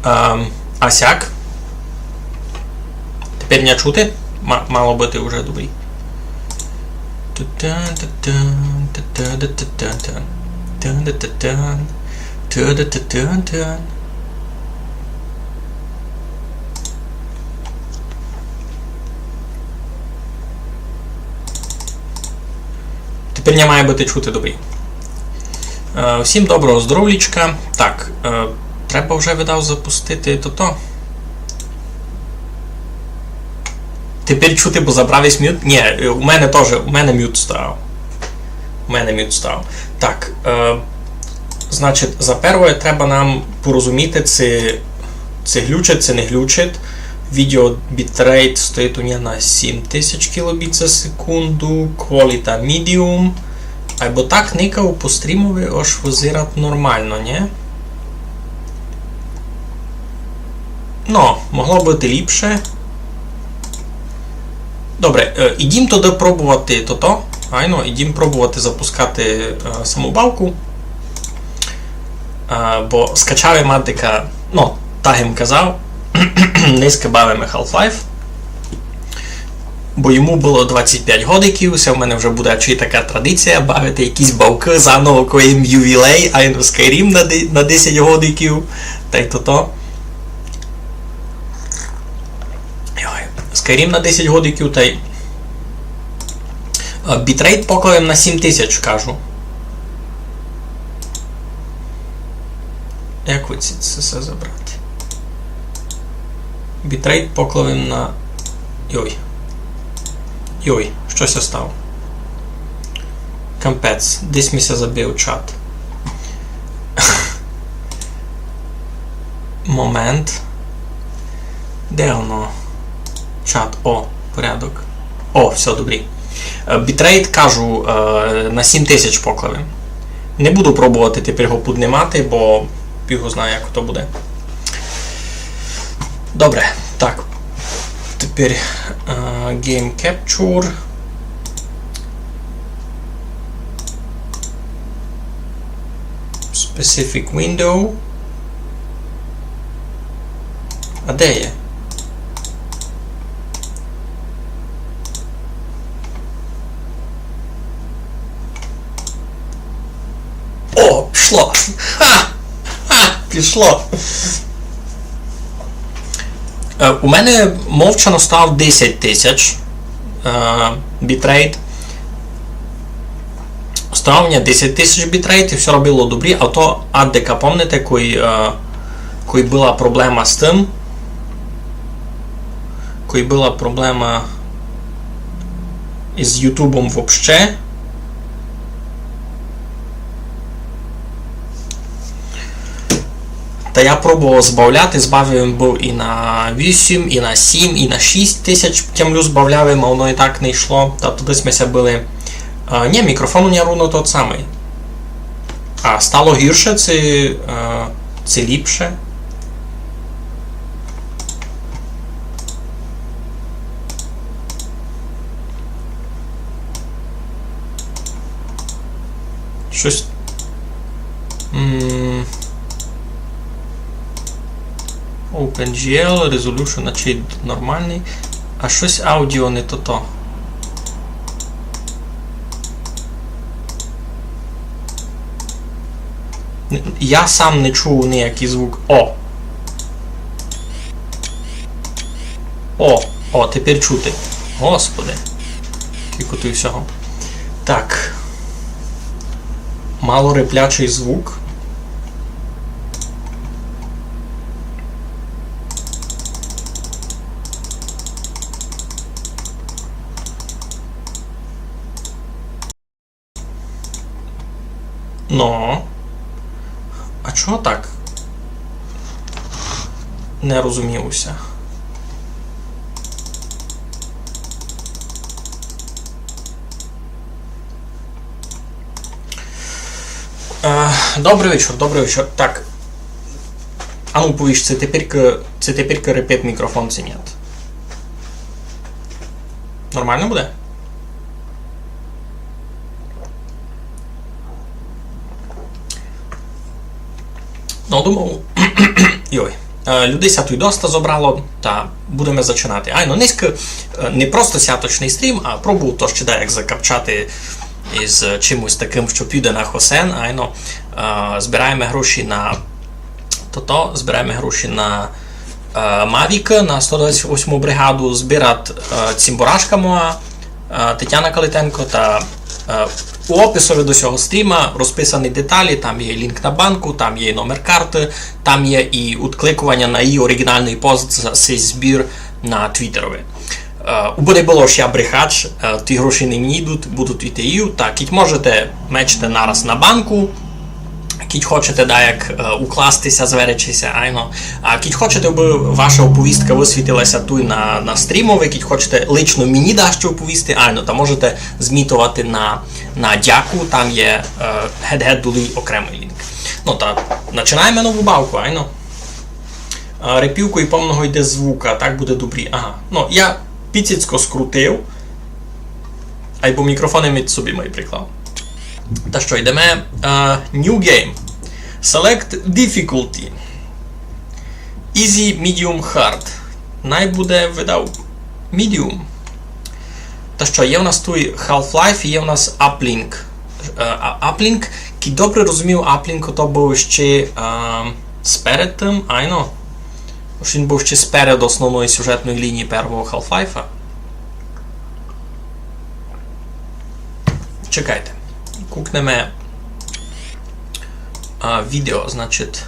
А сяк. Тепер не чути? Мало бути вже добрий. Тепер не має бути чути добрий. Всім доброго здоров'ячка. Так, треба вже видав запустити то-то. Тепер чути, бо забрав весь мют? Ні, у мене теж, у мене мют став. Так, значить, за перше треба нам порозуміти, це глючить, це не глючить. Відео бітрейт стоїть у нього на 7000 кбіт за секунду, кваліта medium. Або так никав по стрімові аж визирать нормально, не? Ну, могло бути ліпше. Добре, ідім туди пробувати то-то. Айно, ідім пробувати запускати саму балку. Бо скачав матика, ну, так їм казав, низько бавимо Half-Life. Бо йому було 25 годиків, це в мене вже буде чи така традиція бавити якісь бавки заново, коли їм ювілей, а й Skyrim на 10 годиків, та й то-то. Skyrim на 10 годиків, та й бітрейт поклаємо на 7000, кажу. Як ви це все забрати? Бітрейт поклаємо на... Йой, щось я став. Кампець, десь міся забив чат. Момент. Де воно? Чат, о, порядок. О, все, добре. Бітрейт, кажу, на 7000 поклавим. Не буду пробувати тепер його піднімати, бо його знаю, як то буде. Добре, так. Тепер Game Capture. Specific Window. А де є? О, пішло! Пішло! У мене мовчано став 10 000 бітрейт. Став у мене 10 000 бітрейт і все робило добре, а то аддека, пам'ятаєте, коли була проблема з тим, коли була проблема із Ютубом вообще, та я пробував збавляти, збавив був і на 8, і на 7, і на 6 тисяч тямлю збавляв, а воно і так не йшло. Та туди ми були... Ні, мікрофон у мене ровно тот самий. А стало гірше, це ліпше. Щось... OpenGL, Resolution, наче нормальний, а щось аудіо не то-то. Я сам не чув ніякий звук. О, тепер чути. Господи. Скільки тут всього. Так. Мало реплячий звук. Ну, а чого так? Не розумілося. Добрий вечір. Так. А ну повіш, це тепер репет мікрофон чи ні? Нормально буде? Ну, думав... Йой. Людей ся тут доста зобрало, та будемо зачинати. Айно, низько, не просто святочний стрім, а пробував то ще як закапчати із чимось таким, що піде на Хосен. Айно, збираємо гроші на збираємо гроші на Мавік, на 128 бригаду, збирати Цимбурашка моя, Тетяна Калитенко та у описові до цього стріма розписані деталі, там є лінк на банку, там є номер карти, там є і відкликування на її оригінальний пост за цей збір на Твіттерові. Буде було ж я брехач, ті гроші не мені йдуть, будуть йти її, так, кіть можете мечте нараз на банку, кіть хочете як укластися, зверечися, айно. А кіть хочете, аби ваша оповістка висвітилася тут на стрімові, кіть хочете лично мені дасть оповісти, айно, та можете змітувати на дяку, там є гет-гет-дулий окремий лінк. Ну та, починаємо нову бавку, айно. Репівку і повного йде звука, так буде добрі. Ага, ну, я піцицько скрутив, або мікрофони від собі мої приклав. Та що, йдемо New Game. Select Difficulty. Easy, Medium, Hard. Найбуде видав Medium. Та що, є в нас тут Half-Life і є в нас Uplink. Uplink, ки добре розумів, Uplink то був ще сперед тим, айно. Він був ще сперед основної сюжетної лінії першого Half-Life. Чекайте. Кукнемо відео, значить.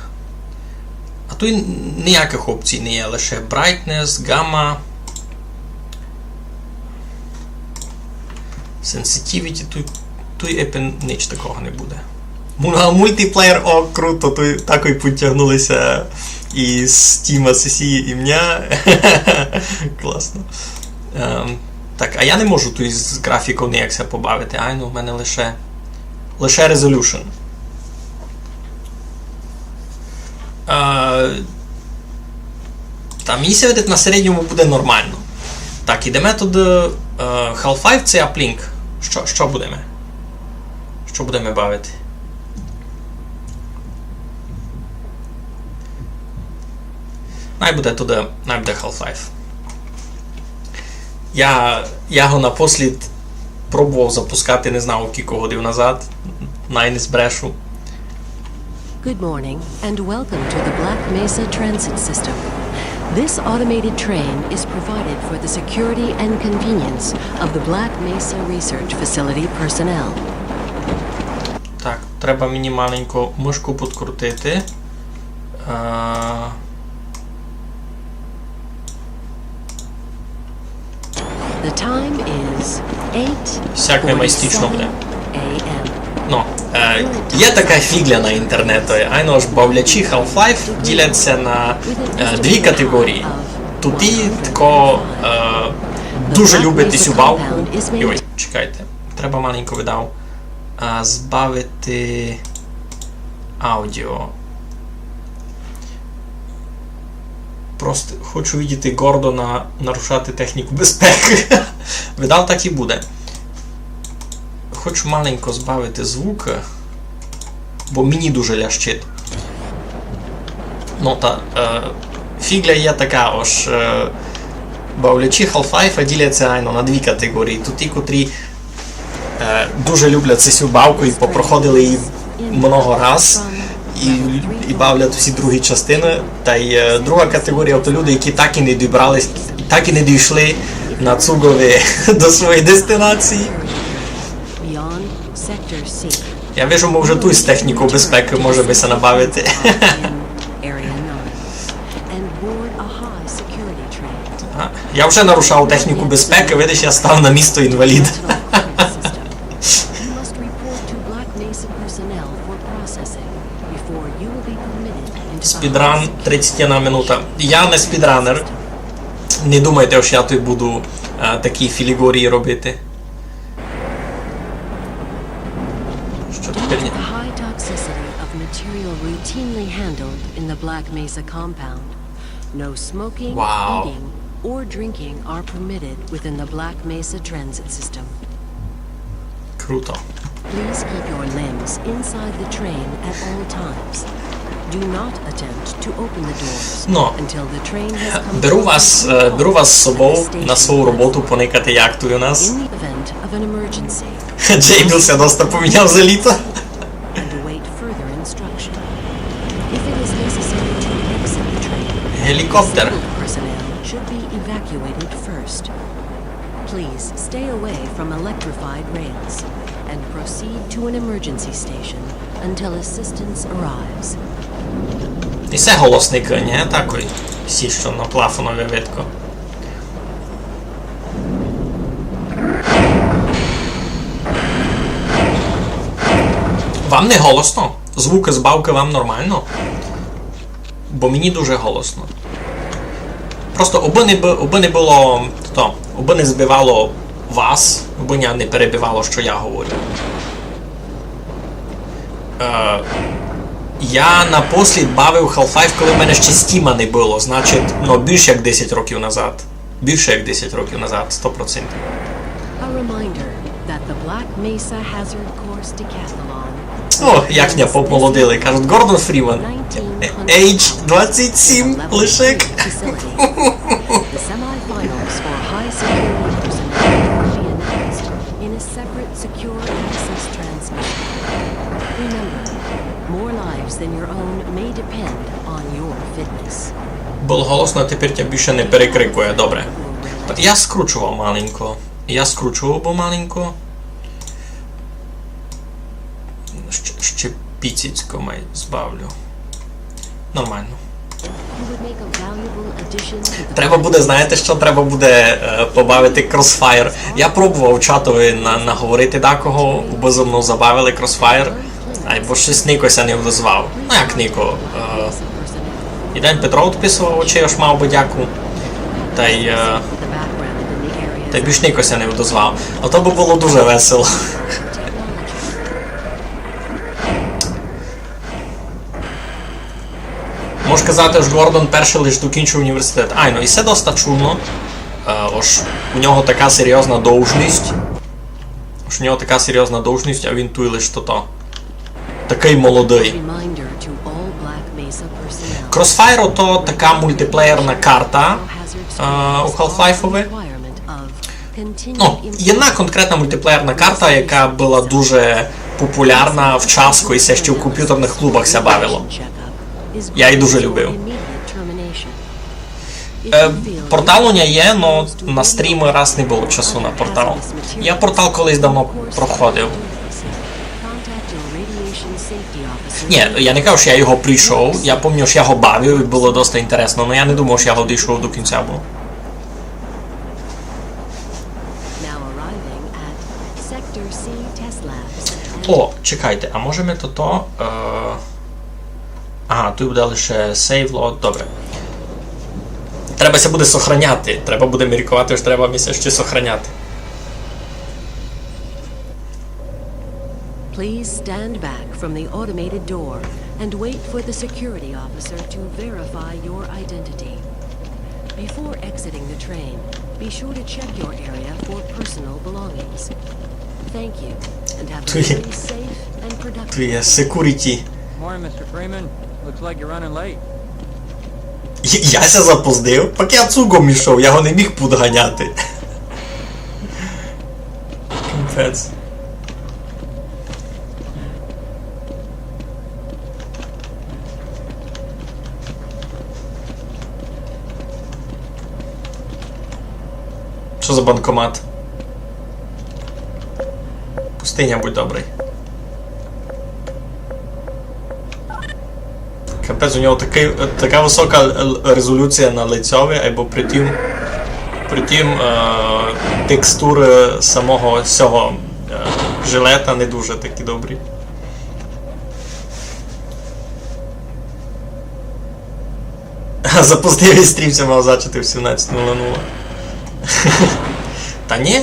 А тут ніяких опцій не є, лише brightness, gamma, sensitivity, тут ніч такого не буде. Мультиплеєр, о, круто, тут такої підтягнулися і Steam, CC, і мене. Класно. Так, а я не можу тут з графікою ніяк себе побавити, в мене лише Resolution. Та мені ся видить на середньому буде нормально. Так, ідемо тут Half-Life, це Uplink. Що будемо? Що будемо бавити? Найбуде Half-Life. Я його напослід пробував запускати, не знав, кілька годин назад. Не збрешу. Good morning and welcome to the Black Mesa Transit System. This automated train is provided for the security and convenience of the Black Mesa Research Facility personnel. Так, треба мені маленько мишку підкрутити. The time is 8:47 буде. a.m. Ну, є така фігля на інтернету, айно ж бавлячі Half-Life діляться на дві категорії. Туди тако дуже любите цю бавку. І ось, чекайте, треба маленько видав збавити аудіо. Просто хочу видіти гордо нарушати техніку безпеки. Видав, так і буде. Хочу маленько збавити звук, бо мені дуже лящить. Ну та фігля є така, ось бавлячі Half-Life діляться на дві категорії. Тут ті, котрі дуже люблять цю бавку і попроходили її много раз і бавлять всі другі частини. Та й друга категорія то люди, які так і не добрались, так і не дійшли на Цугові до своєї дестинації. Я вижу, ми вже тут з технікою безпеки може бися набавити. Я вже нарушав техніку безпеки, видиш, я став на місто інвалід. Спідран 31 минута. Я не спідранер. Не думайте, що я тут буду такі філігорії робити. Що тепер ні? Routinely handled in the Black Mesa compound. No smoking, eating, or drinking are permitted within the Black Mesa transit system. Круто. Please keep your limbs inside the train at all times. Do not attempt to open the doors Ну, until the train has come беру вас з собою на свою роботу поникати яхтою у нас. in the event of an emergency Джейміл ся доста поміняв за літо. and await further instruction. If it is necessary to exit the train, Гелікоптер. disabled personnel should be evacuated first. Please stay away from electrified rails and proceed to an emergency station until assistance arrives. І все голосник, не такий. Всі, що на плафонові видко. Вам не голосно? Звуки збавки вам нормально? Бо мені дуже голосно. Просто аби не було то, аби не збивало вас, аби не перебивало, що я говорю. Я напослід бавив Half-Life, коли в мене ще Стіма не було. Значить, ну, більше як 10 років назад. Більше як 10 років назад, 100%. A reminder that the Black Mesa Hazard Course Decathlon. О, як не помолодили. Кажуть, Гордон Фріман. Age 27, лишик. Facility. The semi-finals for high security personnel will be announced in a separate secure access transmission. Remember, more lives than your own may depend on your fitness. Було голосно, а тепер тя більше не перекрикує. Добре. Я скручував маленько. Бо маленько. Ще піціцько май збавлю. Нормально. You would make a valuable addition to the Треба буде, знаєте що? Треба буде побавити Crossfire. Я пробував чатові наговорити декого, бо зо мною забавили Crossfire. Бо щось Никося не вдозвав. Ну як Нико? І день Петро відписував, очі я ж мав би дяку. Та й більш Никося не вдозвав. А то би було дуже весело. Можу казати, що Гордон перший лише докінчив університет. Ну і все доста чудно. Ож у нього така серйозна должність. А він туй лише то. Такий молодий. reminder to all Black Mesa personnel. Crossfire то така мультиплеєрна карта у Half-Life. Ну, єдна конкретна мультиплеєрна карта, яка була дуже популярна в часку і все ще в комп'ютерних клубах ся бавило. Я її дуже любив. Портал у нього є, але на стріми раз не було часу на портал. Я портал колись давно проходив. Ні, я не кажу, що я його прийшов, я пам'ятаю, що я його бавив і було досить інтересно, але я не думав, що я його дійшов до кінця був. О, чекайте, а може ми то... Ага, тут буде лише save load, добре. Треба ся буде сохраняти, треба буде міркувати, що треба місце ще сохраняти. Please stand back from the automated door and wait for the security officer to verify your identity. Before exiting the train, be sure to check your area for personal belongings. Thank you, and have a very safe and productive Тут є security. Morning, Mr. Freeman. Looks like you're running late. Я ся запоздив, поки я цугом ішов, я його не міг подганяти. Капець. Що за банкомат? Пустиня, будь добрий. Капець, у нього така висока резолюція на лицьові, або притім текстури самого цього жилета не дуже такі добрі. Запустив і стрімся мав зачати в 17:00. Та ні,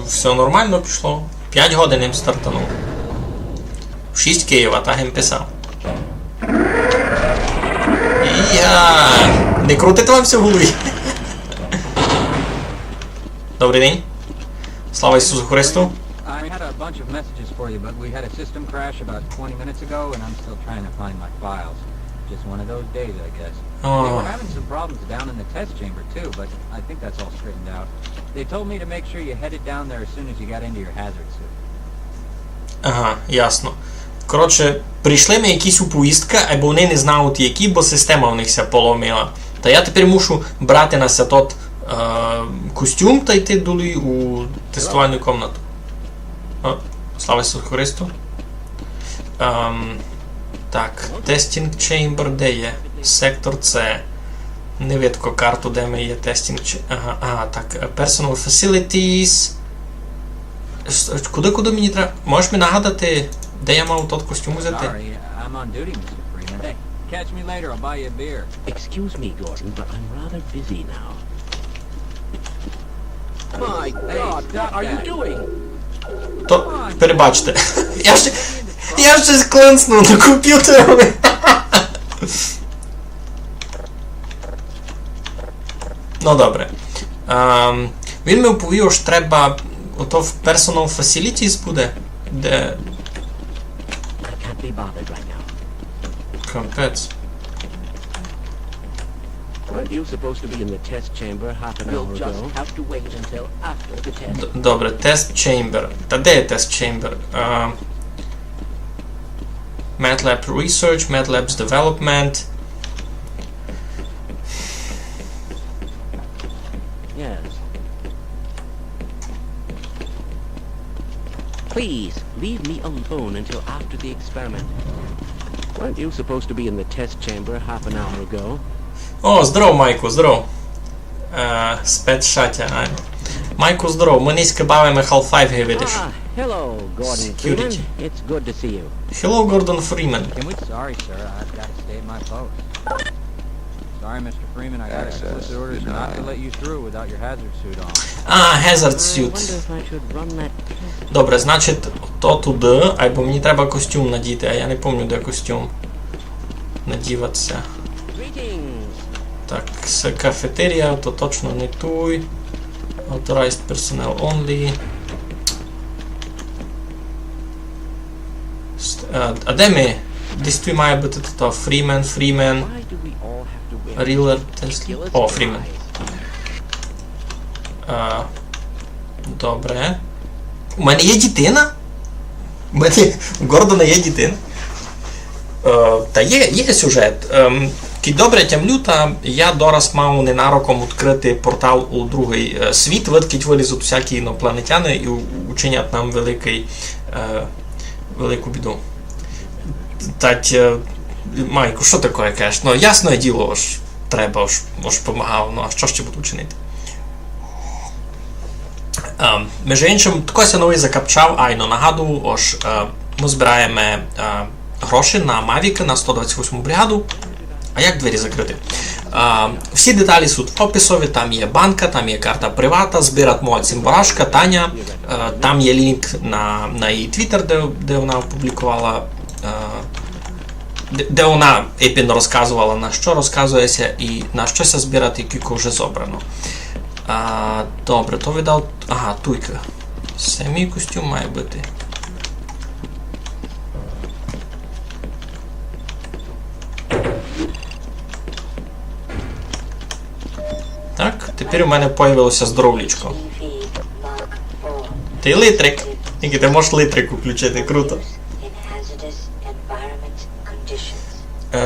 все нормально пішло. 5 годин їм стартанув. В 6 Києва, так їм писав. Не крутите вам все в голові. Добрий день. Слава Ісусу Христу. I had a bunch of messages for you, but we had a system crash about 20 minutes ago, and I'm still trying to find my files. Just one of those days, I guess. They were О, having some problems down in the test chamber too, but I think that's all straightened out. They told me to make sure you headed down there as soon as you got into your hazard suit. ага, ясно. Коротше, прийшли ми якісь у поїздка, або вони не знають які, бо система в них ся поломила. Та я тепер мушу брати на ся тот костюм та йти долі у тестувальну кімнату. О, слава Ісусу Христу. Так, Testing Chamber де є? Сектор С. Не видко карту, де ми є Testing Chamber. Ага, так, Personal Facilities. Куди мені треба? Можеш мені нагадати, де я мав тот костюм взяти? Sorry, I'm on duty, Mr. Freeman. Hey, catch me later, I'll buy you a beer. Excuse me, Gordon, but I'm rather busy now. My God, what are you doing? То, перебачте. Я щось клинснув на комп'ютері. Ну добре. Він мені оповів, що треба ото в Personal Facilities буде, де... I can't be bothered right now. Капець. Weren't you supposed to be in the test chamber half an hour ago? You'll just have to wait until after the test. Добре, Test Chamber. Та де є Test Chamber? MATLAB Research, MATLAB's Development. Yes. Please, leave me alone until after the experiment. Weren't you supposed to be in the test chamber half an hour ago? О, здоров, Майку, здоров. Спецшаття. Майку, здоров. Ми низько бавимо Half-Life, видиш. Ah, hello, Gordon Security. Freeman. It's good to see you. Hello, Gordon Freeman. Can we? Sorry, sir, I've got to stay at my post. Sorry, Mr. Freeman, I got explicit orders not to let you through without your hazard suit on. Hazard I suit. wonder if I should run that test. Добре, значить, то туди, або мені треба костюм надіти, а я не пам'ятаю, де костюм надіватися. Greetings. Так, з кафетерія, то точно не той. Authorized personnel only. А де ми? Десь тут має бути то Freeman. Why do we all have to wear Reeler, Tesla. ridiculous О, Freeman. disguise? Добре. У мене є дитина? У Гордона є дитина? Та є сюжет. Добре тямлю, та я дораз мав ненароком відкрити портал у другий світ, видкить вилізуть всякі інопланетяни і учинять нам велику біду. Тать, Майку, що таке кажеш? Ну, ясне діло, ж треба, ж помагав, ну а що ще буду чинити? Між іншим, такось я новий закапчав, айно нагадую, ось ми збираємо гроші на Мавіки, на 128 бригаду. А як двері закрити? Всі деталі суть в описові, там є банка, там є карта привата, збирать моя цимбарашка, Таня, там є лінк на її твіттер, де вона опублікувала, де вона епін розказувала, на що розказується і на щось збирати, кілько вже зобрано. Добре, то видав... Ага, туйка. Самий костюм має бути. Так, тепер у мене появилося здоровлічко. Ти литрик. Тільки ти можеш литрик включити, круто.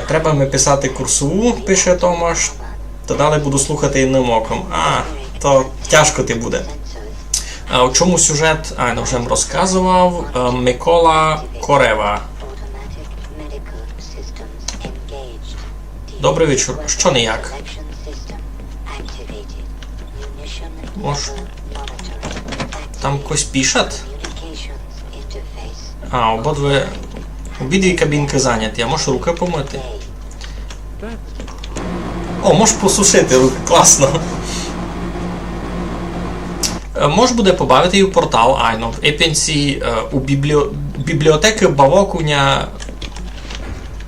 Треба ми писати курсову, пише Томаш. Та далі буду слухати інним оком. То тяжко ти буде. У чому сюжет? Я вже розказував. Микола Корева. Добрий вечір. Що не як? Може, там когось пишуть? Обидві кабінки зайняті. А можеш руки помити? О, можеш посушити руки. Класно. Можеш буде побавити і в портал, айно. В епінці у бібліотеки Бавокуня...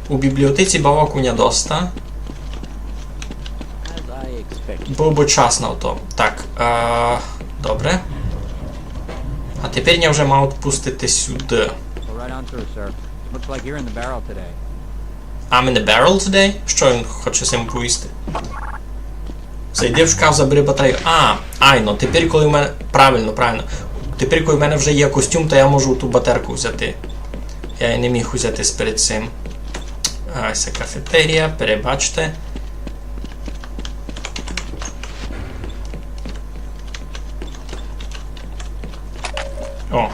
У бібліотеці Бавокуня доста. Був би час на то. Так, добре. А тепер я вже мав відпустити сюди. I'm in a barrel today? Що він хоче цим повісти? Зайди в шкаф, забери батарею. Ну тепер коли в мене... Правильно. Тепер коли в мене вже є костюм, то я можу ту батерку взяти. Я її не міг взяти перед цим. Ось кафетерія, перебачте. О.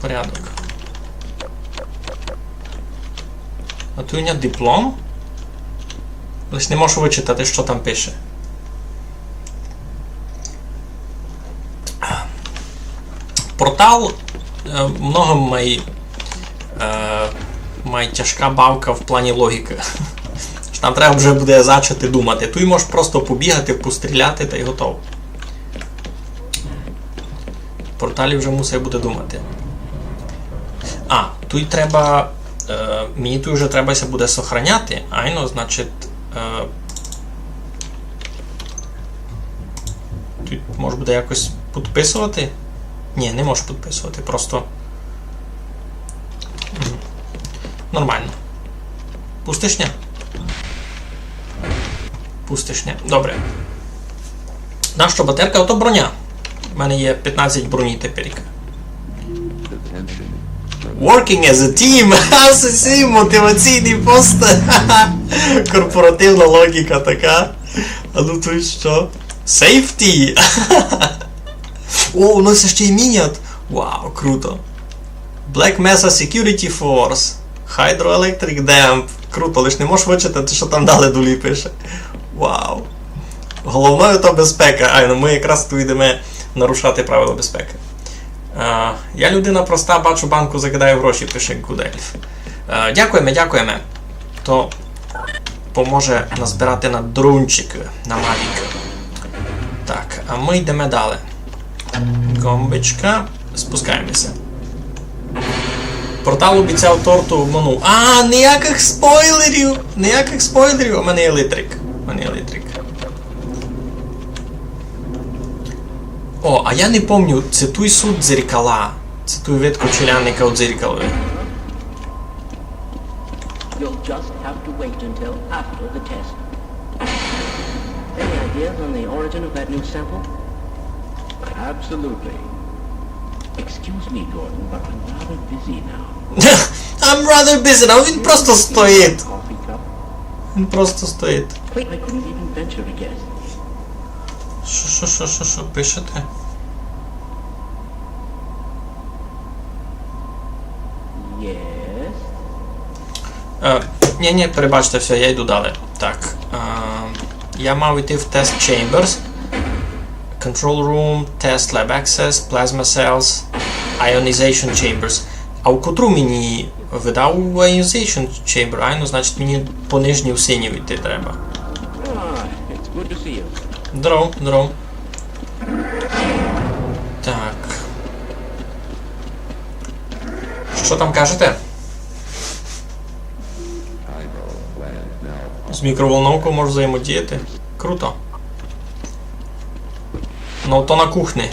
Порядок. А тут у мене диплом. Лиш не можу вичитати, що там пише. Портал много має тяжка бавка в плані логіки. Там треба вже буде зачати думати. Тут можеш просто побігати, постріляти та й готово. В порталі вже мусить буде думати. Тут треба... мені тут вже треба буде сохраняти. Значить... тут може буде якось підписувати? Ні, не можу підписувати, просто... Нормально. Пустишня? Пустишня. Добре. Нащо батерка? Ото броня. У мене є 15 броні тепер. Working as a team! Це мотиваційний пост! Корпоративна логіка така. А ну тут що? Safety! О, у нас ще й мінят! Вау, круто! Black Mesa Security Force. Hydroelectric Dam. Круто, лиш не можеш вичитати, що там далі долі пише. Вау. Головною то безпека. Ми якраз тут йдемо нарушати правила безпеки. Я людина проста, бачу банку, закидаю гроші, пише Гудельф. Дякуємо. То поможе назбирати на дрончик, на Mavic. Так, а ми йдемо далі. Гомбичка. Спускаємося. Портал обіцяв торту, обманув. Ніяких спойлерів! У мене є електрик. О, а я не пам'ятаю, це той суд дзеркала. Це той вид кочелянника у дзеркалові. You'll just have to wait until after the test. Any ideas on the origin of that new sample? Absolutely. Excuse me, Gordon, but I'm rather busy now. I'm rather busy now. Він просто стоїть. Coffee cup? Wait, I couldn't even venture to guess. Що пишете? Yes? Ні, перебачте, все, я йду далі. Так. Я мав йти в Test Chambers. Control Room, Test Lab Access, Plasma Cells, Ionization Chambers. А в котру мені видав Ionization Chamber? Значить мені по нижній в синій йти треба. It's good to see you. Здоров. Так. Що там кажете? З мікроволновкою можу взаємодіяти. Круто. Ну, то на кухні.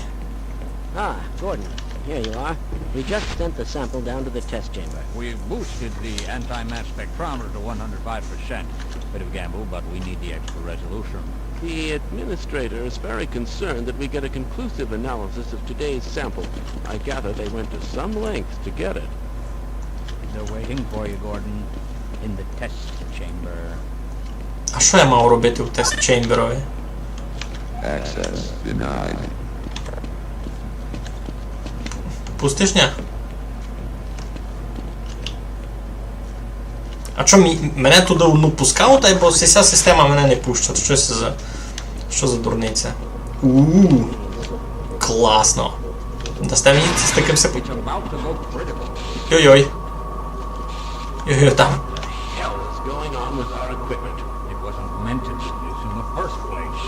Gordon, here you are. We just sent the sample down to the test chamber. We've boosted the anti-mass spectrometer to 105%. Bit of gamble, but we need the extra resolution. The administrator is very concerned that we get a conclusive analysis of today's sample. I gather they went to some lengths to get it. They're waiting for you, Gordon, in the test chamber. А що я мав робити в тест-чеймберові? Access denied. Пустишня? А що, мене туди одну пускав, та й бо вся система мене не пущить. Що за дурниця? Класно. Дасте мені з таким все... It's about to go critical. Йой-йой. Йой-йой, там. Hell is going on with our equipment. It wasn't meant to do this in the first place.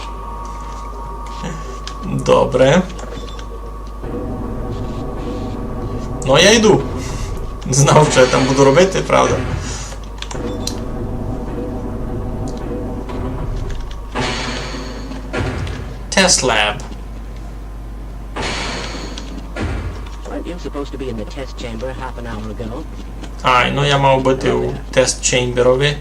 Добре. Ну, я йду. Не знав, що я там буду робити, правда. Test lab. Weren't you supposed to be in the test chamber half an hour ago? Ай, ну я мав бути у тест-чеймберові.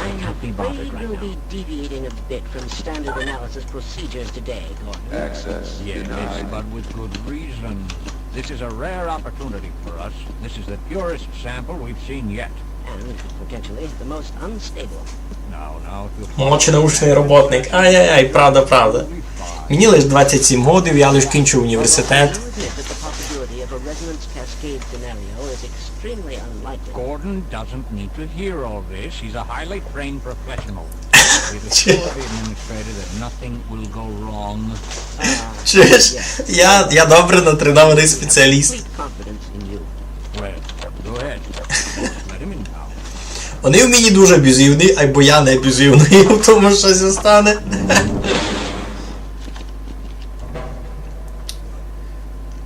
I can't be bothered right You'll now. be deviating a bit from standard analysis procedures today, Gordon. Access Yes, denied. but with good reason. This is a rare opportunity for us. This is the purest sample we've seen yet. And potentially the most unstable. Now, if you Молодший научний роботник. Ай-яй-яй, правда. Мені лише 27 років, я лише кінчив університет. I'll admit that the possibility of a resonance cascade scenario is extremely unlikely. Gordon doesn't need to hear all this. He's a highly trained professional. We've assured the administrator that nothing will go wrong. Чуєш? Я добре натренований спеціаліст. Complete confidence in you. Well, go ahead. Let him in now. Вони в мені дуже аб'юзивні, або я не аб'юзивний, в тому щось стане.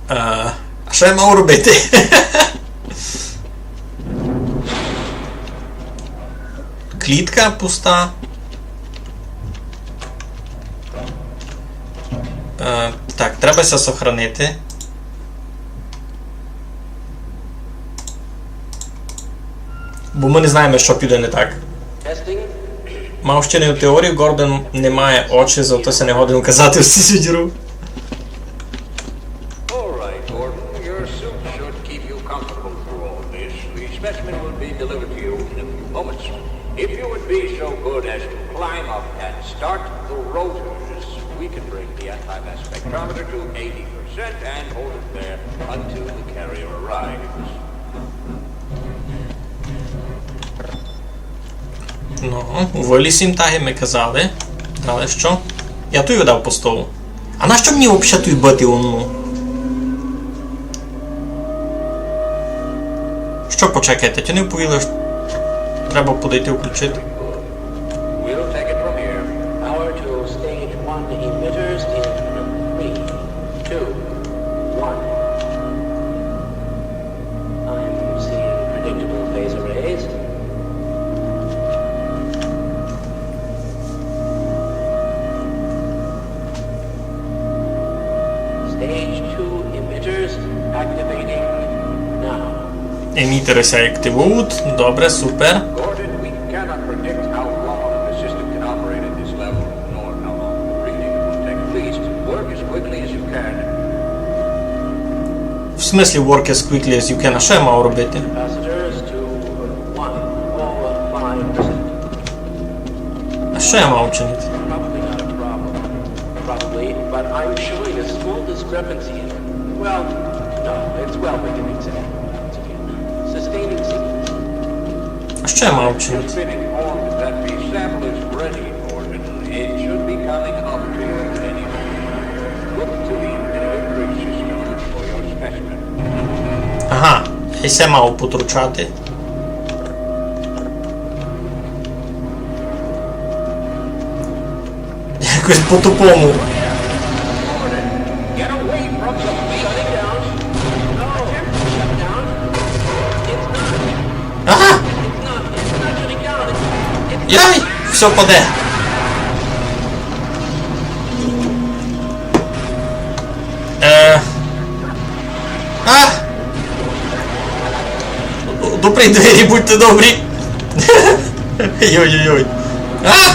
А що я мав робити? Клітка пуста. Так, требася сохранити. Бо ми не знаємо, що піде не так. Мав вчену теорію, Гордон не має очі, зато се не годен казати всі сюдіру. All right, Gordon. Your suit should keep you comfortable through all this. The specimen will be delivered to you in a few moments. If you would be so good as to climb up and start the rotors, we can bring the anti-mass spectrometer to 80% and hold it there until the carrier arrives. Ну, у волі сімтаги ми казали. Але що? Я ту видав по столу. А нащо мені взагалі тут бити одну? Що почекайте? Ті не повіли, що треба подойти включити. We'll take it from here. Power to stage 1 emitters in 3, 2, 1. I'm seeing predictable phase arrays. Stage 2 emitters activating now. Емітери ся активують. Добре, супер. Gordon, we cannot predict how long the system can operate at this level, nor how long the reading will take. Please, work as quickly as you can. В смислі work as quickly as you can. А що я мав робити? Capacitors to 105%. А що я мав чинити? Probably not a problem. Probably, but I'm showing a small discrepancy in it. Well, no, it's well within exact. Sustaining sequence. А що я мав You've чинити? been informed that the sample is ready, Gordon. It should be coming up to you any moment. Look to the delivery system for your specimen. Ага, я ся мав потручати. Якось по-тупому. Gordon, get away from the Shutting down. No, shut down. It's not. Ага! It's not shutting down. It's Яй! Все паде. А! Допри двері, будьте добрі. Йой-йой-йой. А!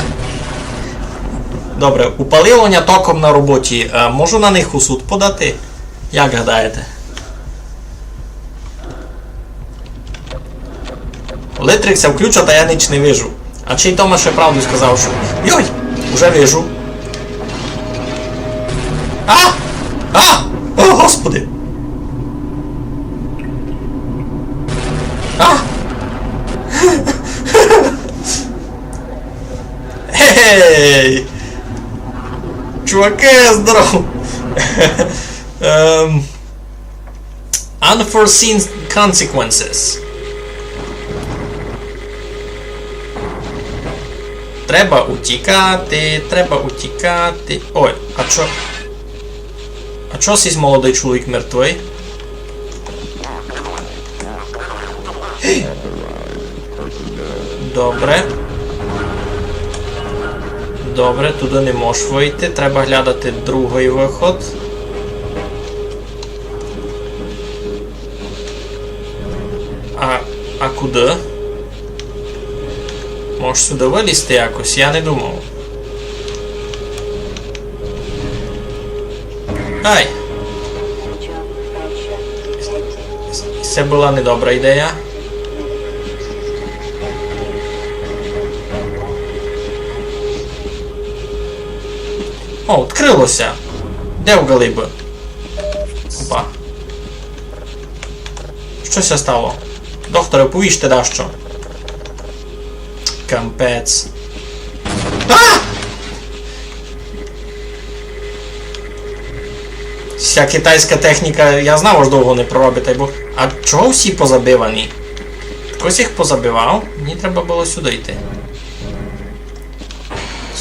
Добре, упалювання током на роботі. Можу на них у суд подати? Як гадаєте? Електрикся включу, та я ніч не вижу. А чий Тома ще правду сказав, що... Йой! Уже вижу. А! А! О, господи! А! Хе-хей! Чуваки, здоров! Unforeseen consequences. Треба утікати, треба утікати. Ой, а чо? А чо сісь молодий чоловік мертвий? Добре. Добре, туди не можеш вийти. Треба глядати другий виход. А куди? Можеш сюди вилізти якось? Я не думав. Ай! Це була недобра ідея. О, відкрилося! Де вгали би? Опа. Щося стало? Докторе, повіжте дещо. Кампець. А! Вся китайська техніка, я знав, аж довго не проробити, бо... А чого всі позабивані? Хтось їх позабивав? Мені треба було сюди йти.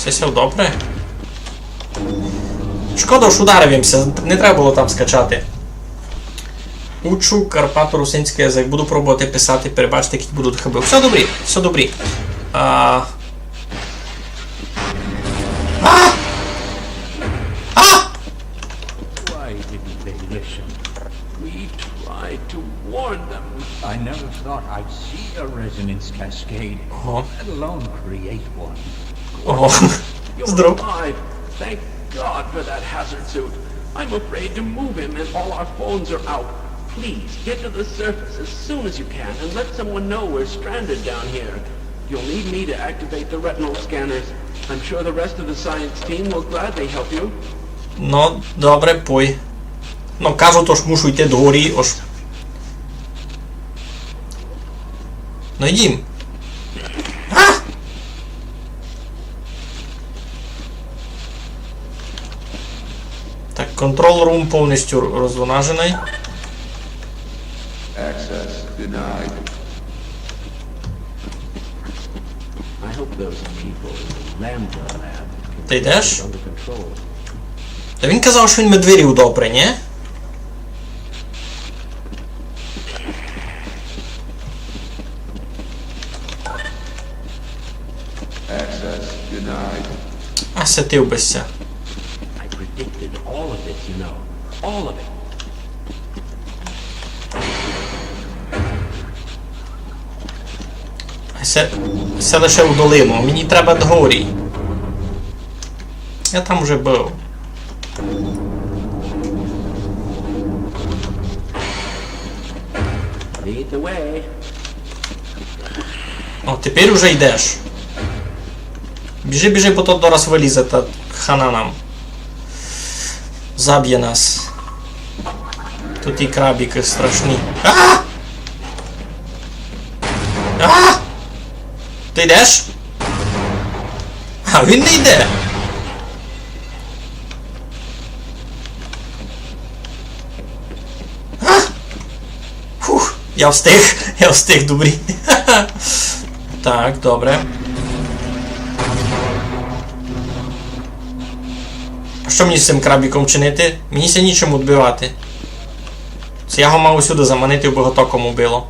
Все добре? Шкода, що ударився, не треба було там скачати. Учу карпато-русинський язик, буду пробувати писати, перебачте, які будуть хаби. Все добрі, все добрі. Why didn't they listen? We tried to warn them. I never thought I'd see a resonance cascade, Ого. let alone create one. Ого. You're Здоров. alive. Thank God for that hazard suit. I'm afraid to move him and all our phones are out. Please, get to the surface as soon as you can and let someone know we're stranded down here. You'll need me to activate the retinal scanners. I'm sure the rest of the science team will gladly help you. Ну, добре, пой. Ну, кажу, то ж мушу йти до горі, ось. Ну, їм. Так, контрол-рум повністю розвантажений. Access denied. I hope those people in Lambda Lab Ти йдеш? under control. Та він казав, що він медвірів добре, ні? Access denied. А сятив бися. I predicted all of this, you know. All of it. Це лише в долину. Мені треба до горі. Я там вже був. Lead the way. О, тепер уже йдеш. Біжи, біжи, бо то дораз вилізе та хана нам. Заб'є нас. Тут і крабіки страшні. А! А! Ти йдеш? А, він не йде. А! Фух, я встиг, добрі. Так, добре. А що мені з цим крабіком чинити? Мені ся нічим відбивати. Це я його мав усюди заманити, бо током убило.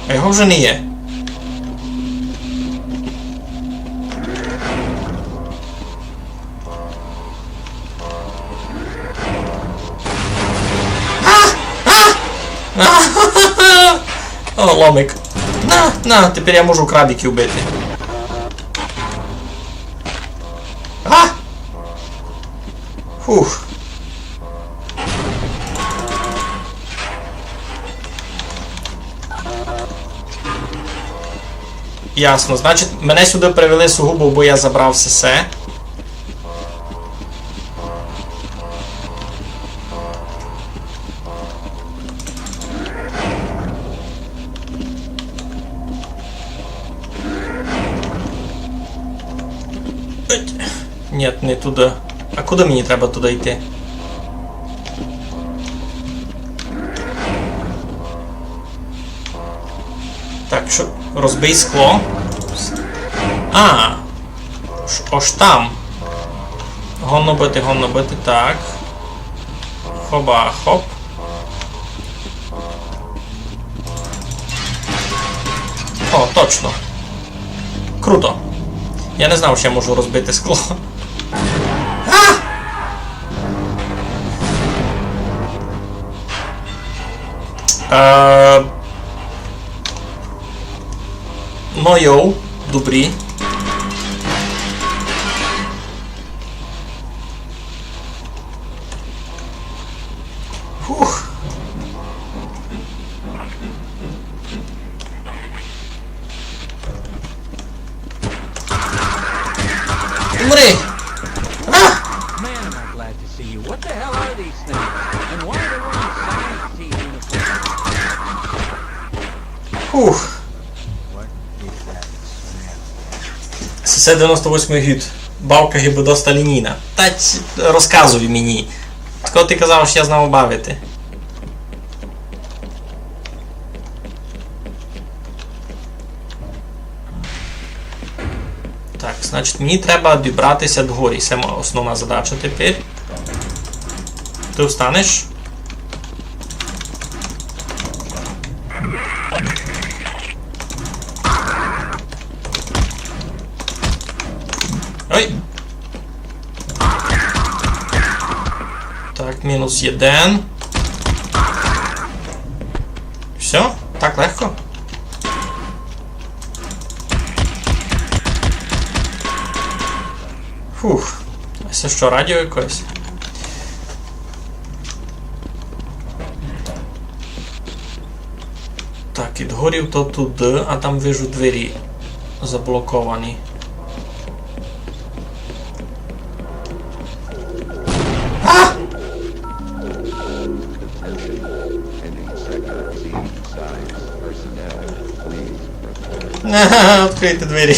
А його вже не є. О, ломик. На, тепер я можу крабіків бити. А! Фух. Ясно, значить, мене сюди привели сугубо, бо я забрав все. Ні, не туди. А куди мені треба туди йти? Так, що? Розбий скло. А! Ось там. Гонно бити, так. Хоба, хоп. О, точно. Круто. Я не знав, що я можу розбити скло. Ну йоу, добрі. Фух. Умри! Man, am I glad to see you. What the hell are these things? And why are they wearing science team uniforms? Фух. What is that smell? Це 98 гід. Бавка гібода сталініна. Та розказуй мені. Коли ти казав, що я знав бавити. Так, значить мені треба дібратися до горі. Це моя основна задача тепер. Ти встанеш? Ой! Так, мінус 1. Все? Так легко? Фух. А це що, радіо якось? Так, від горів то туди, а там вижу двері заблоковані. Відкрийте двері.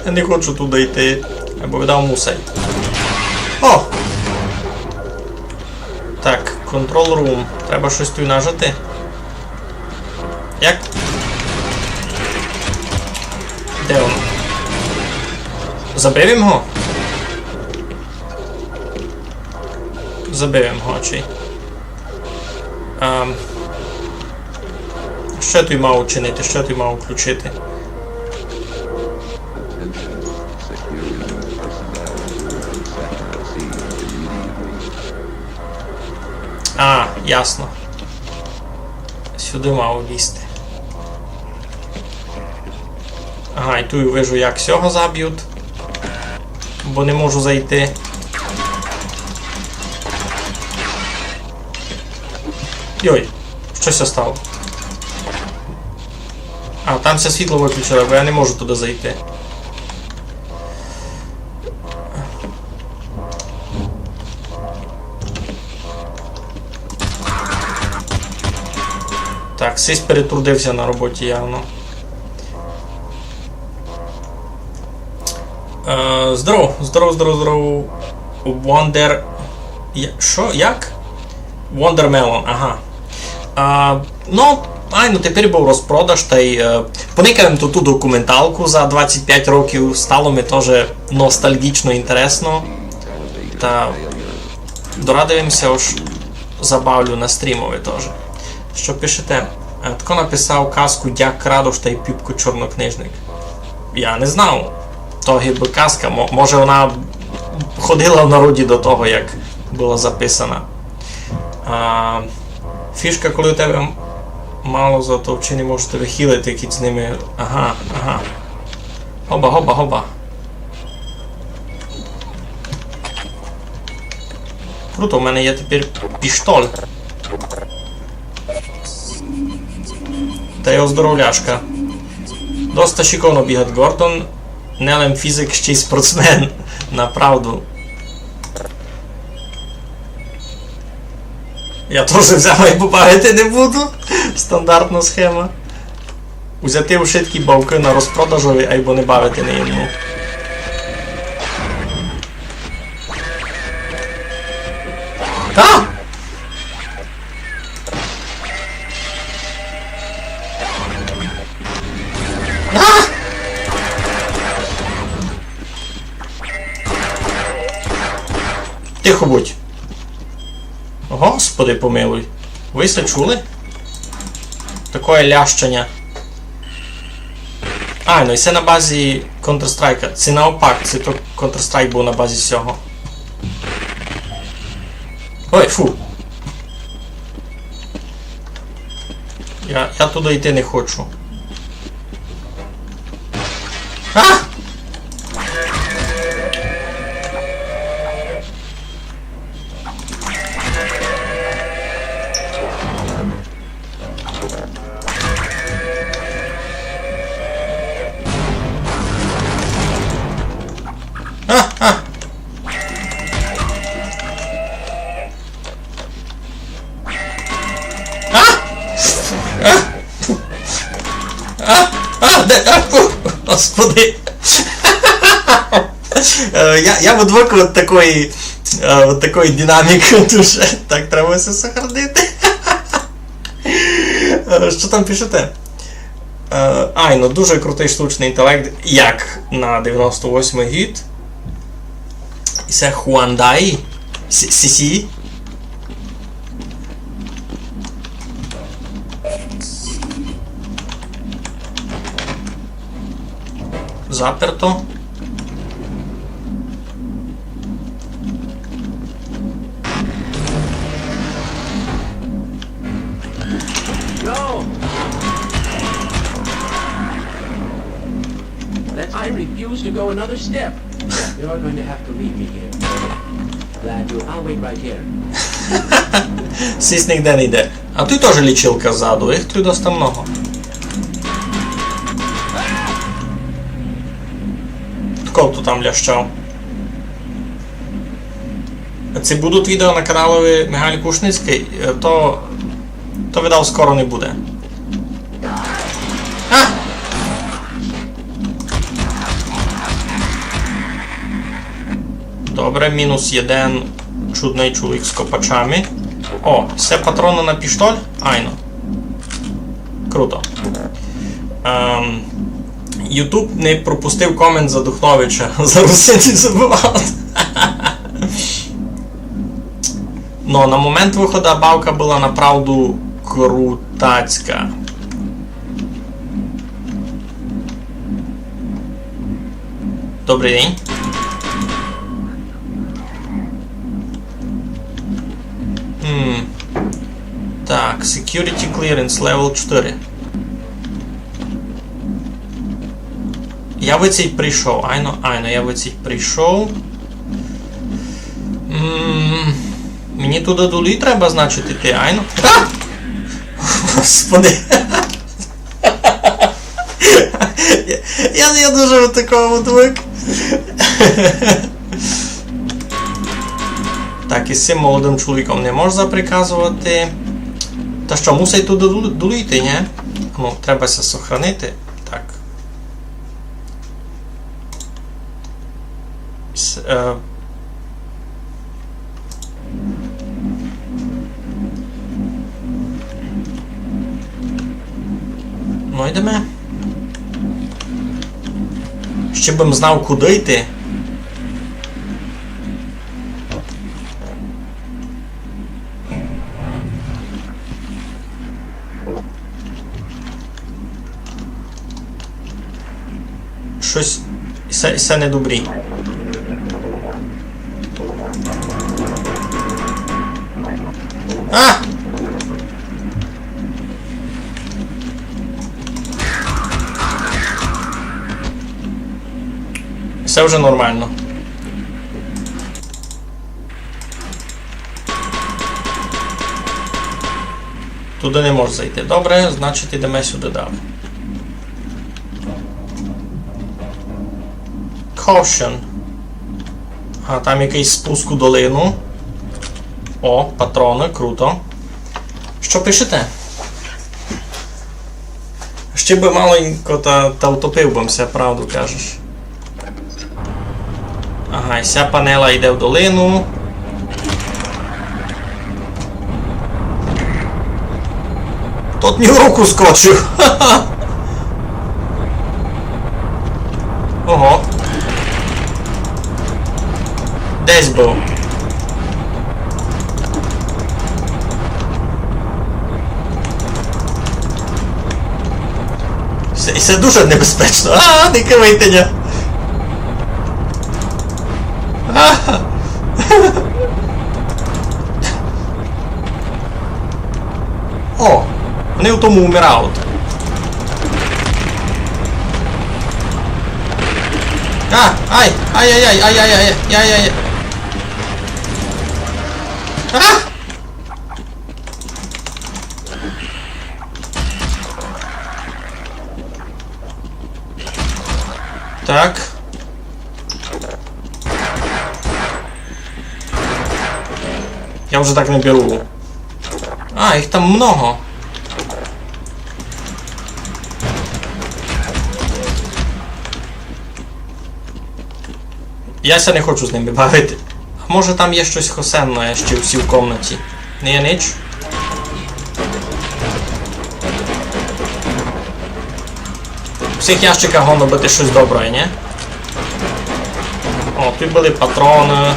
Я не хочу туди йти. Або віддав мусей. О! Так, control room. Треба щось тут нажати. Як? Де він? Забив його? Забив його, очі. Що ти мав учинити? Що ти мав включити? А, ясно. Сюди мав лізти. Ага, і тут вижу, як цього заб'ють. Бо не можу зайти. Йой, щось стало. А, там все світло виключило, бо я не можу туди зайти. Так, Сись перетрудився на роботі явно. Здорово. Wonder... Що? Як? Wondermelon, ага. Ну тепер був розпродаж, та й поникаємо ту документалку за 25 років, стало ми теж ностальгічно інтересно. Та дорадуємося, ось забавлю на стрімові теж. Що пишете? Тако написав казку Дяк Радош та й Піпко Чорнокнижник. Я не знав. То гіби казка, може вона ходила в народі до того, як була записана. Фішка, коли у тебе мало затовчені, можете вихилити якісь з ними. Ага. Хоба. Круто, у мене є тепер піштоль. Та й оздоровляшка. Доста шиковно бігать Гордон. Нелем фізик, ще й спортсмен. Направду. Я теж взяв і побавити не буду. Стандартна схема. Узяти ушиткі бавки на розпродажові, або не бавити не йому. А! Тихо будь. Господи помилуй. Ви це чули? Такое лящення. Ну і це на базі Counter-Strike. Це навпак, це то Counter-Strike був на базі цього. Ой, фу. Я туди йти не хочу. А! Господи. Я в двох от такої динаміки дуже. Так, треба все сохранити. Що там пишете? Ну дуже крутий штучний інтелект, як на 98 гід. І це Hyundai CC. Заперто. No! I refuse to go another step. You're going to have to leave me here. Glad you. I'll wait right here. Сіс ніде не йде. А тут теж лічилка ззаду, їх тут досить много. Кого тут там лящав? Це будуть відео на каналові Михайло Кушницький, то видав скоро не буде. А! Добре, мінус один чудний чоловік з копачами. О, все патрони на пістоль? Айно. Круто. Ютуб не пропустив комент за Духновича. За русиці забивав. Но на момент виходу бавка була направду крутацька. Добрий день. Так, Security Clearance Level 4. Я в цей прийшов. Айно, я в цей прийшов. Мені туди долі треба, значить, іти, айно. А! Господи. Я дуже в такому звик. Так, із цим молодим чоловіком не можна заприказувати. Та що, мусить туди доліти, ні? Ну, треба се сохранити. Так. Ну, йдемо. Ще б знав, куди йти. Щось все недобрі. А! Все вже нормально. Туди не можеш зайти. Добре, значить йдемо сюди далі. Caution. А, там якийсь спуск у долину. О, патрони, круто. Що пишете? Ще би маленько та втопив бимся, правду кажеш. Ага, і ця панела йде в долину. Тут мені в руку скочив. Ха-ха. Ого. Десь був. І це дуже небезпечно. Дике витиня. О, вони тому умираут. Ай-яй-яй-яй-яй-яй-яй-яй. Так. Я вже так не беру. Їх там много. Я не хочу з ними бавити. А може там є щось хосенне ще всі в комнаті? Не є ніч? В всіх ящиках воно бути щось добре, ні? О, тут були патрони,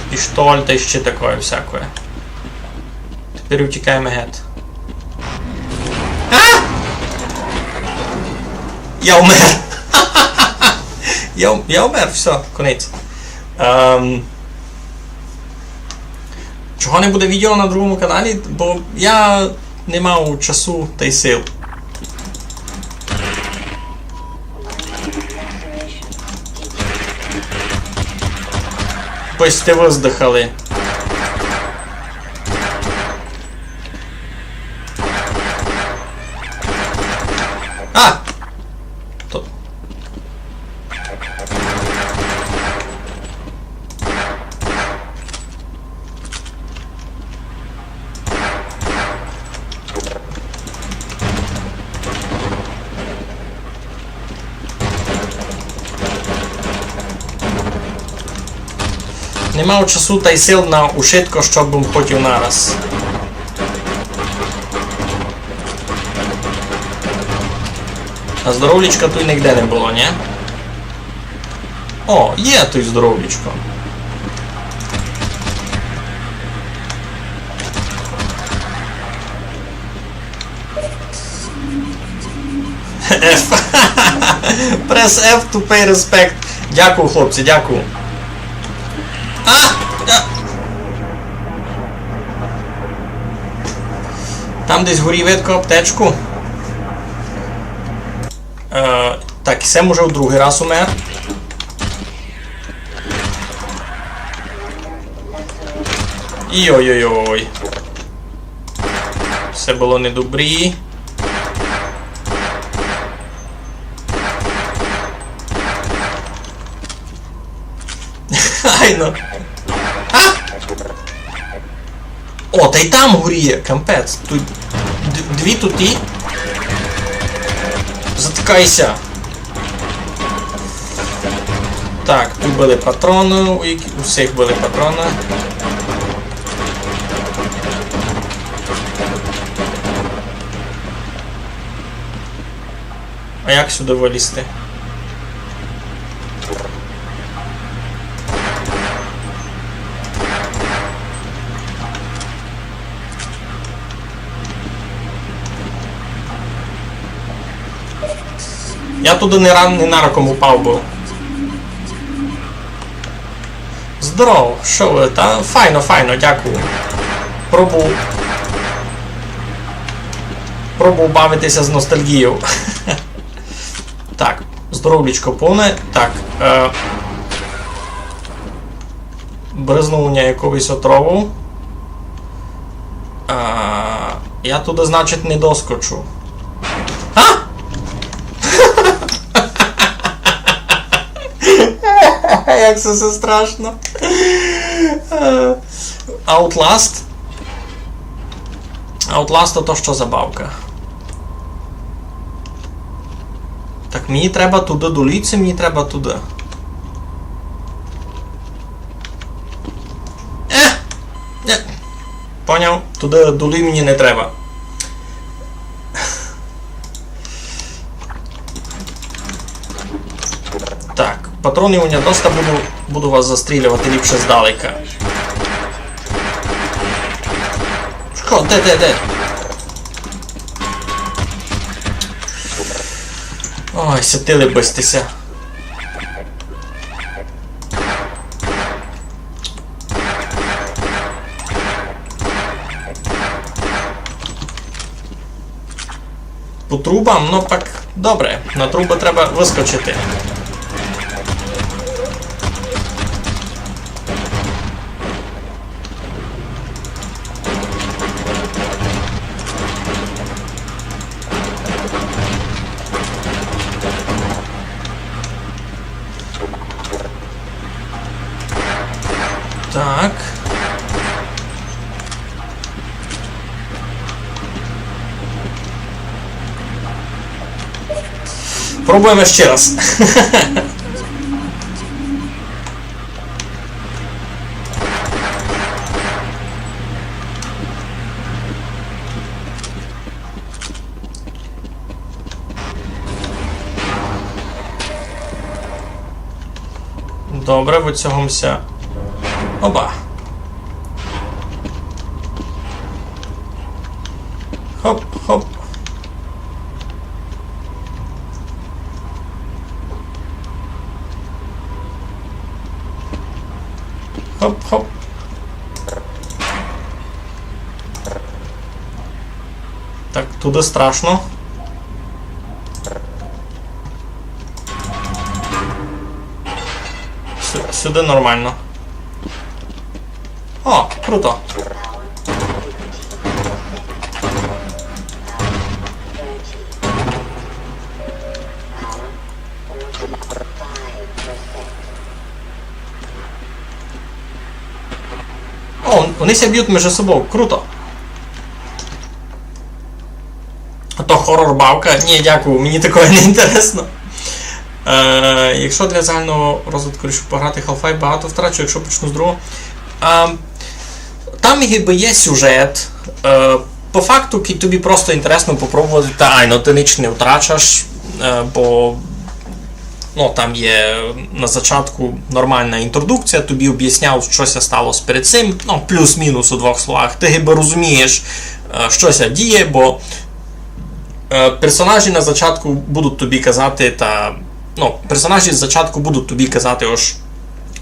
піштоль та ще таке всяке. Тепер утікаємо геть. Я умер! Я умер, все, конець. Чого не буде відео на другому каналі? Бо я не мав часу та й сил. Пусть виздихали. Не мав часу та й сил на ушитко, щоб хотів нараз. А здоровлічка тут ніде не було, ні? О, є тут здоровлічко. F. Прес F to pay respect. Дякую, хлопці, дякую. Там десь горі видко аптечку. Так, і Сем уже в другий раз умер. Ой-ой-ой. Все було недобрі. Айно. О, та й там горіє, кампець. Тут дві туті. Заткайся. Так, тут були патрони, у всіх були патрони. А як сюди вилізти? Я туди не нароком упав був. Здорово, що ви? Та файно, файно, дякую. Пробував бавитися з ностальгією. Так, здоровлічко повне. Так. Бризнув якогось отрову. Я туди, значить, не доскочу. Як це все страшно. Outlast. Outlast то що забавка. Так, мені треба туди доліться, мені треба туди. Поняв? Туди долі мені не треба. Так, патрони у мене доста буду вас застрілювати ліпше здалека. Що? Де? Ой, сятили бистися. по трубам, ну так, добре, на труби треба вискочити. Так. Пробуємо ще раз. Добре, витягуємося. Оба. Хоп, хоп. Хоп-хоп. Так, туди страшно. Сюди нормально. О, круто. О, вони ся б'ють між собою. Круто. А то хорор-бавка? Ні, дякую, мені такого не інтересно. Якщо для загального розвитку рішу пограти Half-Life, багато втрачу, якщо почну з другого. Там якби є сюжет. По факту тобі просто інтересно попробувати, та ти ніч не втрачаш, бо ну, там є на початку нормальна інтродукція, тобі об'ясняв, щось сталося перед цим, ну, плюс-мінус у двох словах. Ти якби розумієш, щось діє, бо персонажі на початку будуть тобі казати, персонажі з початку будуть тобі казати,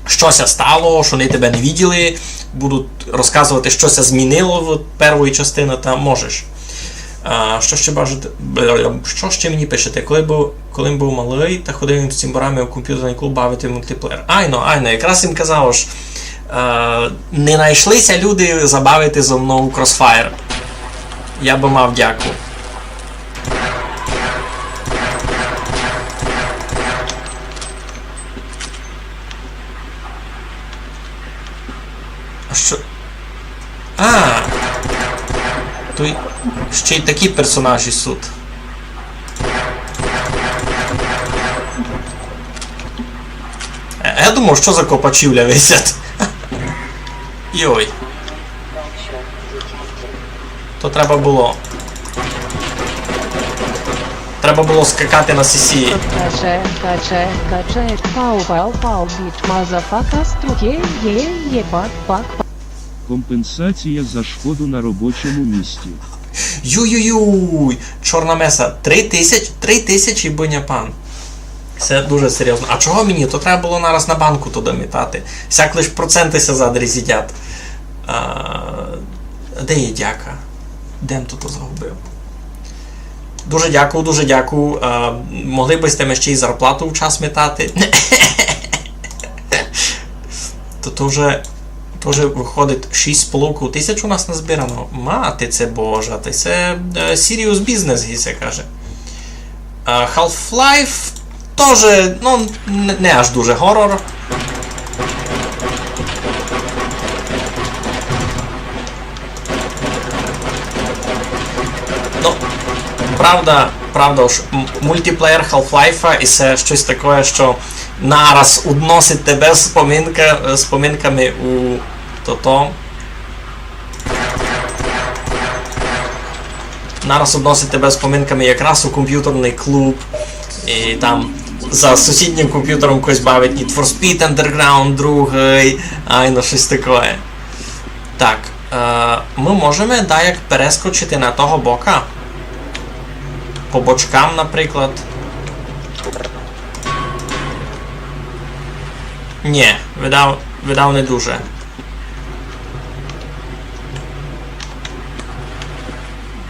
щось стало, що вони тебе не бачили, будуть розказувати, щось змінило в першої частини, та можеш. Що ще бажати? Що ще мені пишете? Коли був малий, та ходив з цимбарами у комп'ютерний клуб бавити в мультиплеєр. Айно, якраз їм казав, що не знайшлися люди забавити зо мною Crossfire. Я би мав дяку. А що? То ще й такі персонажі суд. Я думав, що за копачівля висять. Йой. То треба було скакати на сесії. Компенсація за шкоду на робочому місці. Юй-юй-юй! Чорна меса. 3000 боня пан. Це дуже серйозно. А чого мені? То треба було нараз на банку туди мітати. Сяк лиш проценти ся задрі з'їдять. Де є дяка? Дем тут загубив? Дуже дякую. Могли б сте ще й зарплату в час мітати? То вже виходить 6,5 тисяч у нас назбирано. Мати це божа, це serious business, гіся каже. Half-Life теж, не аж дуже горор. Правда ж, мультиплеєр Half-Life і це щось таке, що нараз удносить тебе з поминками у нараз удносить тебе з поминками якраз у комп'ютерний клуб. І там за сусіднім комп'ютером когось бавить Need for Speed Underground, другий, щось таке. Так, ми можемо як перескочити на того бока. По бочкам, наприклад. Ні, видав не дуже.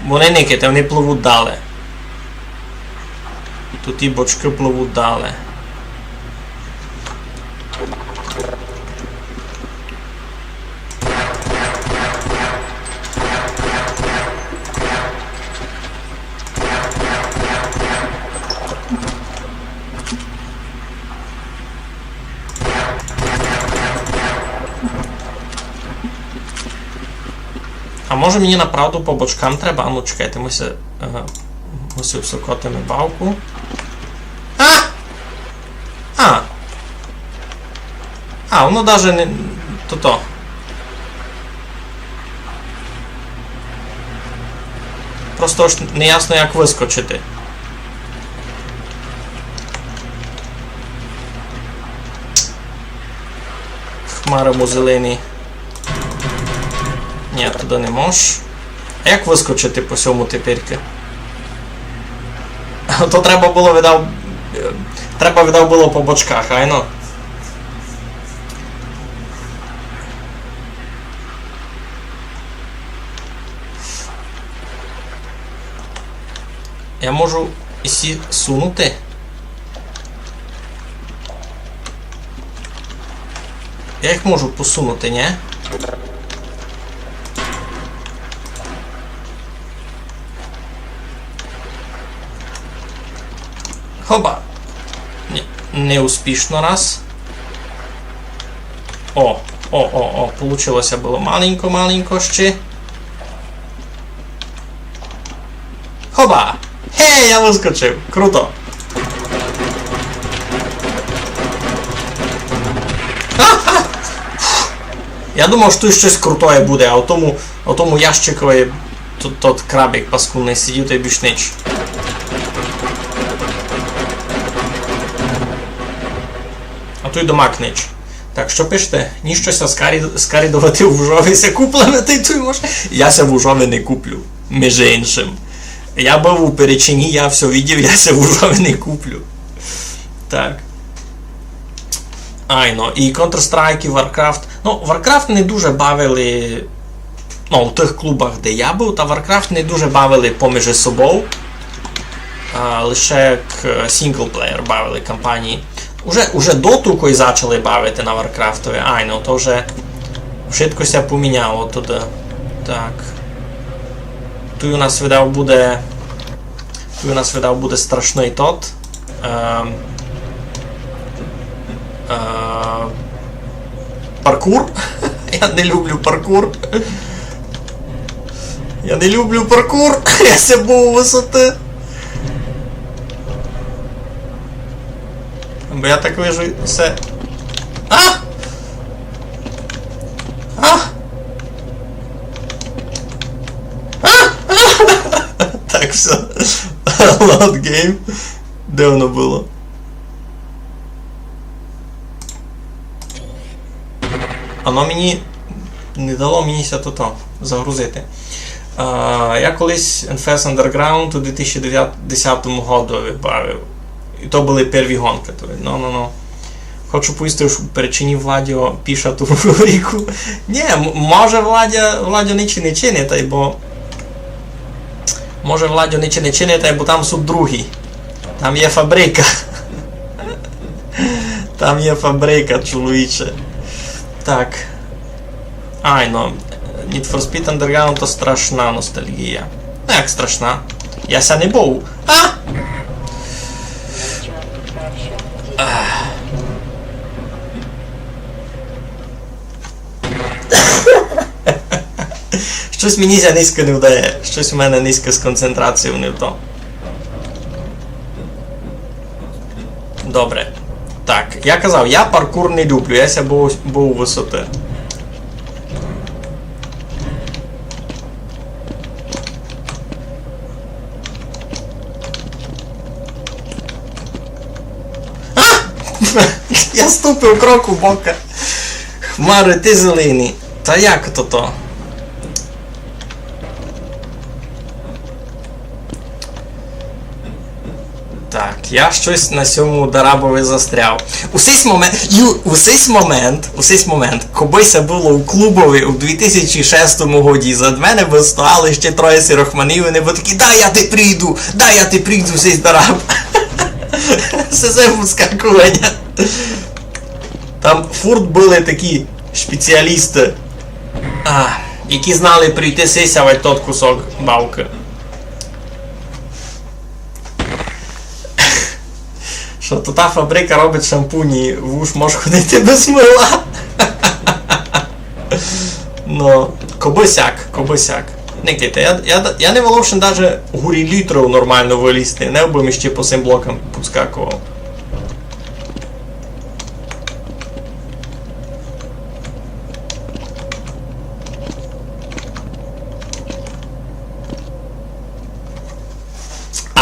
Вони никайте, вони пливуть далі. Тут ті бочки пливуть далі. А може мені направду по бочкам треба? А ну чекайте, мусив всокотими балку. Воно даже не... То-то. Просто ж не ясно як вискочити. Хмаримо зелений. Ні, туди не можеш. А як вискочити по цьому теперки? То треба було видав було по бочках, айно. Я можу ісі сунути. Я їх можу посунути, ні? Хоба! Неуспішно раз. Получилося було маленько ще. Хоба! Хей, я вискочив! Круто! Я думав, що тут щось крутое буде, а у тому ящикові тот крабик паскудний сидів та й більш ніч. А тут домак ніч. Так, що пишете? Ніщося скарідувати вужовися куплами, той може. Я ся вужові не куплю, між іншим. Я був у Перечині, я все видів, я ся вужові не куплю. Так. І Counter-Strike, і Warcraft. Warcraft не дуже бавили, у тих клубах, де я був, та Warcraft не дуже бавили поміж собою. Лише як синглплеєр бавили кампанії. Уже доту кой почали бавити на Warcraftові. То вже швидкося поміняло туди. Так. Тут у нас видав буде страшний тот. Паркур. Я не люблю паркур. Я ся був висоти. Бо я так вижу все. Так, все. Load game. Де воно було? Воно мені не дало мені то загрузити. Я колись NFS Underground у 2010 году бавив. І то були перві гонки. Хочу поїсти, що Перечині Владіо пише ту рубрику. Ні, може Владіо нічого не чинить, бо... Може Владіо нічого не чинить, бо там суд другий. Там є фабрика. Там є фабрика, чоловіче. Так. Need for Speed Underground то страшна ностальгія. Як страшна? Я ся не був. Щось мені ся низько не вдає. Щось у мене низько з концентрацією не в то. Добре. Так, я казав, я паркур не люблю, я ся був у висоти. Я ступив крок у бока. Хмари, ти зелений. Та як то? Так, я щось на цьому Дарабові застряв. Усесь момент, кобися було у клубові у 2006 годі, за мене би стояли ще троє сірохманів, і вони були такі, дай я ти прийду, усесь Дараб. Система підскакування. Там фурт були такі спеціалісти, які знали прийти сисявати тот кусок бавки. Що то та фабрика робить шампуні, вуш може ходити без мила. Ну, кобисяк. Никайте, я не волошен даже гурі літрів нормально вилізти, не би ще по цим блокам підскакував.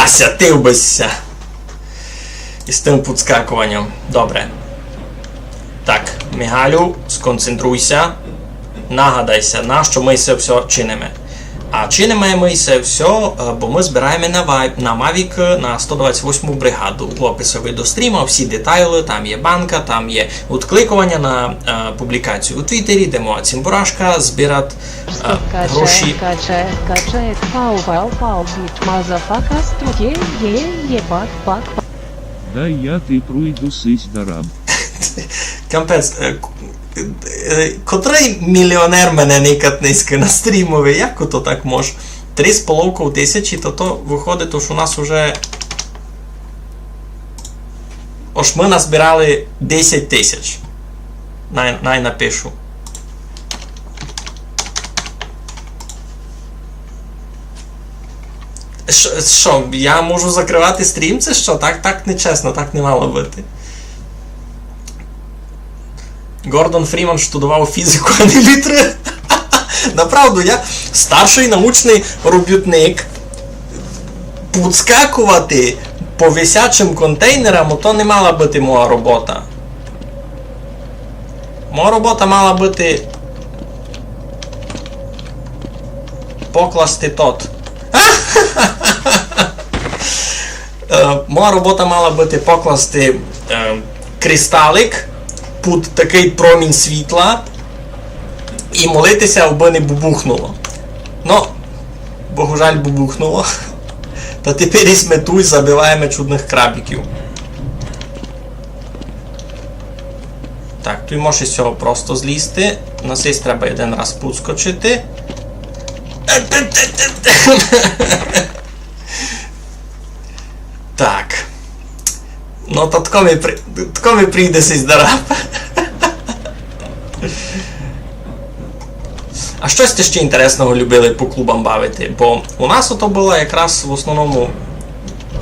Сятив бися. І з тим підскакуванням. Добре. Так, Мігалю, сконцентруйся. Нагадайся, на що ми це все чинимо. А чинимо ми це все, бо ми збираємо на Mavic на 128 бригаду. В описі до стріму всі детайли, там є банка, там є відкликування на публікацію у Твіттері, де моя цимбурашка збирати гроші. Дай я ти пройду сись дараб. Кампець, котрий мільйонер мене никать низько на стрімові? Як ото так може? 3,5 тисячі, то виходить, що у нас уже... Ось ми назбирали 10 тисяч. Най напишу. Що, я можу закривати стрім? Це що? Так нечесно, так не мало бути. Гордон Фріман штудував фізику, а не літри. Направду, я старший научний робітник. Підскакувати по висячим контейнерам, то не мала бути моя робота. Моя робота мала бути покласти тот. Моя робота мала бути покласти кристалик під такий промінь світла і молитися, аби не бубухнуло. Ну, богу жаль, бубухнуло. Та тепер і сметуй, забиваємо чудних крабиків. Так, тут можеш із цього просто злізти. На цей треба один раз підскочити. Так. Ну, то тако ми прийде сись дараб. А щось ти ще інтересного любили по клубам бавити? Бо у нас ото було якраз в основному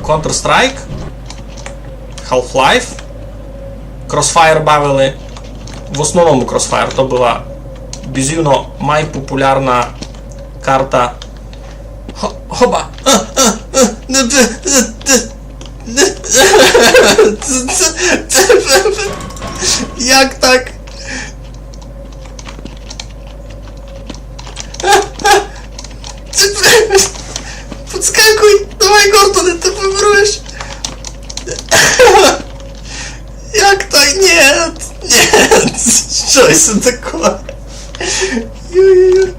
Counter-Strike, Half-Life, Crossfire бавили. В основному Crossfire то була безумно найпопулярна карта. Хоба! Як так? Подскакуй! Давай, Гордоне, ти помруєш! Як так? Нет! Нет! Що це таке? Ой-ой-ой!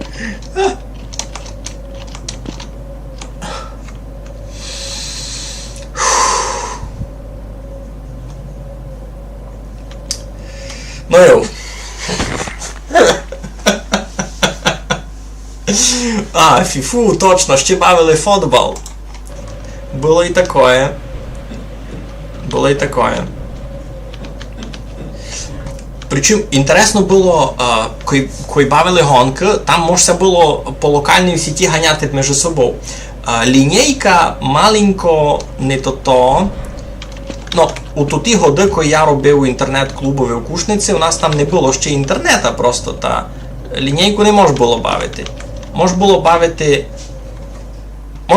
Ну йоу. Фіфу, точно, ще бавили футбол. Було і такое. Причому, інтересно було, коли бавили гонки, там можна було по локальній сіті ганяти між собою. Лінійка маленько не то. Ну, у ті годи, коли я робив інтернет-клубові у Кушниці, у нас там не було ще інтернету просто, та лінійку не можна було бавити. Можна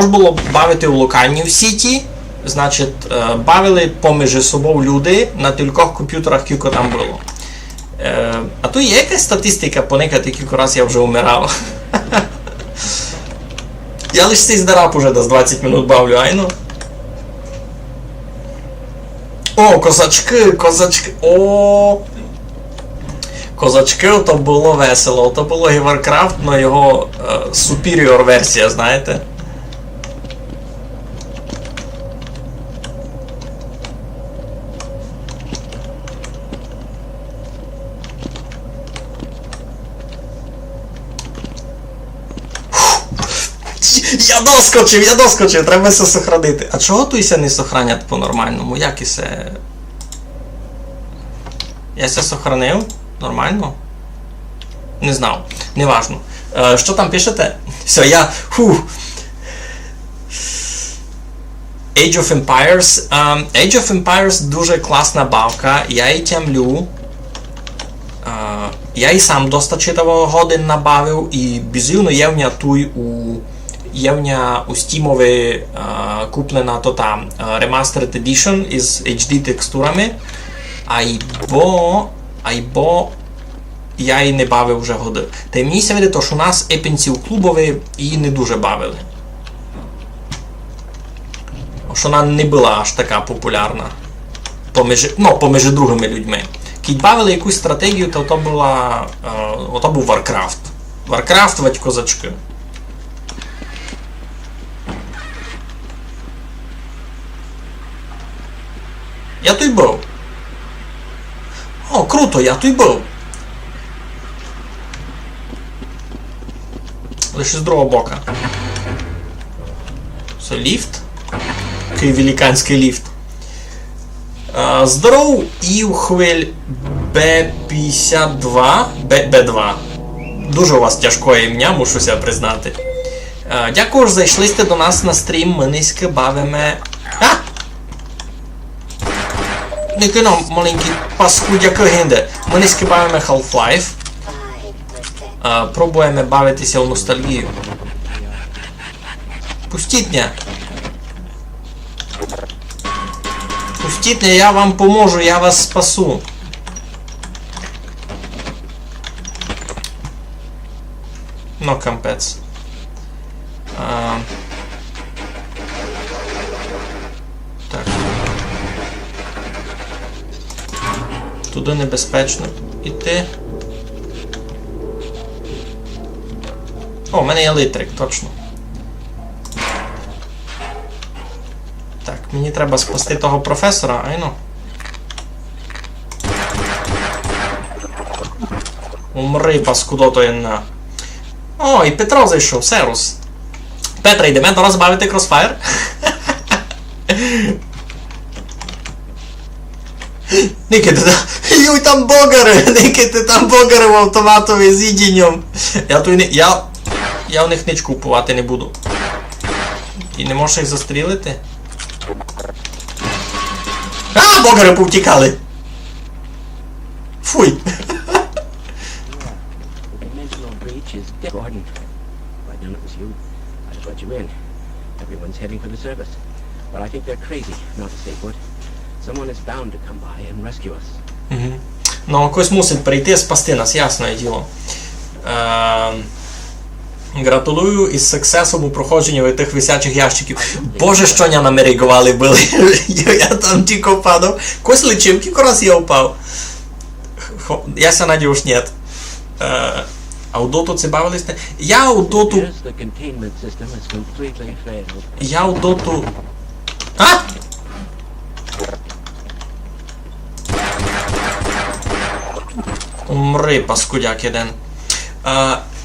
було бавити у локальній сіті, значить, бавили поміж собою люди на кількох комп'ютерах, кілько там було. А тут є якась статистика, поникати, кілька разів я вже умирав. Я лише цей здараб уже десь 20 минут бавлю, айно. О, козачки! О! Козачки, то було весело. То було і Warcraft, но його superior версія, знаєте. Я доскочив, треба все сохранити. А чого туйся не сохранять по-нормальному? Як і се... Я все сохранив? Нормально? Не знав. Неважно. Що там пишете? Все, я... Age of Empires. Age of Empires дуже класна бавка. Я її тямлю. Я і сам доста читаво годин набавив і безумно євня туй у Steamові куплена то там Remastered Edition із HD текстурами. Айбо я її не бавив вже годин. Та й мені се види, що у нас епенців клубові її не дуже бавили. Що вона не була аж така популярна поміж другими людьми. Кіть бавили якусь стратегію, то то був Warcraft. Warcraft, вать козачки. Я тут був. О, круто, я тут був. Лише з другого бока. Це ліфт. Такий великанський ліфт. Здоров, Івхвиль Б52. Б2. Дуже у вас тяжке ім'я, мушу ся признати. Дякую, що зайшлися до нас на стрім. Ми низько бавимо... Ники нам, маленький паскудяка гинде. Ми низько бавимо Half-Life. Пробуємо бавитися у ностальгію. Пустіть мене. Пустіть мене, я вам поможу, я вас спасу. Ну, кампець. Так. Туди небезпечно іти. О, у мене є литрик, точно. Так, мені треба спасти того професора, айно. Умри, паскудото єнна. О, і Петро зайшов, серус. Петре, йдемо до нас бавити Crossfire? Ники, ти там... Юй, там богари! Ники, ти там богари в автоматові з їдінням. Я у них ніч купувати не буду. І не можеш їх застрілити? А, богари повтікали! Фуй! Gordon, if I'd known it was you, I'd have let you in. Everyone's heading for the surface, but I think they're crazy not to stay put. Someone is bound to come by and rescue us. Ну, хтось мусить прийти спасти нас, ясне діло. Гратулую із сексесом у проходженні тих висячих ящиків. Боже, що ня намерігували були. Я там тільки падав. Кось лечив, кілька раз я впав. Я ся надіюсь, нет. А у доту це бавились? Я у доту... Я у доту... А? Умри, паскудяк один.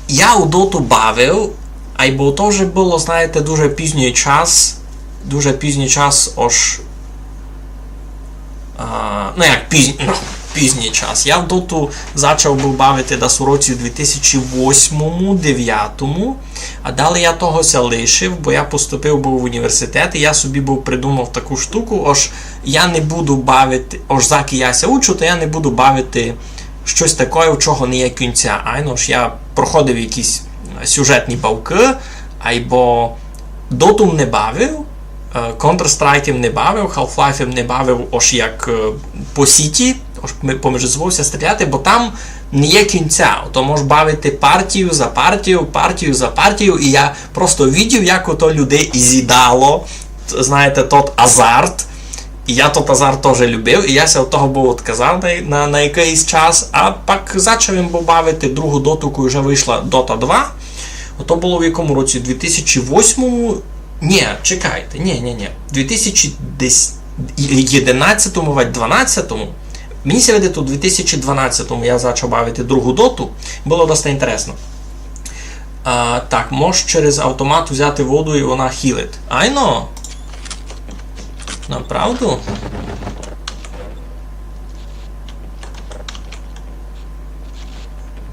Я у доту бавив, а й бо то вже було, знаєте, дуже пізній час. Дуже пізній час, аж... Ну як пізній час. Я в доту почав був бавити десь у році 2008-2009, а далі я тогося лишив, бо я поступив був в університет, і я собі був придумав таку штуку, аж я не буду бавити, аж заки я ся учу, то я не буду бавити щось таке, у чого не є кінця. Айно ж я проходив якісь сюжетні бавки, айбо доту не бавив, Counter-Strike не бавив, Half-Life не бавив, аж як по сіті, аж поміж звувся стріляти, бо там не є кінця. То можеш бавити партію за партію, партію за партію, і я просто бачив, як ото людей з'їдало, знаєте, тот азарт. І я тот азарт теж любив, і я ся від того був відказав на якийсь час, а пак почав їм бавити другу доту, коли вже вийшла Dota 2. Ото було в якому році? 2008-му? Ні, чекайте, ні. 2011-му, 2012-му. Мені ся видить, у 2012-му я почав бавити другу доту. Було досить інтересно. Так, можеш через автомат взяти воду і вона хілить. Айно! Направду?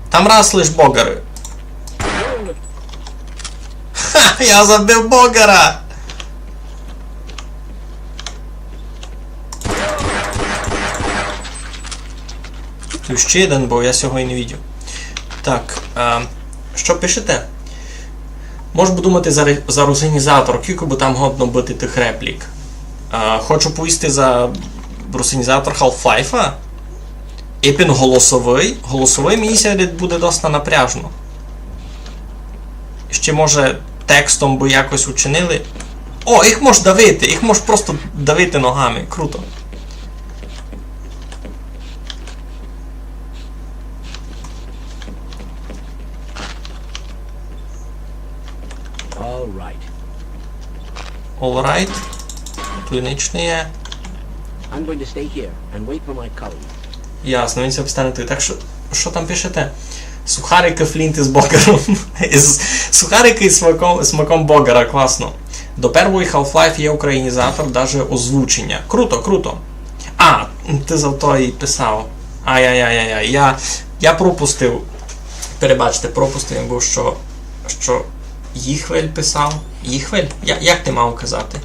Там раз лиш богари. Ха! Я забив богара! Тут ще один, бо я сього і не відео. Так, що пишете? Можу подумати за русинізатор, кілько би там годно бити тих реплік. Хочу повісти за русинізатор Half-Life. Епін голосовий. Голосовий мені сяде буде досить напряжно. Ще може текстом би якось учинили. О, їх можеш давити, їх можеш просто давити ногами. Круто. Alright. Тут ніч не є. I'm going to stay here and wait for my colleague. Ясно, він себе стане тут. Так що там пишете? Сухарики флінти з богаром. Сухарики з смаком богара, класно. До першої Half-Life є українізатор, даже озвучення. Круто, круто. А, ти за то і писав. Ай-яй-яй-яй. Я пропустив. Перебачте, пропустив, бо що Їхвель писав. Їхвель? Як ти мав казати?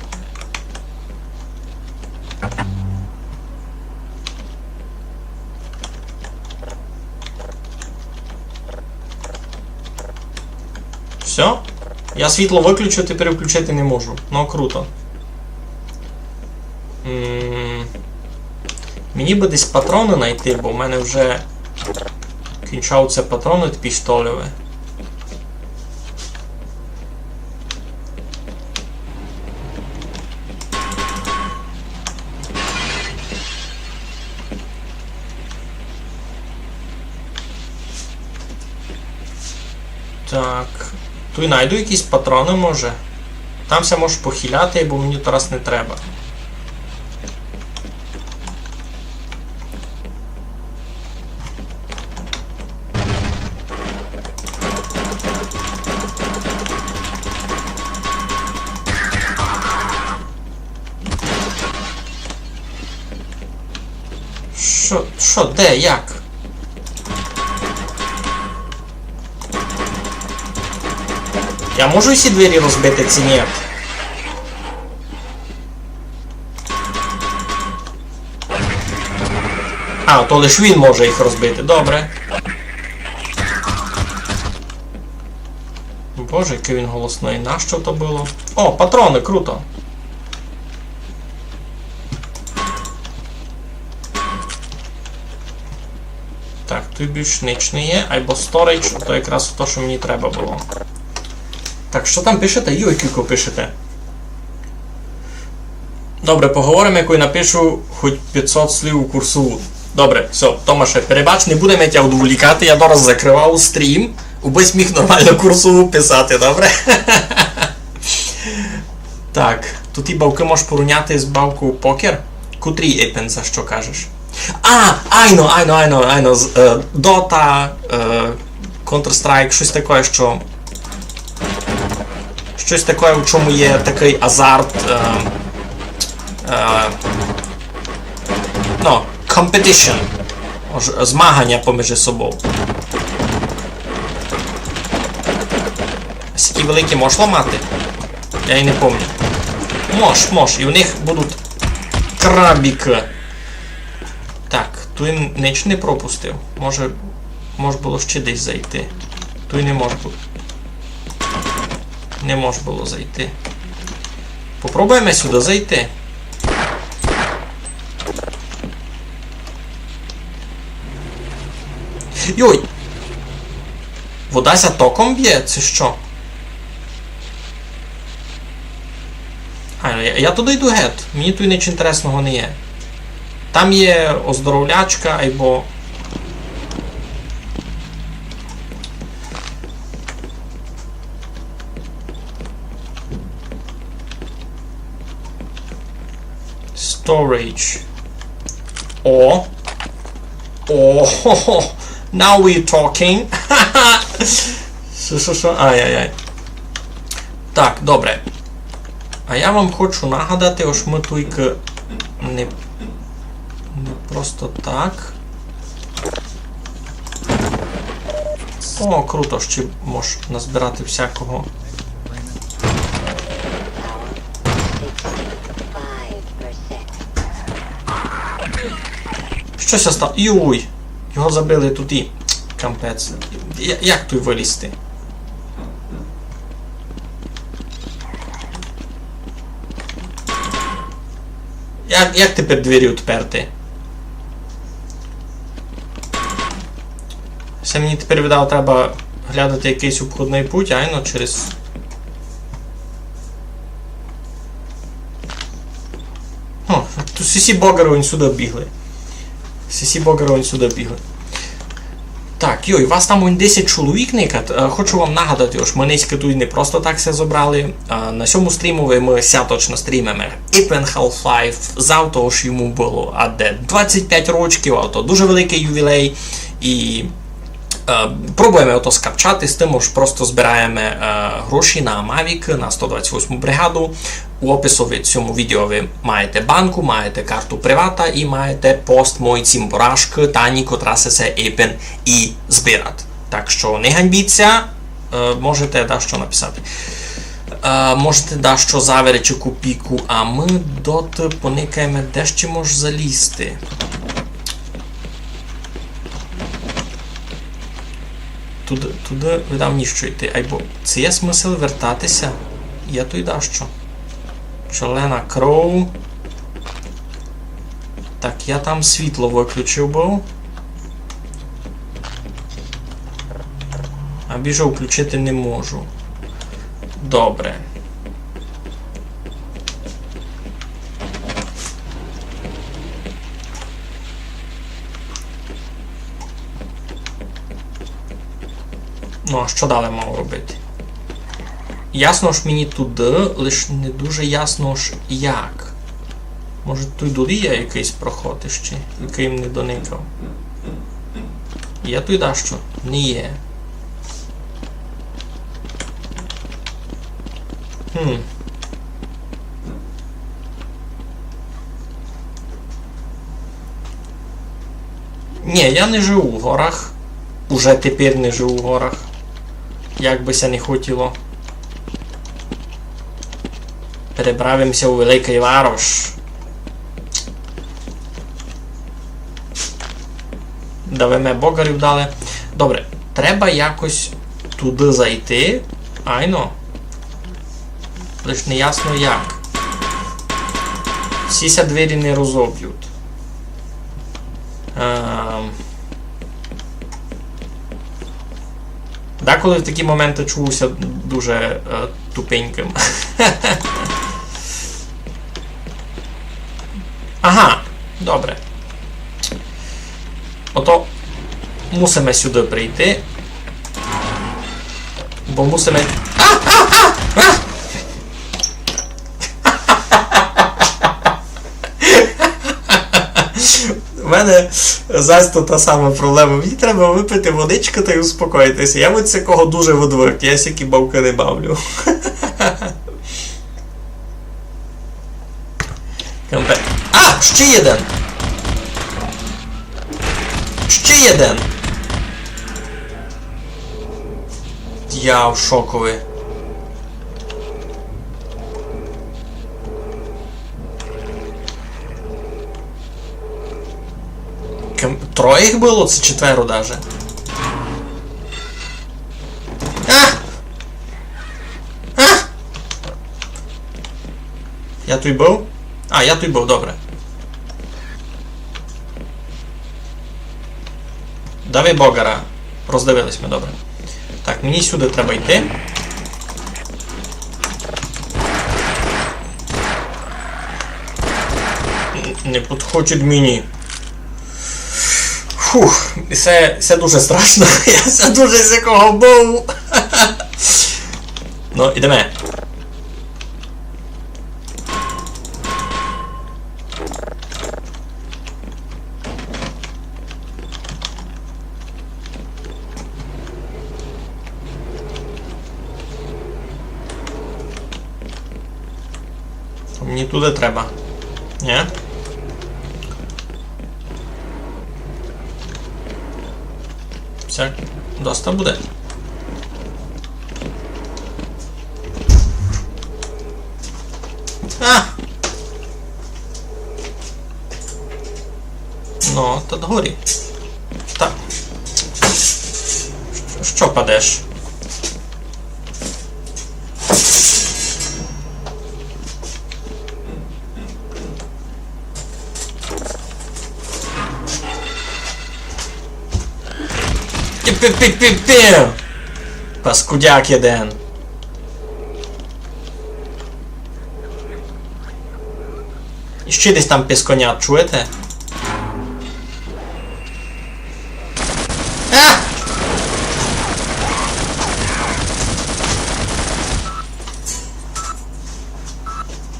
Все? Я світло виключу, тепер включити не можу. Ну, круто. Мені би десь патрони знайти, бо в мене вже кінчаються патрони пістолеві. Так. Тут знайду якісь патрони, може. Там все можеш похиляти, бо мені зараз не треба. Що, де, як? Я можу всі двері розбити чи ні? А, то лиш він може їх розбити, добре. Боже, який він голосний. Нащо то було? О, патрони, круто. Так, тут більш ніч не є, або сторіч, то якраз то, що мені треба було. Так, що там пишете? Йой, кілько пишете. Добре, поговоримо, яку я напишу хоч 500 слів у курсову. Добре, все, Томаше, перебач, не будемо тебе удоволікати, я зараз закривав стрім, убись міг нормально курсову писати, добре? Так, тут і бавки можеш порівняти з бавкою покер. Котрій епен, за що кажеш? Айно, Dota, Counter-Strike, щось таке, що... Щось таке, в чому є такий азарт, competition, змагання поміж собою. Скільки великі можеш ламати? Я і не пам'ятаю. Мож, і в них будуть крабіки. Так, тут ніч не пропустив. Може було ще десь зайти. Тут не може бути. Не може було зайти. Попробуємо сюди зайти. Йой! Вода за током б'є? Це що? Я туди йду геть. Мені тут нічого інтересного не є. Там є оздоровлячка, або... Storage. О, now we're talking. Що? Ай-яй-яй. Так, добре. А я вам хочу нагадати, ось ми тільки не просто так. О, круто, ще можеш назбирати всякого. Щось стало. Юй! Його забили тут і... Кампець. Як тут вилізти? Як тепер двері відперти? Все мені тепер видав, треба глядати якийсь обходний путь, айно через... О, тут всі богери сюди бігли. Всі богери сюди бігли. Так, йой, вас там 10 чоловік никат. Хочу вам нагадати, ось ми низько тут не просто так все зібрали. На цьому стрімові ми точно стрімимо Apen Half-Life. Завтра ж йому було 25 років, а то дуже великий ювілей. І пробуємо ото скачати, з тим ж просто збираємо гроші на Mavic, на 128 бригаду. У опису від цьому відео ви маєте банку, маєте карту привата і маєте пост мої цімборашки Тані, котра се Apen і збирати. Так що не ганьбіться, можете дещо написати. Можете дещо завери чи копійку, а ми доти поникаємо, де ще може залізти. Туди видав ніщо йти. Айбо, це є смисл вертатися? Я то й дещо. Челена Кроу. Так, я там світло виключив був. А більше включити не можу. Добре. Ну, а що далі мав робити? Ясно ж мені туди, лише не дуже ясно ж як. Може туди є якийсь проход іще, яким не доникав. Є туди що? Не є. Ні, я не живу в горах. Уже тепер не живу в горах. Як би ся не хотіло. Переправимося у Великий Варош. Давиме богарів дали. Добре, треба якось туди зайти. Айно. Лиш не ясно як. Всі ся двері не розоб'ють. Деколи в такі моменти чувався дуже тупеньким. Ага, добре. Ото мусимо сюди прийти. Бо мусимо... У мене зась та сама проблема. Мені треба випити водичку та й успокоїтися. Я від цього дуже відвик. Я всякі бавки не бавлю. А! Ще один! Ще один! Я в шокові. Троє їх було? Це четверо даже. Я тут був? А, я тут був, добре. Давай богара. Роздивились ми, добре. Так, мені сюди треба йти. Не підходить мені. Фух, це дуже страшно. Я дуже сякого був. Ну, ідемо. Мені туди треба. Ні? Все, доста буде. А! Ну, тут горі. Так. Що падеш? Пі-пі-пі-пі-пі! Паскудяк єден. І ще десь там пісконят, чуєте? А!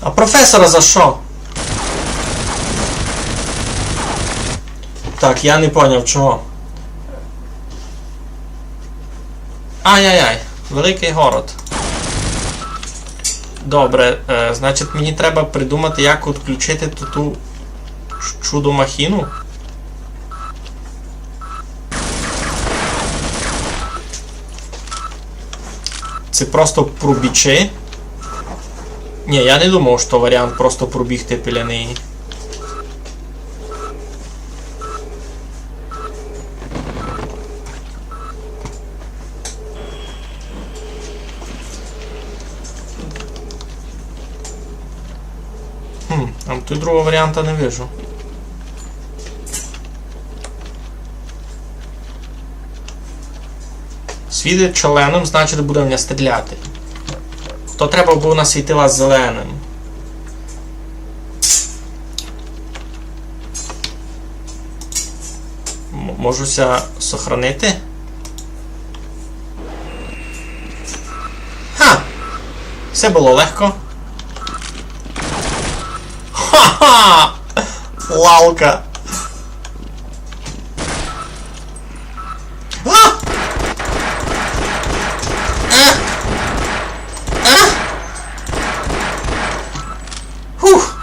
А професора за що? Так, я не поняв чого. Ай-яй-яй, великий город. Добре, значить мені треба придумати, як відключити ту чудо-махіну. Це просто пробічи. Ні, я не думав, що варіант просто пробігти біля неї. А тут другого варіанта не вижу. Світить червоним, значить буде в мене стріляти. То треба було насвітила зеленим. Можуся сохранити? Ха! Все було легко. Ха-ха! Лалка! А! Фух!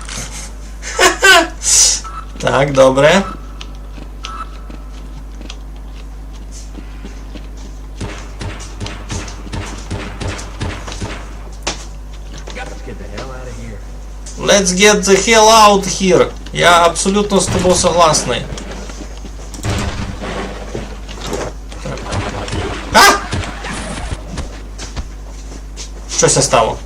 Так, добре. Let's get the hell out here. Я абсолютно з тобою согласний. Так. А! Щось стало.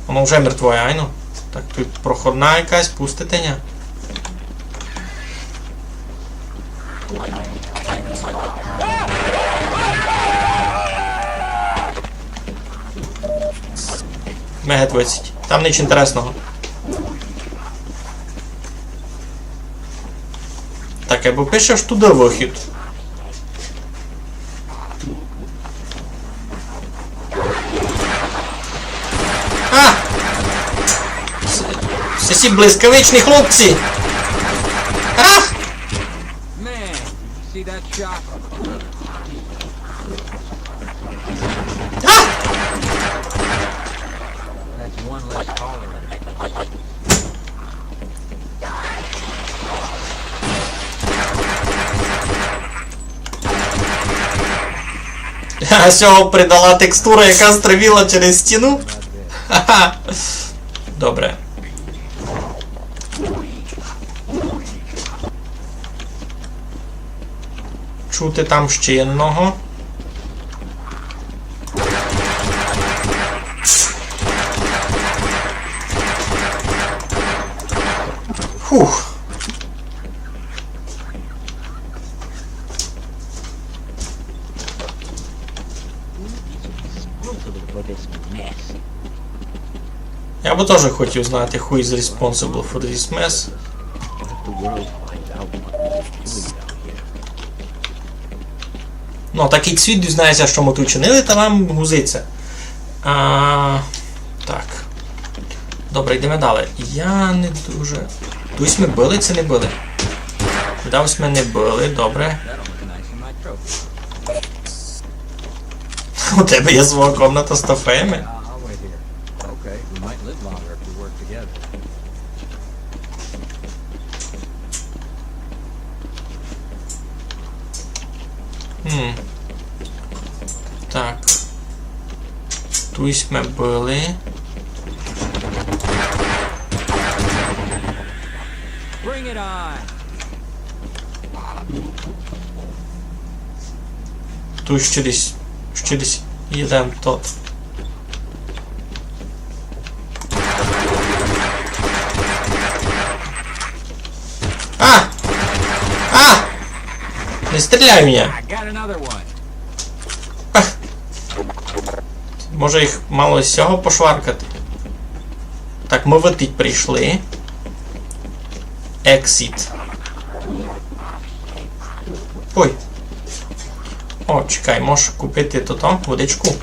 Воно вже мертвое, айно. Так, тут проходна якась, пуститеня. Мега 20. Там ніч інтересного. Так, або пишеш туди вихід. А! Всі блискавичні хлопці! А! Man, see that shot? А! That's one less caller. А цього придала текстура, яка стравіла через стіну? Ха-ха! Добре. Чути там ще одного. Фух. Я би теж хотів знати, who is responsible for this mess. Ну, такий світ дізнається, що ми тут чинили, та вам гузиться. Так. Добре, йдемо далі. Я не дуже... Тусь ми били чи не били? Давсь ми не били, добре. У тебе є свого комната з трофеями? Так. Тусь ми були. Bring it on! Тут ще десь їдемо тут. А! Не стріляй мене! I got another one. Може їх мало з цього пошваркати? Так, ми витить прийшли. Exit. Ой. О, чекай, можеш купити то водичку.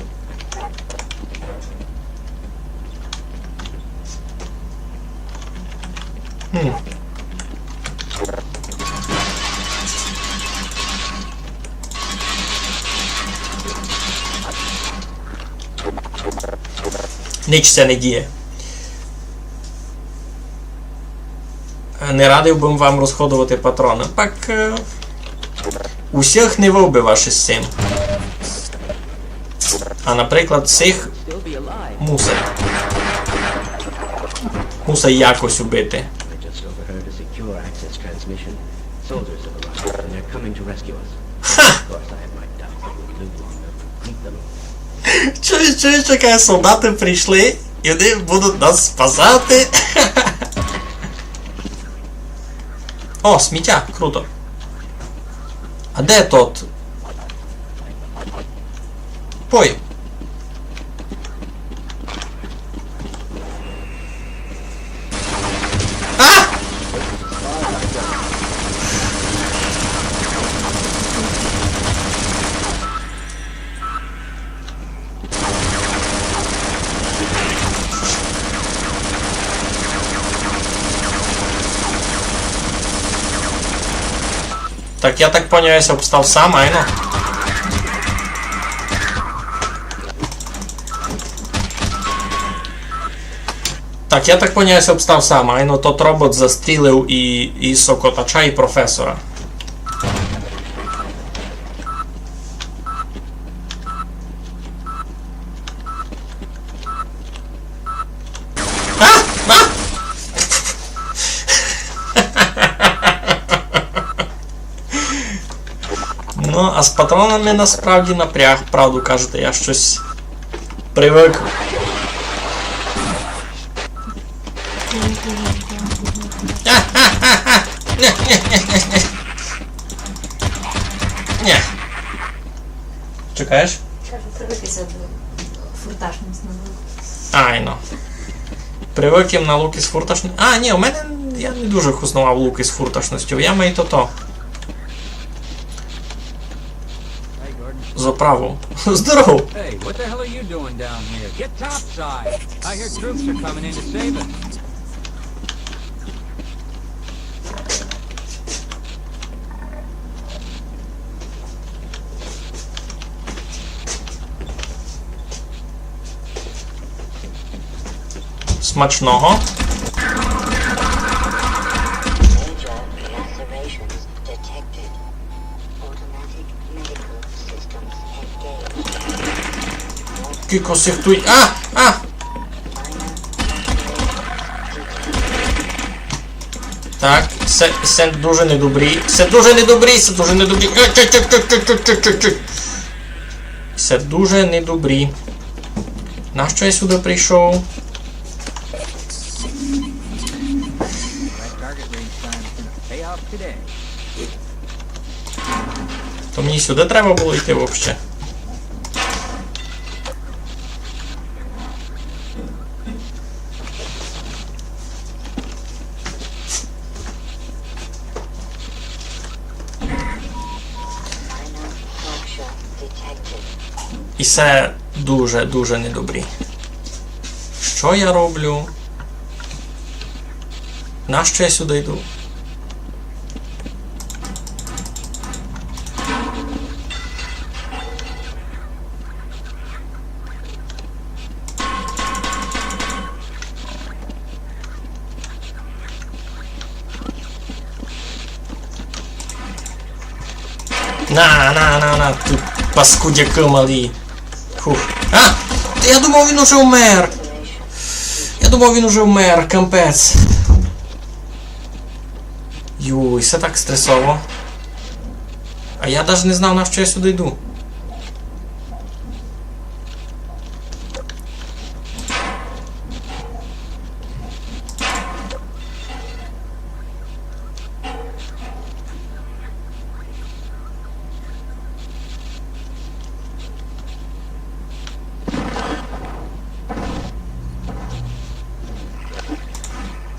Ніч це не діє. Не радив би вам розходувати патрони. Так, усіх не вбиваш із цим. А, наприклад, цих мусить якось убити. I just overheard a secure access transmission. Soldiers have arrived, and they're coming to rescue us. Of course, I have my doubts that we'll live long enough to meet them. Чуєш, чекай, солдати прийшли, і вони будуть нас спасати. О, сміття, круто. А де тот? Пой. А! Так, я так понял, я обстав сам, айно. Так, я так понял, я обстав сам, айно тот робот застрілив і Сокотача, і професора. Ну, а з патронами насправді напряг, правду кажете, я щось привик. Ні. Чекаєш? Кажу, привикися до фурташниць на лук. Айно. Привик їм на луки з фурташністю. А, ні, у мене я не дуже хуснував луки з фурташністю, я маю то-то. За праву. Здорово! Hey, what the hell are you doing down here? Get topside! I hear troops are coming in to save us. Смачного. Major lacerations detected. Automatic medical systems engaged. Кіко сихтуй. А! Так, це дуже недобрі. Це дуже недобрі. Це дуже недобрі. Нащо я сюди прийшов? То мені сюди треба було йти взагалі. І це дуже недобрі. Що я роблю? Нащо я сюди йду? На, тут паскудяки малі. Фух. А! Я думав, він уже вмер. Кампець. Юй, все так стресово. А я навіть не знав, на що я сюди йду.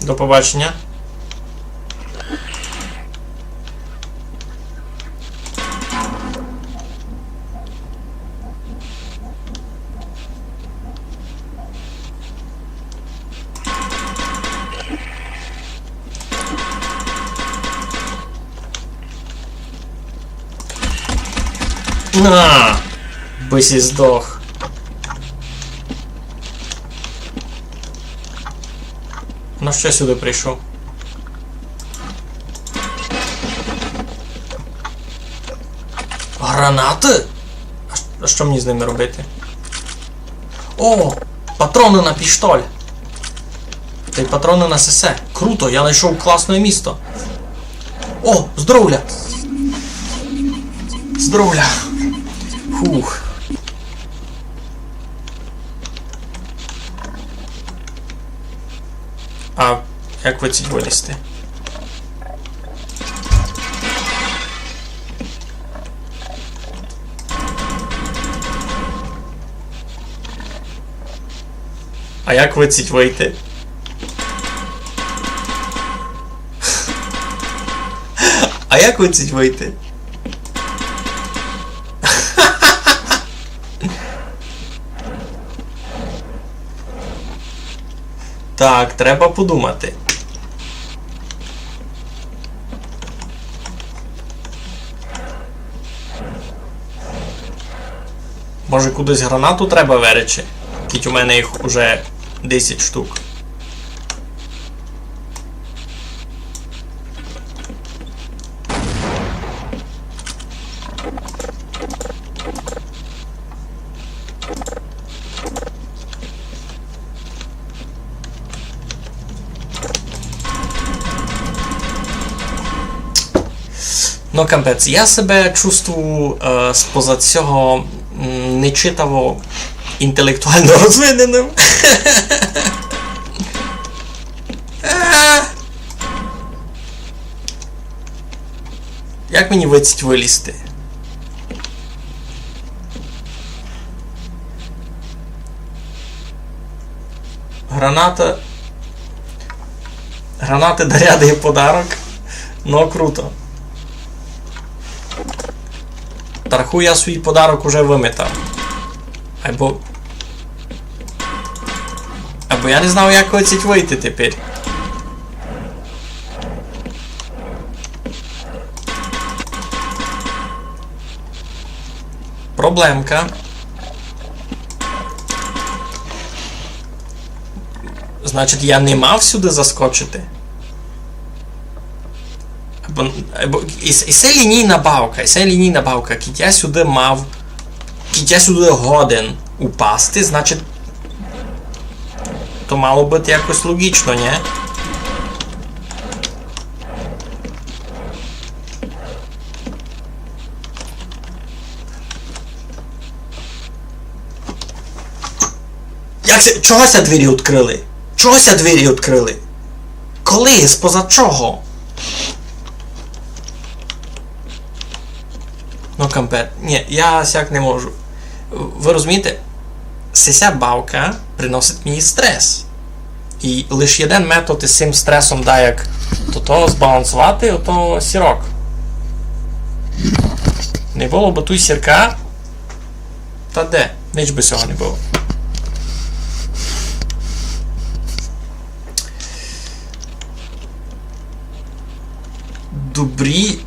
До побачення. На! Бисі здох. На що я сюди прийшов? Гранати? А що мені з ними робити? О! Патрони на піштоль! Та й патрони на СС. Круто, я знайшов класне місто. О, здоровля! Здоровля! Фух. А як ви ці вилізти? А як ви ці вийти? А як ви ці вийти? Так, треба подумати. Може кудись гранату треба веречі? Кіть у мене їх уже 10 штук. Ну, кампець, я себе чувствую споза цього нечитаво інтелектуально розвиненим. Як мені виціть вилізти? Граната. Гранати, заряди і подарок. Ну, круто. Тарху, я свій подарок уже вимітав. Або я не знав, як оціть вийти тепер. Проблемка. Значить, я не мав сюди заскочити. І це лінійна бавка, кіть я сюди мав, кіть я сюди годен упасти, значить, то мало бути якось логічно, ні? Як це? Чогося двері відкрили? Чогося двері відкрили? Коли? Споза чого? Ну, кампет. Ні, я сяк не можу. Ви розумієте? Ця бавка приносить мені стрес. І лише один метод із цим стресом дає, як то збалансувати, ото сірок. Не було б той сірка. Та де? Ніч би цього не було. Добрі.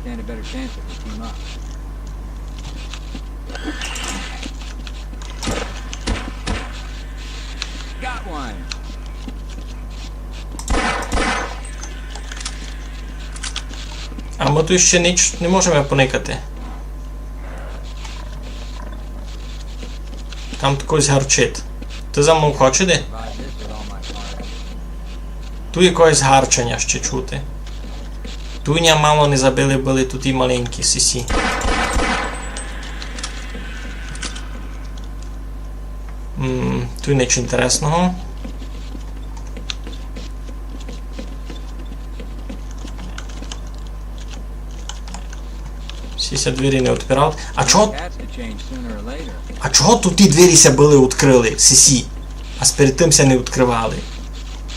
Stand a better chance if we team up. Got one. А ми тут ще ніч не можемо поникати. Там хтось гарчить. Ти за мною хочеш іди? Тут якогось гарчання ще чути. Туня мало не забили, були тут і маленькі сісі. Тут ніч інтересного. Сіся двері не відпирали. А чого тут ті двері ся були відкрили, сісі? А перед тим ся не відкривали?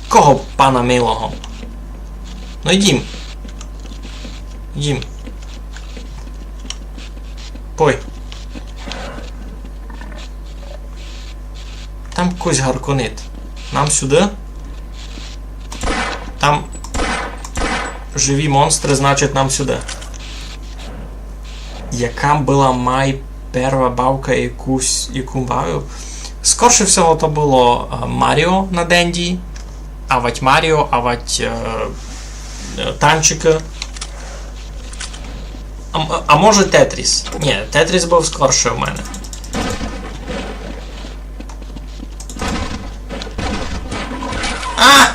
Кого пана милого? Ну йдім. Йдім. Пой. Там когось гарконить. Нам сюди. Там живі монстри, значить нам сюди. Яка була моя перша бавка, яку бавив? Скорше всього то було Маріо на Денді. Авать Маріо, авать танчики. А може Тетріс? Ні, Тетріс був скорше у мене. А!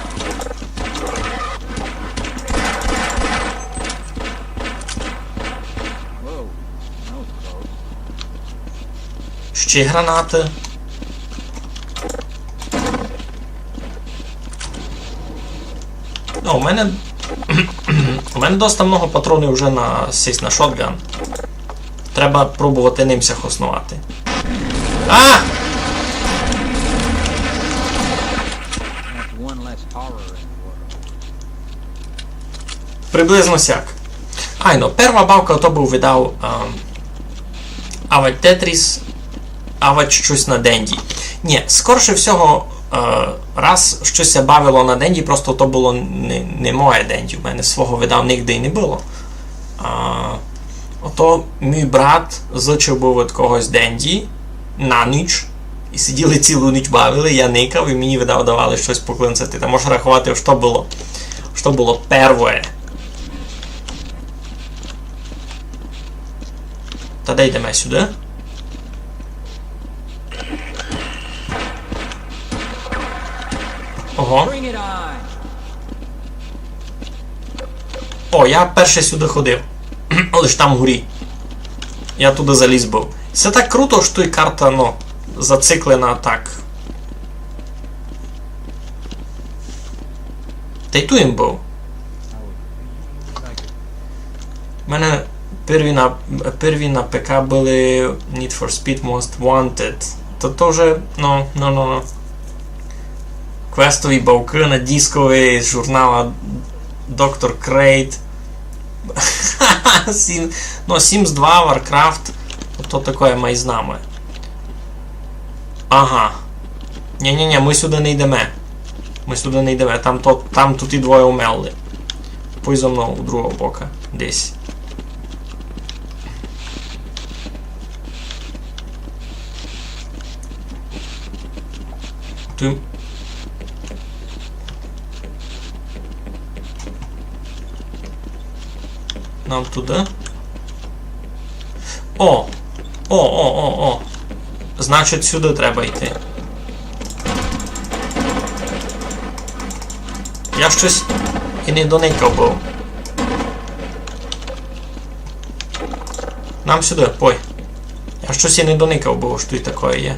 Ще гранати. У мене досить много патронів вже на шотган. Треба пробувати ним ся хоснувати. А! Приблизно сяк. Айно, перша бавка то був видав авать Тетріс, авать щось на Денді. Ні, скорше всього, раз щось я бавило на Денді, просто то було не моє Денді, у мене свого видав нігде і не було. Ото мій брат зичив був від когось Денді на ніч, і сиділи цілу ніч бавили, я никав і мені видав давали щось поклинцяти. Та можеш рахувати, що було перше. Та де йдемо сюди? Ого. О, я перший сюди ходив. Лиш там вгорі. Я туди заліз був. Це так круто, що і карта, ну, зациклена так. Та й тут їм був. У мене перві на ПК були Need for Speed Most Wanted. То вже, ну. Квестові бавки на дискові з журнала Dr. Crate. Sims 2, Warcraft. То таке май з нами. Ага. Ні, ми сюди не йдемо. Там тут і двоє умерли. Пой за мною у другого боку. Десь. Тут... Нам туди. О! Значить, сюди треба йти. Я щось і не доникав був. Нам сюди, пой. Я щось і не доникав був, що тут таке є.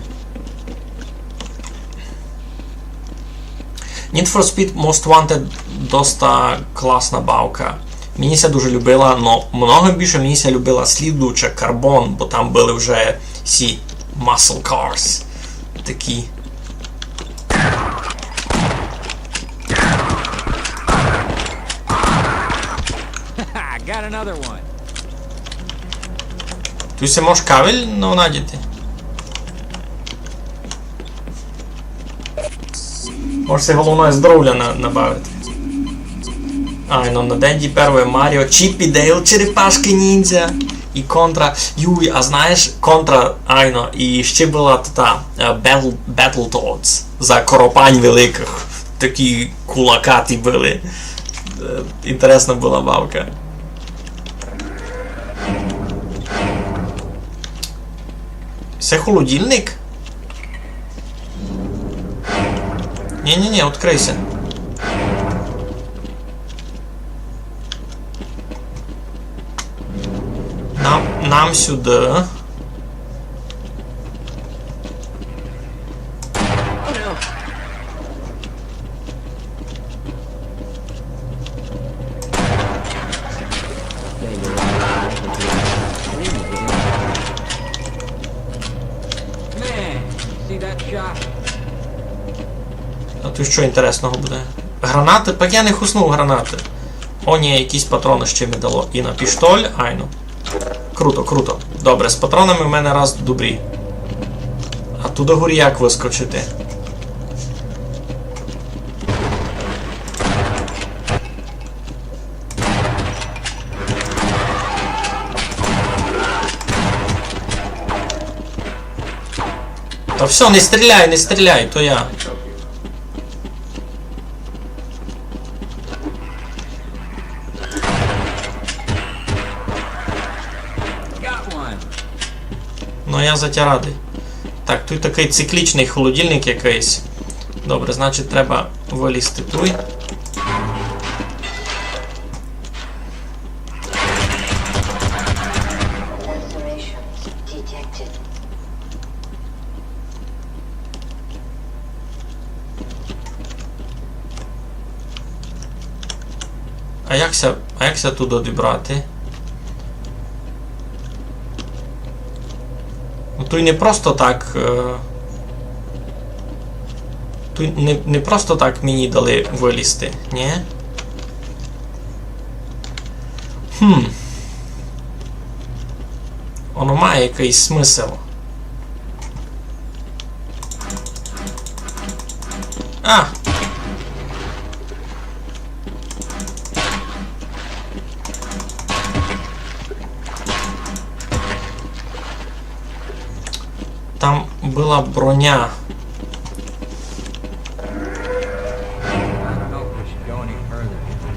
Need for Speed Most Wanted доста класна бавка. Мені ся дуже любила, но много більше мені ся любила слідуюча Carbon, бо там були вже всі muscle cars. Такі. Тут се може кабель надіти? Може се головне здоров'я набавити. На Денді перше Маріо, Чіп і Дейл, черепашки ніндзя і Контра. Юй, а знаєш, Контра, і ще була та Battletoads за коропань великих. Такі кулакаті були. Інтересна була бавка. Це холодильник? Ні-ні-ні, відкрийся. Нам сюди. А тут що інтересного буде? Гранати? Так я не хуснув гранати. О, ні, якісь патрони ще мені дало. І на піштоль, айну. Круто, круто. Добре, з патронами в мене раз добрі. А туди горі як вискочити? Та все, не стріляй, то я. Ну я затярадий. Так, тут такий циклічний холодильник якийсь. Добре, значить треба вилізти туй. А якся туди добрати? Ну, то й не просто так. То не просто так мені дали вилізти, ні? Воно має якийсь смисл. А! Там была броня.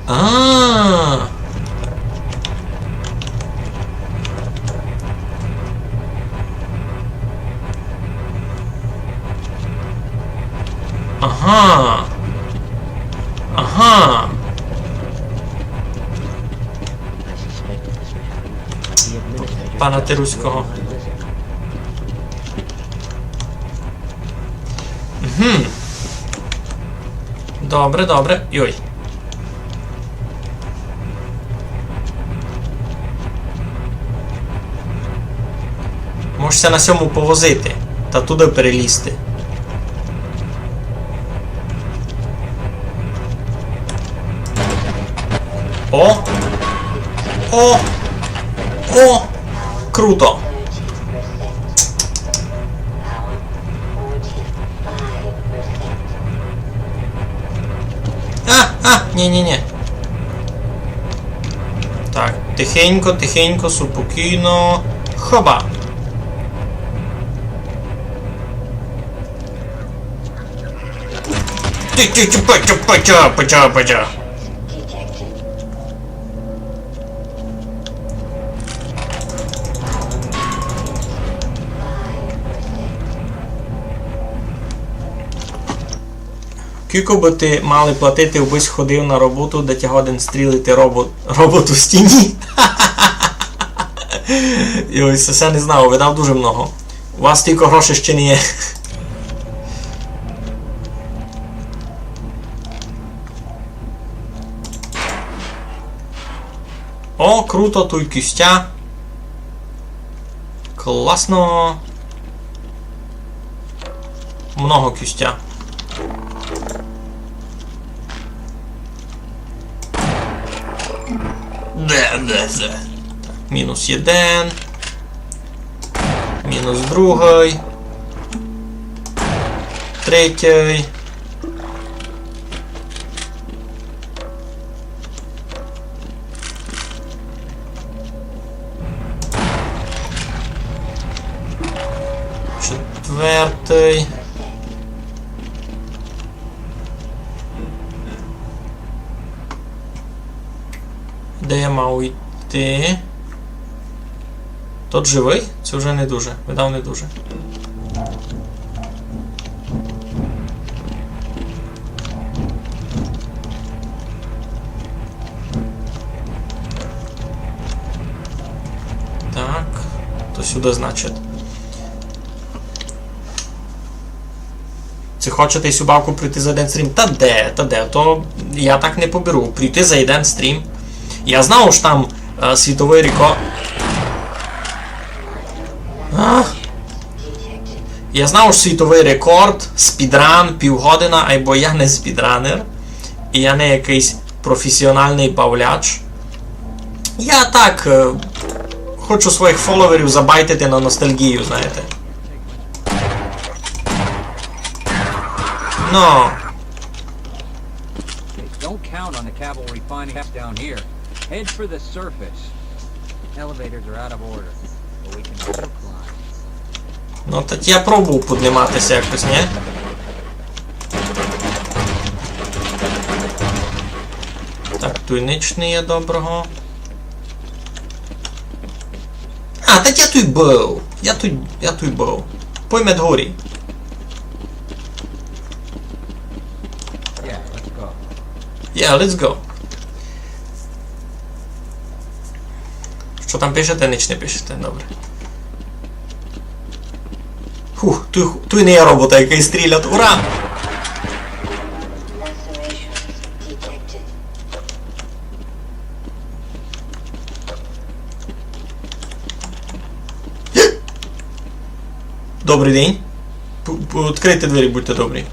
А-а-а! Ага. Ага. Пана Тируського. Добре, добре. Йой. Можешся на сьому повозити та туди перелізти. О! О! О! Круто! Ні-ні-ні. Так, тихенько, тихенько, спокійно. Хоба! Пача. Кілько би ти мали платити, аби ходив на роботу, де тя годин стрілити робот у стіні? І ось все не знав, видав дуже много. У вас тільки грошей ще не є. О, круто, тут кістя. Класно. Много кістя. Де. Мінус 1. Мінус 2. 3. Четвертий. Де я мав йти? Тот живий? Це вже не дуже. Видав не дуже. Так. То сюди, значить. Чи хочете цю бабку прийти за один стрім? Та де? То я так не поберу. Прийти за один стрім. Я знав, що там світовий рекорд. Я знав, що світовий рекорд, спідран, півгодина, або я не спідранер. І я не якийсь професіональний бавляч. Я так хочу своїх фоловерів забайтити на ностальгію, знаєте. No. Don't count on the cavalry finding us down here. Head for the surface. Elevators are out of order, but we can still climb. Ну так я пробував підніматися якось, ні? Так, тут ніч не є доброго. А, так я тут був. Я тут був. Поймет горі. Yeah, let's go. Що там пишете? Ніч не пишете, добре. Фух, тут не є робота, який стрілять. Ура! Добрий день. Відкрийте двері, будьте добрі.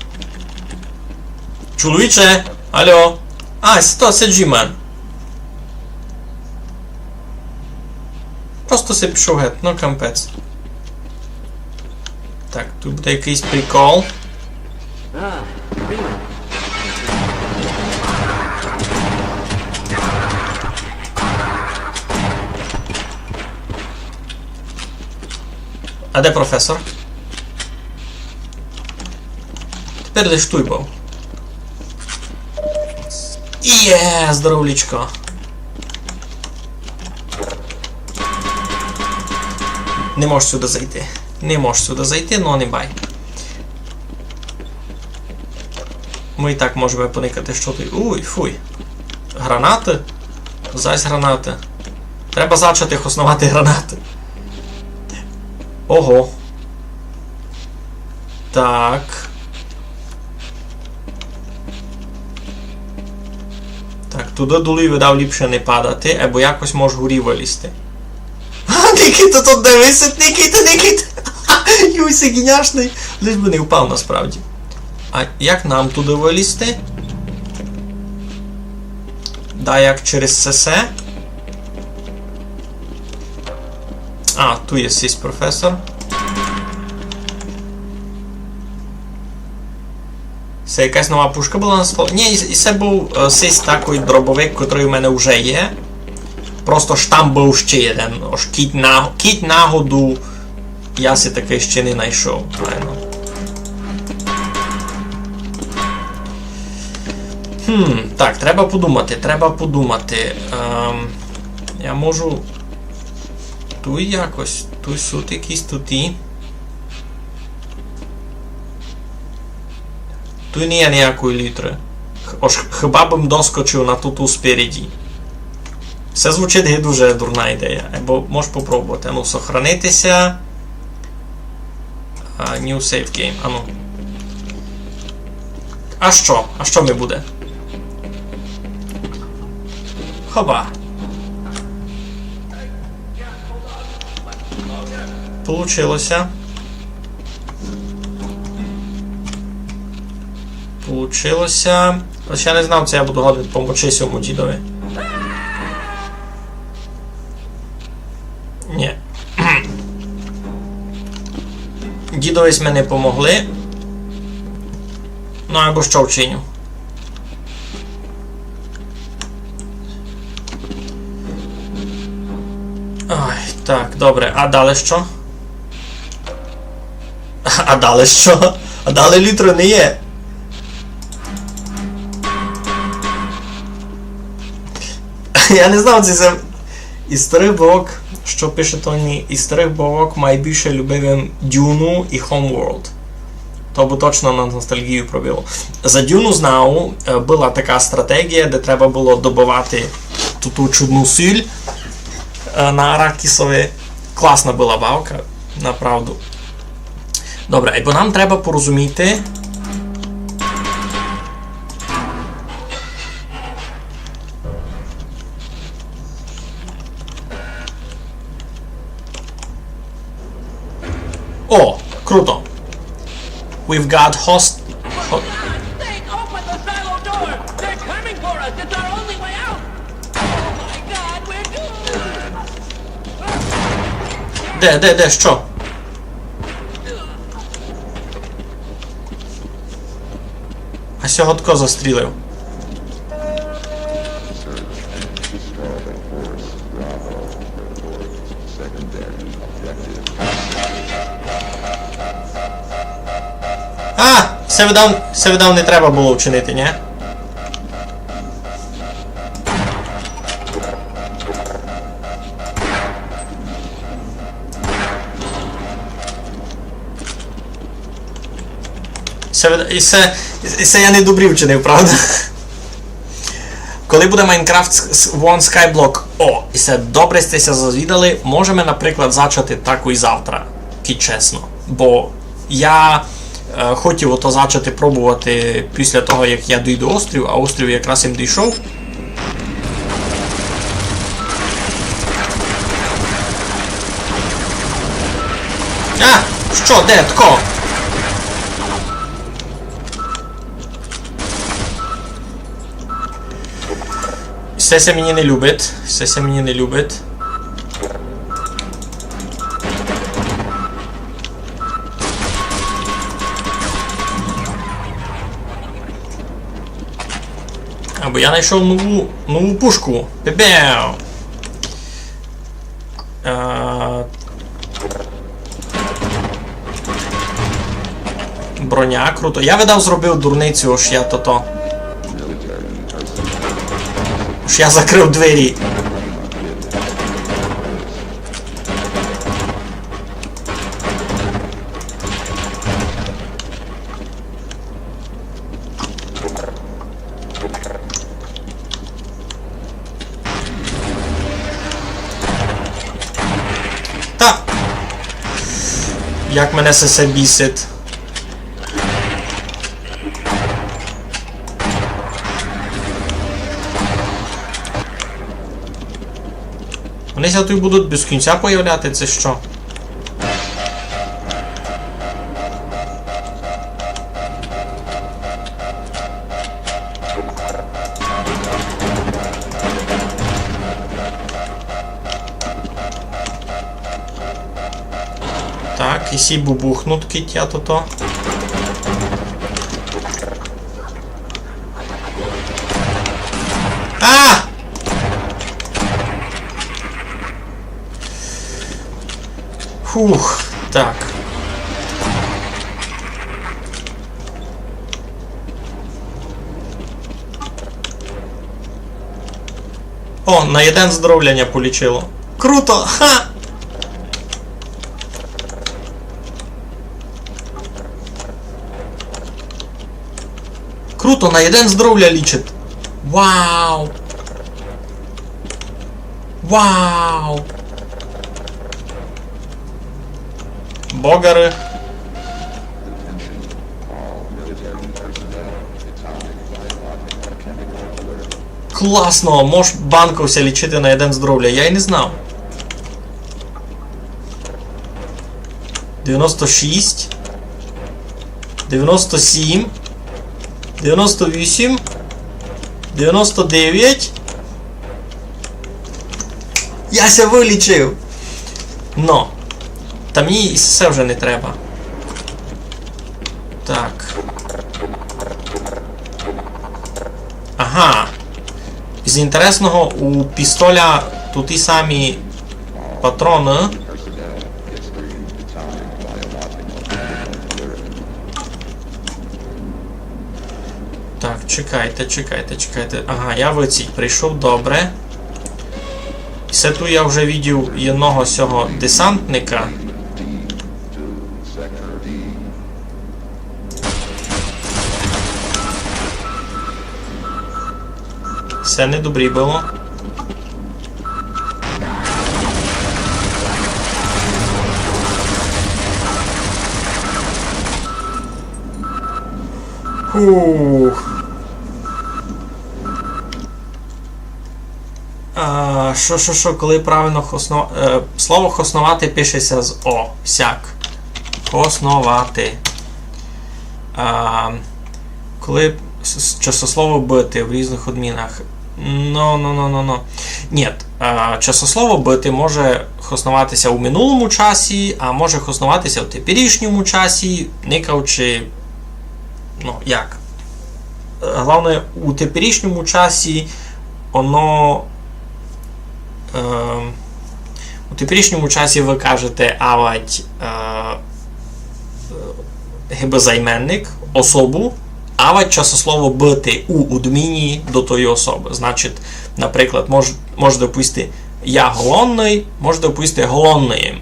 Чоловіче! Алло! А, це G-Man. Просто се пішов геть, ну кампець. Так, тут буде якийсь прикол. А де професор? Тепер лиш той був. Є, здоровлічко. Не можеш сюди зайти. Не можеш сюди зайти, но не бай. Ми і так можемо поникати, що ти... Уй, фуй. Гранати? Зась гранати. Треба зачати основати гранати. Ого. Так. Так, туди долі, видав, ліпше не падати, або якось можеш горі вилізти. А, Нікіта тут де висить, Нікіта! Юйся гіняшний. Лиш би не впав насправді. А як нам туди вилізти? Да, як через СС? А, тут є сісь професор. Це якась нова пушка була на столі? Ні, і це був сісь такий дробовик, який у мене вже є. Просто ж там був ще один. Ось кіть нагоду я си таки ще не знайшов. Так, треба подумати. Я можу... Тут якось, тут сут якийсь туті. Тут не є ніякої літри. Хіба б доскочив на туту спереді. Все звучить дуже дурна ідея. Або можеш попробувати. Ану, сохранитися. New save game. Ану. А що? А що ми буде? Хоба. Получилося. Ось я не знав, це я буду годити помочи цьому дідові. Ні. Дідовись ми не помогли. Ну або що вчиню. Ой, так, добре. А далі що? А далі що? А далі літри не є. Я не знав, Із старих бавок, що пише Тоні, із старих бавок найбільше любив Дюну і Homeworld. То би точно на ностальгію пробило. За Дюну знав, була така стратегія, де треба було добивати ту чудну сіль на Аракісові. Класна була бавка, направду. Добре, бо нам треба порозуміти. О, круто. We've got host... Open the silo door! They're coming for us! It's our only way out! Oh my god, we're doomed! Де, що? А сього тако застрілив. А! Це видав не треба було вчинити, ні? Це я не добрі вчинив, правда? Коли буде Майнкрафт One Skyblock, і це добре стеся зазвідали, можемо, наприклад, зачати так і завтра, чесно. Бо я хотів ото зачати пробувати після того, як я дійду острів, а острів якраз їм дійшов. А! Що? Де? Тако? Сеся мені не любить. Сеся мені не любить. Або я знайшов нову пушку. Бебеу! Броня, круто. Я видав зробив дурницю, аж я то-то. Аж я закрив двері. Та! Як мене це бісить. Вони ся тут будуть без кінця появляти, це що? Так, і сі бубухнуть киття то-то. А! Фух, так. О, на один здоровлення полічило. Круто! Ха! Круто, на один здоров'я лічить. Вау! Вау! Богари. Класно! Можеш банковся лічити на один здоров'я. Я й не знав. 96. 97. 98. 99. Я ся вилічив! Но. Та мені і все вже не треба. Так. Ага. З інтересного, у пістоля тут ті самі патрони. Так, чекайте. Ага, я в оцій прийшов, добре. Це тут я вже видів одного цього десантника. Це не добре було. Фух. Що, коли правильно слово хоснувати пишеться з О. Сяк. Хоснувати. Коли часослово бити в різних одмінах. Ні. Часослово бити може хоснуватися у минулому часі, а може хоснуватися в теперішньому часі, никавчи. Як? Головне, у теперішньому часі воно у теперішньому часі ви кажете авать гибозайменник, особу, авать часослово бити у одміні до тої особи. Значить, наприклад, можете описати я голодний, можете описати голодним.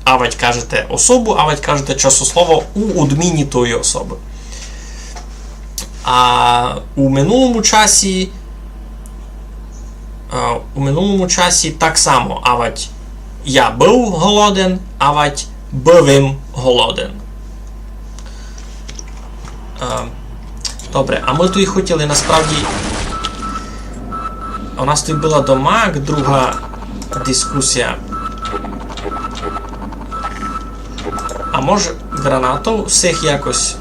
Авать кажете особу, авать кажете часослово у одміні тої особи. А у минулому часі так само авать я був голоден, авать бивим голоден. Добре, а ми тут хотіли насправді. У нас тут була дома друга дискусія. А може гранату всіх якось.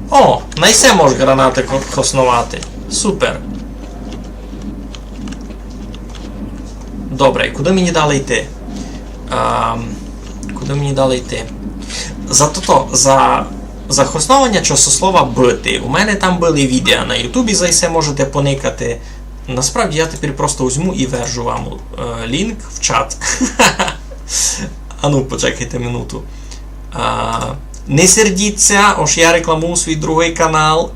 О, найсе може гранати хоснувати. Супер. Добре, куди мені дали йти? За хосновання часослова бити. У мене там були відео на ютубі, за це можете поникати. Насправді я тепер просто візьму і вержу вам лінк в чат. Почекайте минуту. Не сердіться, ось я рекламую свій другий канал.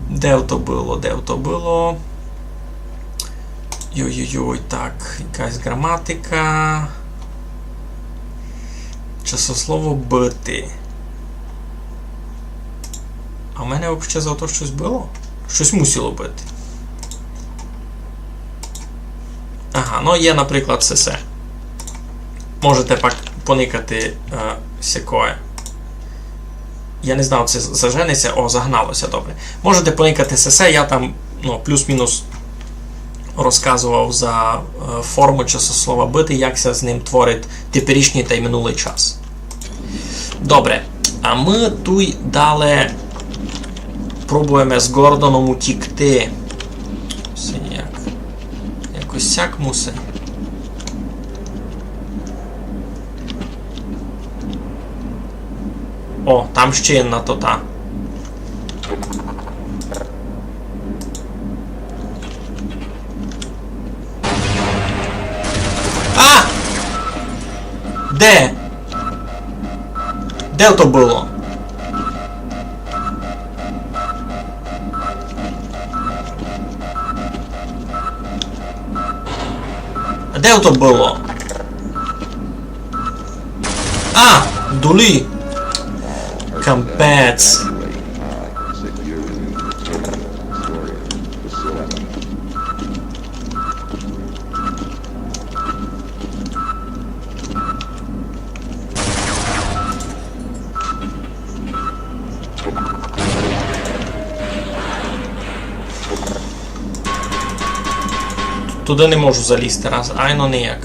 Де то було? Йой-йой-йой, так, якась граматика. Часослово бити. А в мене взагалі за то щось було? Щось мусило бити. Ага, є, наприклад, сесе. Можете поникати сякое. Я не знав, це заженеться. О, загналося, добре. Можете поникати сесе, я там плюс-мінус розказував за форму часослова бити, якся з ним творить теперішній та й минулий час. Добре, а ми тут далі пробуємо з Гордоном утікти. Якось сяк мусить. О, там ще одна тота. А! Де? Де то було? Де то було? А! Дулі! Кампець! Туди не можу залізти раз, айно ніяк.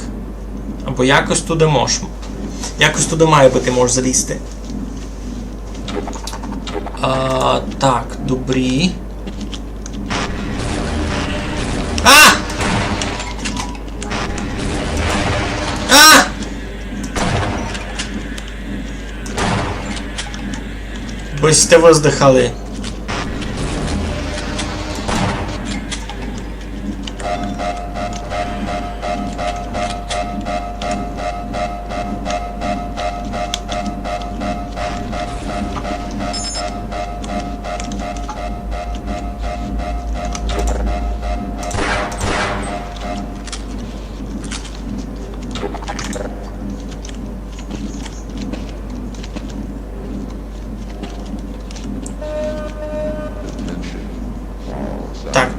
Або якось туди можеш. Якось туди має бути можеш залізти. Так, добрі. А! А! Ви сте виздихали.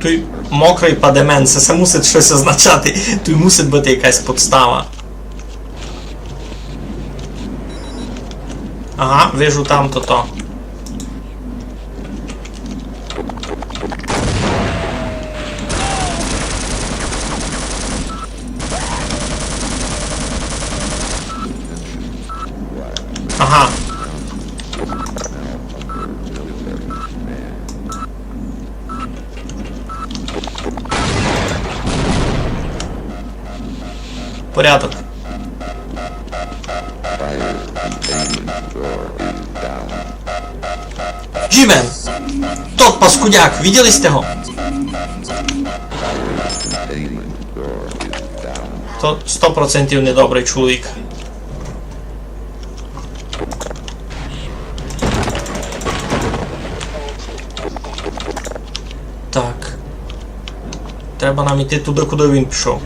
Той мокрий падемент, це мусить щось означати. Тут мусить бути якась подстава. Ага, вижу там то. Ага. Порядок. Джимен! Тот паскудяк, видели сте го? То 100% недобрий чоловік. Так. Треба нам іти туди, куди він пішов.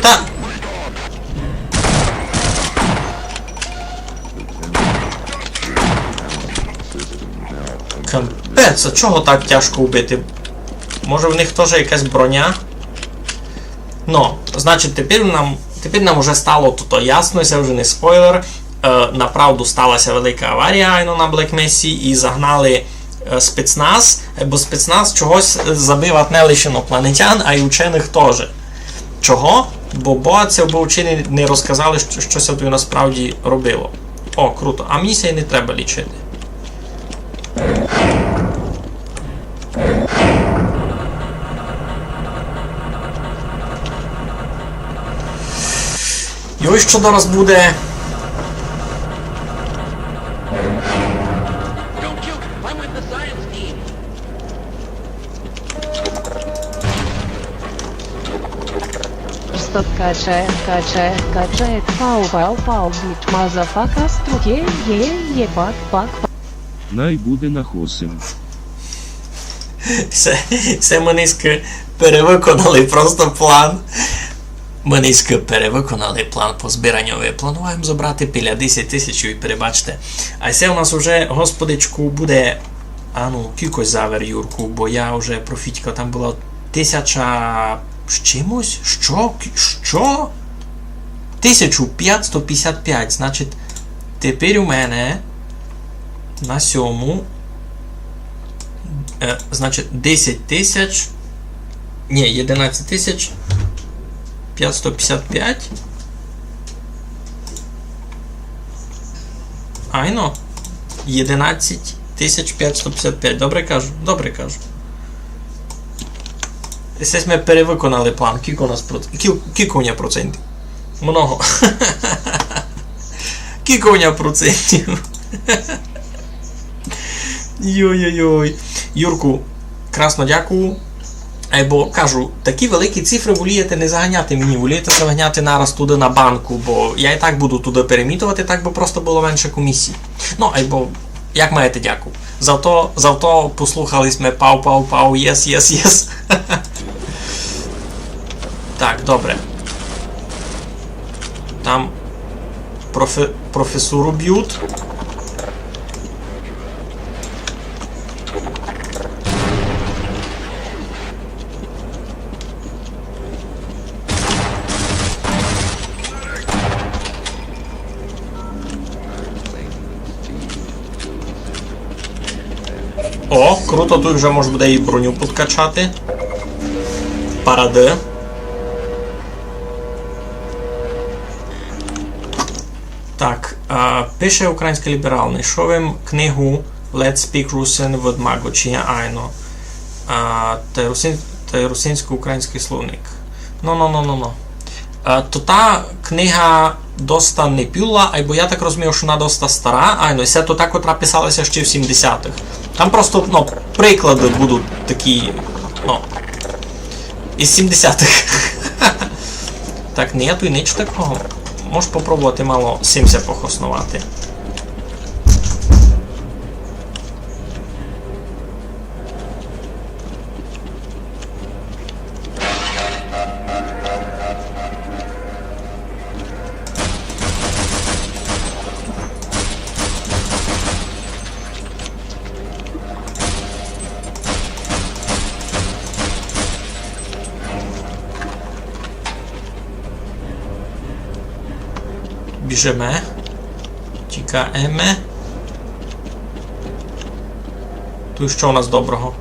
Та! Капець, а чого так тяжко вбити? Може в них теж якась броня? Ну, значить, тепер нам вже стало тут ясно, це вже не спойлер. Направду сталася велика аварія на Black Mesa і загнали спецназ, бо спецназ чогось забив не лише інопланетян, а й учених теж. Чого? Бо ці вчені не розказали, що це тут насправді робило. О, круто. А мені це і не треба лічити. І ось що зараз буде. Stop качает, пау, бит, мазафака, струге, бак. Най буде нахосим. Все ми низько перевиконали просто план. Ми низько перевиконали план по збиранню. Плануємо забрати біля 10 тисяч і перебачте. А це у нас вже, господичку, буде... А ну, кількось завер, Юрку, бо я вже профітькав, там було 1000... з чимось? Що? 1555. Значить, тепер у мене на сьому значить 10 тисяч, ні, 11 тисяч 555. Айно. 11 тисяч 555. Добре кажу? Добре кажу. Це ми перевиконали план. Кілько у мене процентів? Много. Кілько у мене процентів? Йой-йой-йой. Юрку, красно дякую. Бо, кажу, такі великі цифри волієте не заганяти мені, волієте заганяти нараз туди на банку, бо я і так буду туди перемітувати, так би просто було менше комісій. Ну, або, як маєте, дякую. Завто послухали ми пау, єс. Так, добре. Там професору б'ють. О, круто, тут вже може буде і броню підкачати. Паради. Так, пише український ліберал, знайшов книгу Let's Speak Russian with Mago, чи я айно. Та русинсько-український словник. Ну. То та книга доста не піла, або я так розумію, що вона доста стара, айно, і це то так, котра писалася ще в 70-х. Там просто, приклади будуть такі, із 70-х. Так, ні, тут ніч такого. Можеш попробувати мало симся похоснувати. Біжиме. Тікаємо. Тут що у нас доброго?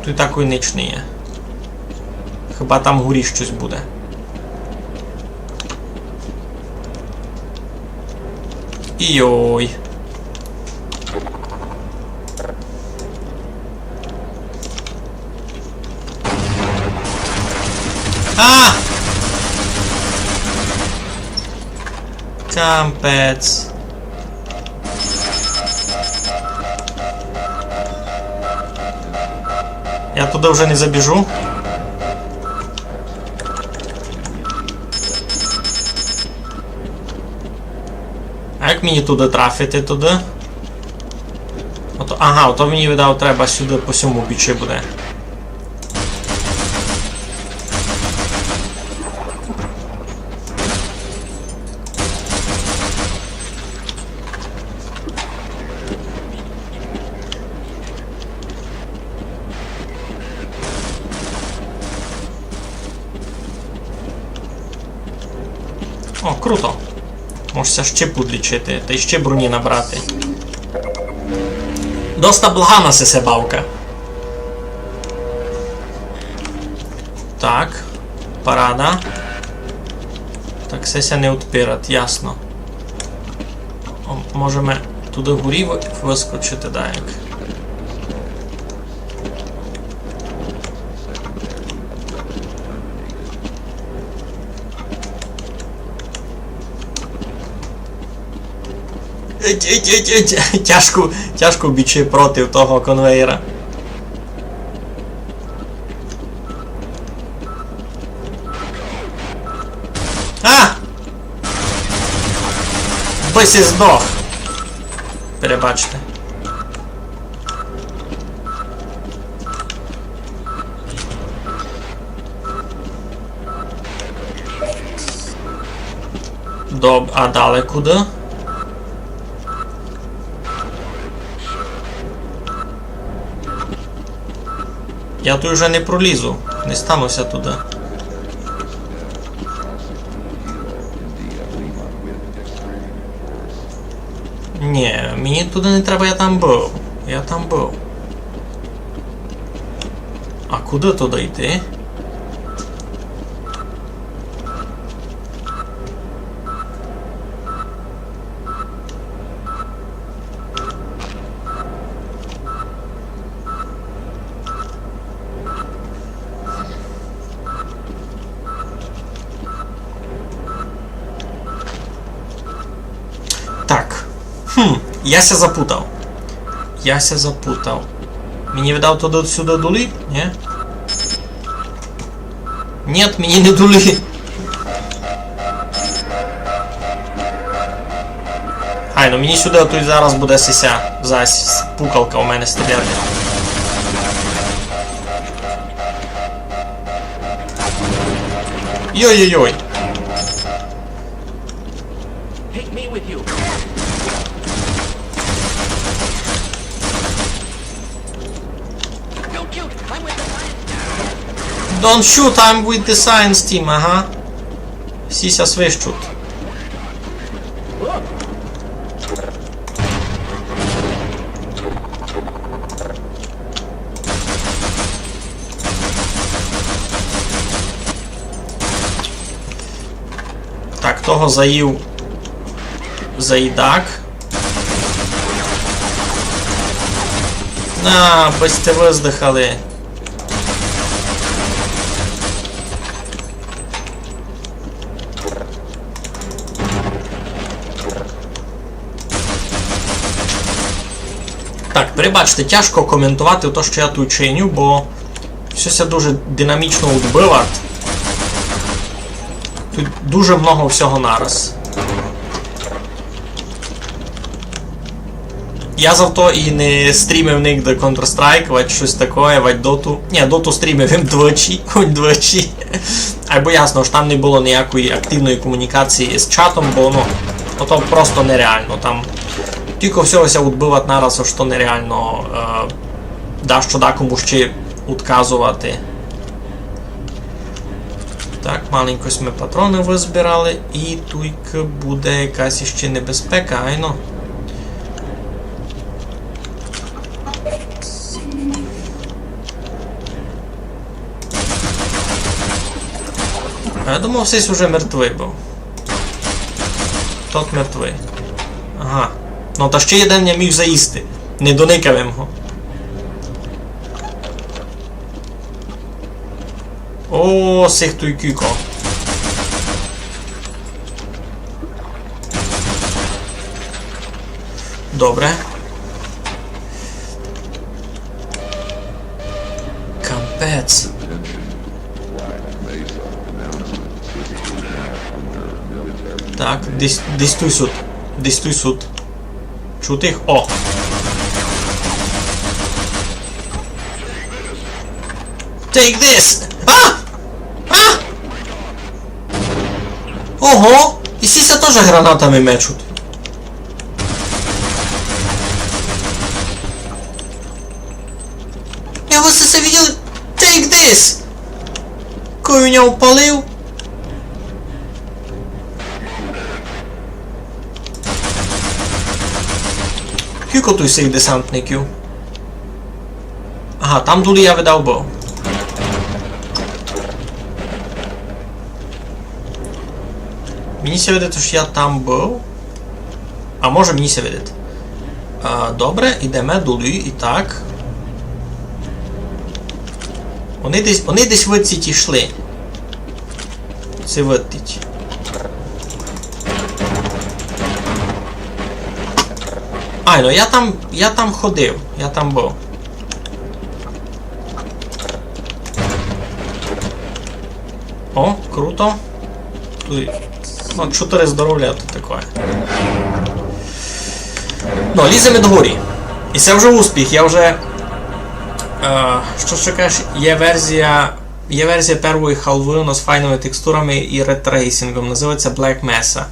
Тут такої ніч не є. Хіба там вгорі щось буде. Йой. А! Кампець. Я туди вже не забіжу. А як мені туди трафити туди? Ото, ага, ото мені видав, треба сюди по всьому бічі буде. О, круто. Можеся ще подлічити, та й ще броні набрати. Доста благана се бавка. Так. Парада. Так, сеся не відпирать, ясно. О, можемо туди вгорі вискочити, так як. Тяжко бічі проти того конвейера. А! Бисі здох. Перебачте. А далі куди? Я тут вже не пролізу, не стануся туди. Ні, мені туди не треба, я там був. Я там був. А куди туди йти? Так. Я ся запутав. Мені видав туди сюди дули? Ні? Нет, мені не дули. Ай, ну мені сюди тут зараз буде сися. Зась пукалка у мене стріляє. Йой-йой-йой. Don't shoot, I'm with the science team, ага. Всі ся свищуть. Так, того заїв заїдак. На, бисте виздихали. Так, перебачте, тяжко коментувати те, що я тут чиню, бо все дуже динамічно відбивати. Тут дуже много всього нараз. Я завто і не стрімив нігде Counter-Strike, вать щось таке, вать доту. Ні, доту стрімив двічі. Або ясно, що там не було ніякої активної комунікації з чатом, бо ну, ото просто нереально. Там тільки всього відбивати нараз, що нереально да що да кому ще відказувати. Так, маленько ми патрони визбирали, і туйка буде якась іще небезпека, айно. А я думав, сись уже мертвий був. Тот мертвий. Ага. Ну та ще один я міг заїсти. Не доникав його. О, сих той кюко. Добре. Капець. Так, десь той суд. Десь той суд. Чути їх? О! Take this! А! А! Ого! І сіся теж гранатами мечуть. Я вас це видел? Take this! Кой меня упалив? Кілько той сих десантників? Ага, там долі я видав був. Мені се видить, що я там був. А може мені се видить. Добре, ідемо долі, і так. Вони десь виціть йшли. Це витить. Ай, ну я там ходив, я там був. О, круто. Тут 4 здоров'я, тут таке. Ну, ліземо до горі. І це вже успіх, я вже... що ще кажеш, є версія першої халви з файними текстурами і ретрейсингом, називається Black Mesa.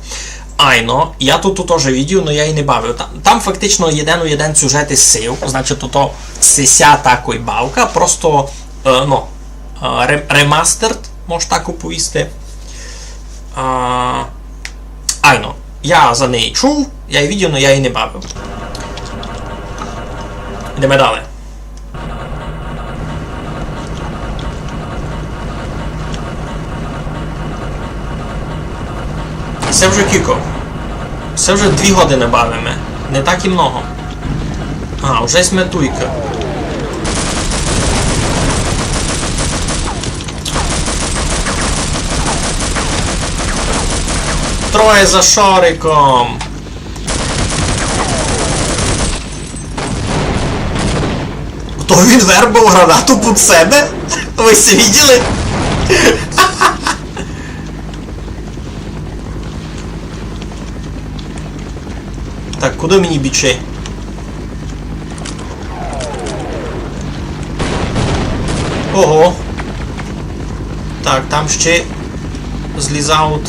Айно, я тут теж відео, але я її не бавив. Там фактично один сюжет із сил, значить тут сися такої бавка, просто ремастерд, може так оповісти. Айно, я за неї чув, я її відео, але я її не бавив. Йдемо далі. Це вже кілько. Це вже 2 години бавимо. Не так і много. А, вже сметуйка. Троє за шариком. То він вербав гранату під себе? Ви це бачили? Так, куди мені бічей? Ого! Так, там ще злізаут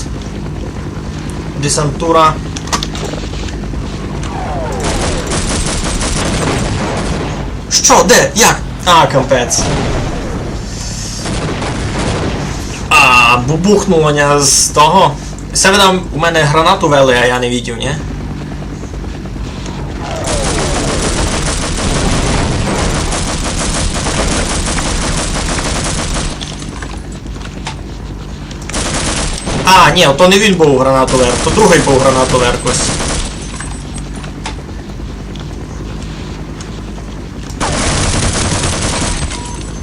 десантура. Що? Де? Як? А, капець. Бубухнуло з того. Це ви там у мене гранату вели, а я не видів, ні? А, ні, то не він був гранатовер, то другий був гранатовер ось.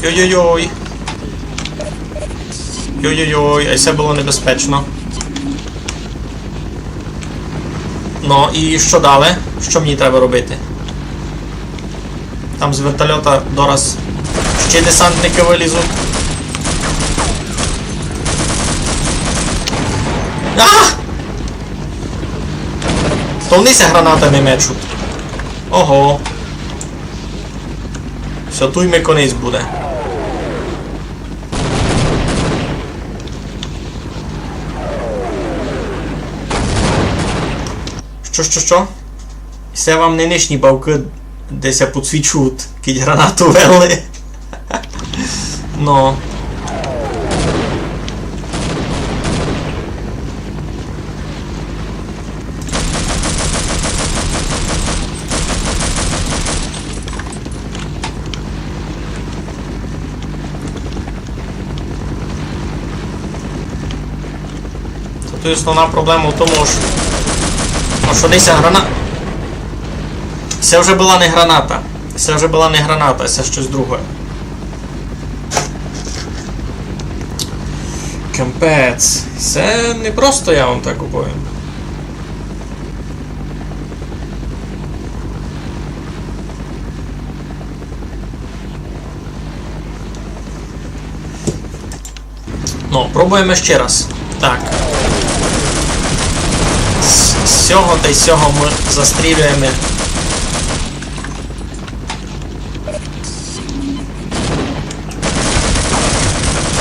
Йой-йой-йой. Йой-йой-йой, а це було небезпечно. Ну, і що далі? Що мені треба робити? Там з вертольота дораз ще десантники вилізуть. То внися гранатами мечуть. Ого. Все, туй ми конець буде. Що? Це вам не нижні бавки, десь підсвічують, кидь гранату вели. Ну. Тут основна проблема в тому, що десь граната. Це вже була не граната. Це вже була не граната, це щось друге. Капець. Це не просто, я вам так говорю. Ну, пробуємо ще раз. Так. З цього та й з цього ми застрілюємо.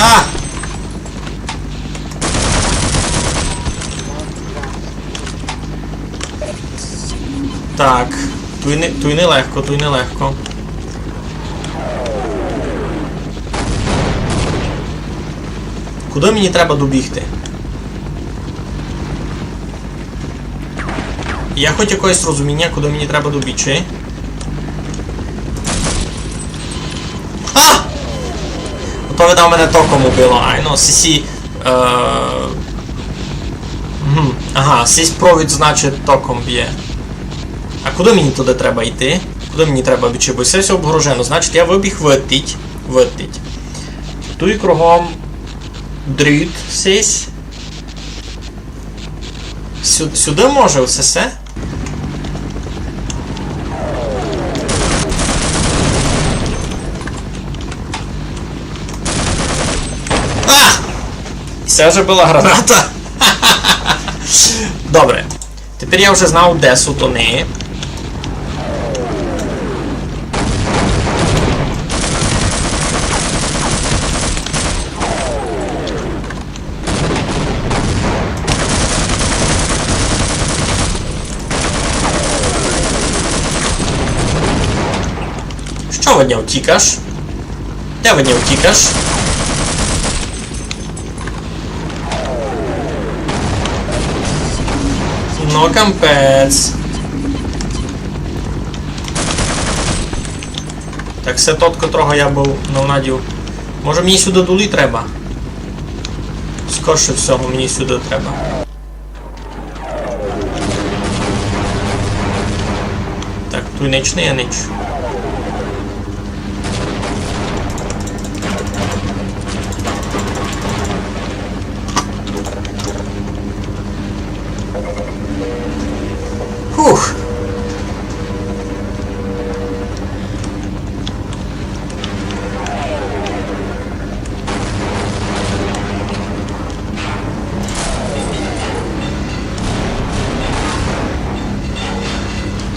А! Так. Туй нелегко, туй нелегко. Куди мені треба добігти? Я хоч якогось розуміння, куди мені треба добігти. А! Ото видав мене током убило. Ай, ну, сісі... Ага, сісь провід, значить, током б'є. А куди мені туди треба йти? Куди мені треба більше? Бо все обгорожено. Значить, я вибіг витить. Тут кругом дріт сись. Сюди може все? А! Це вже була граната. Добре. Тепер я вже знав, де сутони. Що від нього втікаш? Де від нього втікаш? Ну, кампець. Так, це тот, котрого я був навнадів. Може мені сюди дули треба? Скорше всього мені сюди треба. Так, тут ніч не є ніч. Фух.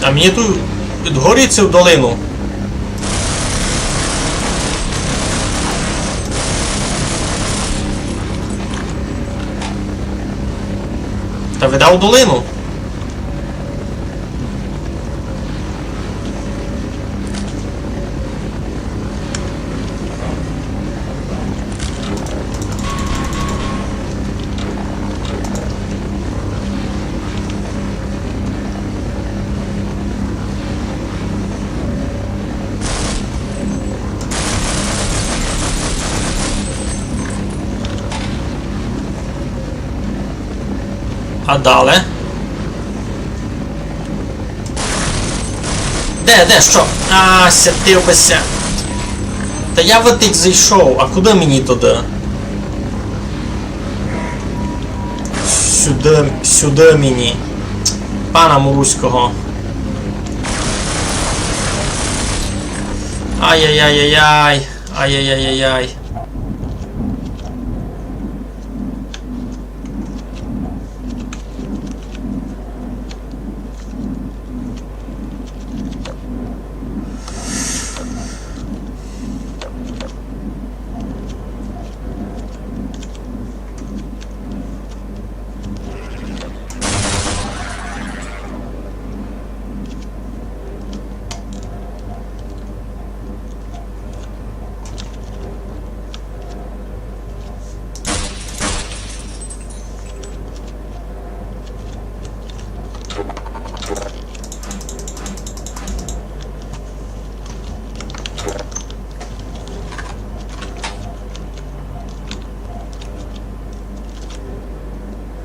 А мені тут підгоріться в долину. Та видав долину. А далі? Де, що? А, сятився. Та я в отик зайшов, а куди мені туди? Сюди мені. Пана Муруського. Ай-яй-яй-яй-яй. Ай-яй-яй-яй-яй.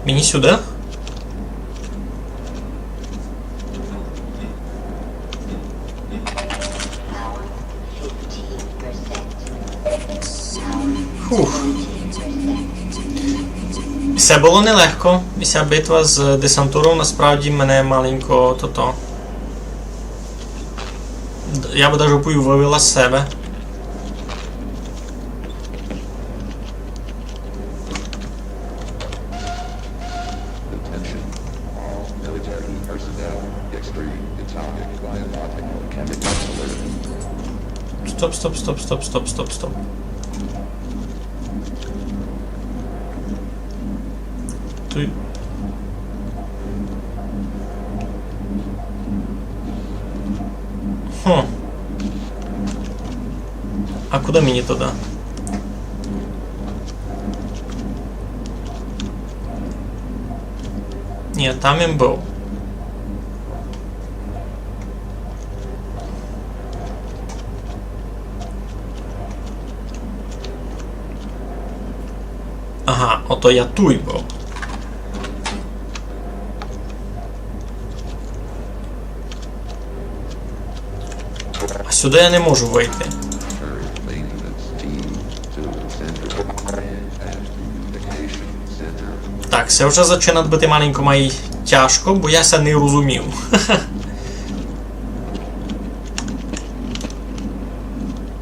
Мені сюди? Фух. Все було нелегко. І ця битва з десантуром насправді мене маленько то-то. Я би навіть вивела з себе. Стоп. Тут... А куди мені туди? Ні, там він був. Ага, ото я туй був. А сюди я не можу вийти. Так, це вже починає бути маленько май тяжко, бо я ся не розумів.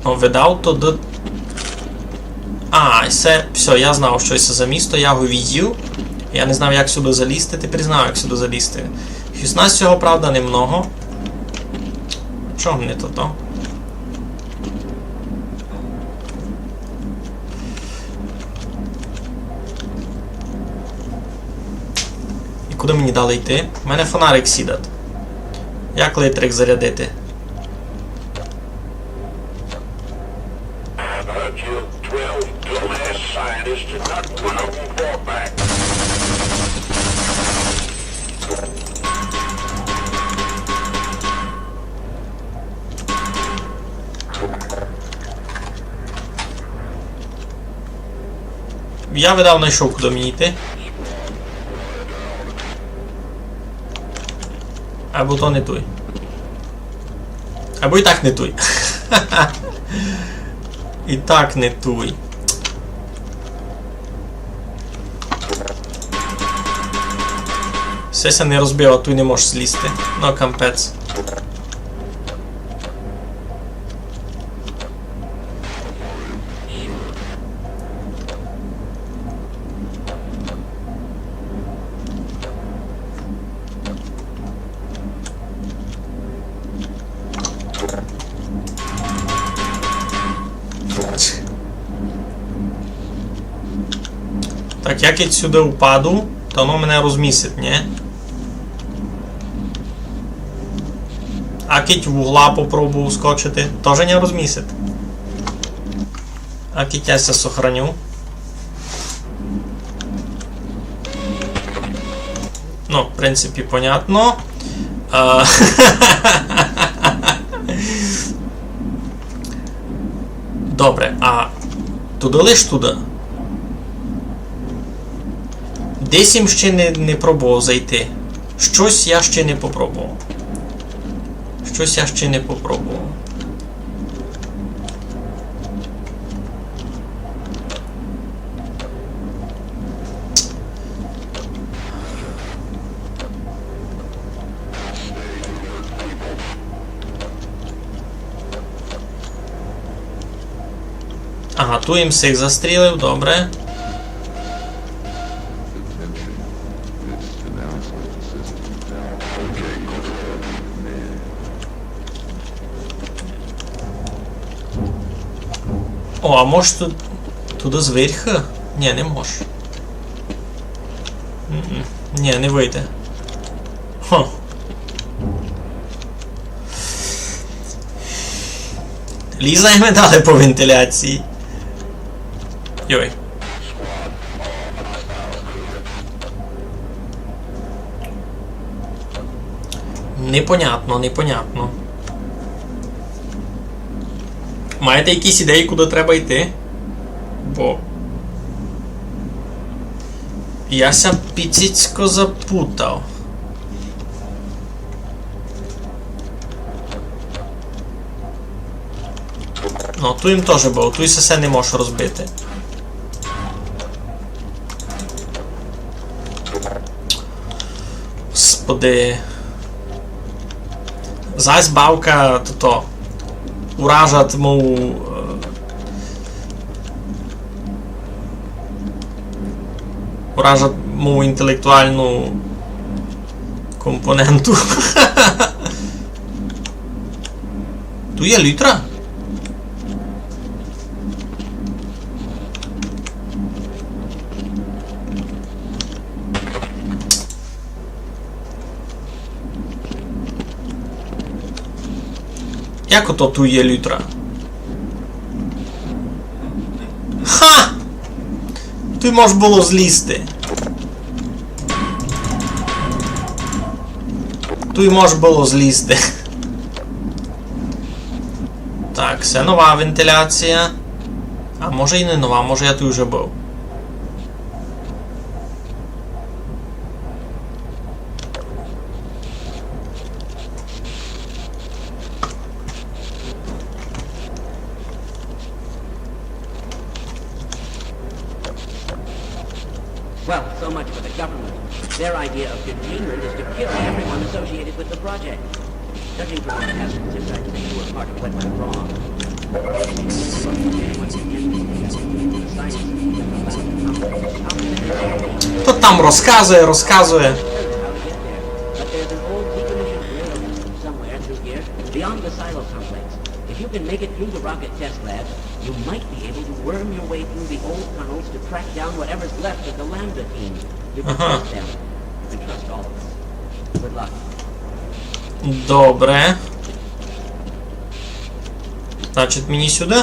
О, видав то до... А, це... Все, я знав, що це за місто, я його відділ. Я не знав, як сюди залізти, тепер знав, як сюди залізти. 16 цього, правда, немного. Чого мені то? І куди мені дали йти? У мене фонарик сідать. Як електрик зарядити? Я видав знайшов, куди мені йти. Або то не той. Або і так не той. І так не той. Все не розбив, а той не можеш злізти. Ну, кампець. Так, як я сюди впаду, то воно мене розмісить, ні? А кіть в угла попробую скочити, теж не розмісить. А кіть я ся сохраню. Ну, в принципі, понятно. Добре, а туди лиш туди? Десь їм ще не пробував зайти. Щось я ще не попробував. Ага, ту їм всіх застрілив, добре. О, а може туди зверху? Ні, не може. Ні, не вийде. Хо. Ліза ми дали по вентиляції. Йой. Непонятно. Маєте якісь ідеї, куди треба йти? Бо... Я ся піцицько запутав. Ну, ту їм теж було, ту і все не можеш розбити. Господи. Зась бавка, то уражат му... Уражат му інтелектуальну компоненту. Ту є літра? Як ото ту є літра? Ха! Ти можеш було злізти. Тут може було злізти. Так, це нова вентиляція. А може і не нова, може я тут вже був. Well, so much for the government. Their idea of containment is to kill everyone associated with the project. Judging from the hazards, it seems like you were part of what went wrong. То там розказує. But there's an old decommissioned railroad system somewhere through here, beyond the silo complex. If you can make it through the rocket test labs, you might be able to worm your way through the old tunnels to track down whatever's left of the Lambda team. You can trust them. You can trust all of us. Good luck. Добре. Значить, мені сюди.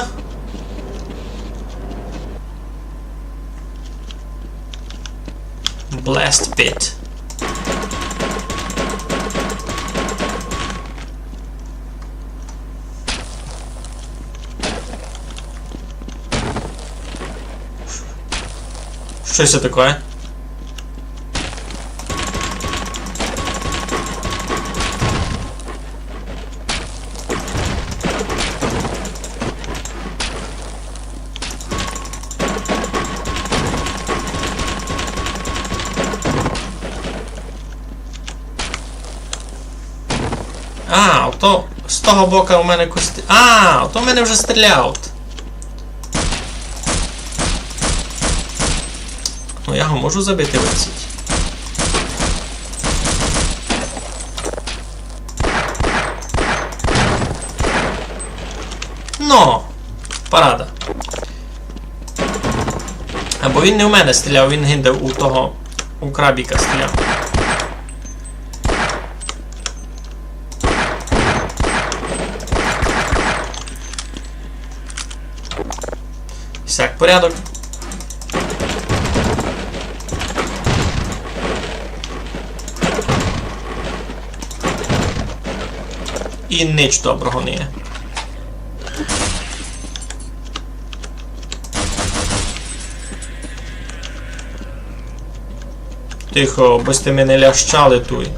Blast Pit. Що це таке? А, ото з того боку у мене кості... А, ото в мене вже стріляв. Ну, я його можу забити в оці. Ну, парада. Або він не у мене стріляв, він гинде у того, у крабіка стріляв. Всяк порядок. І ніч доброго не є. Тихо, бо сте мене лящали туй.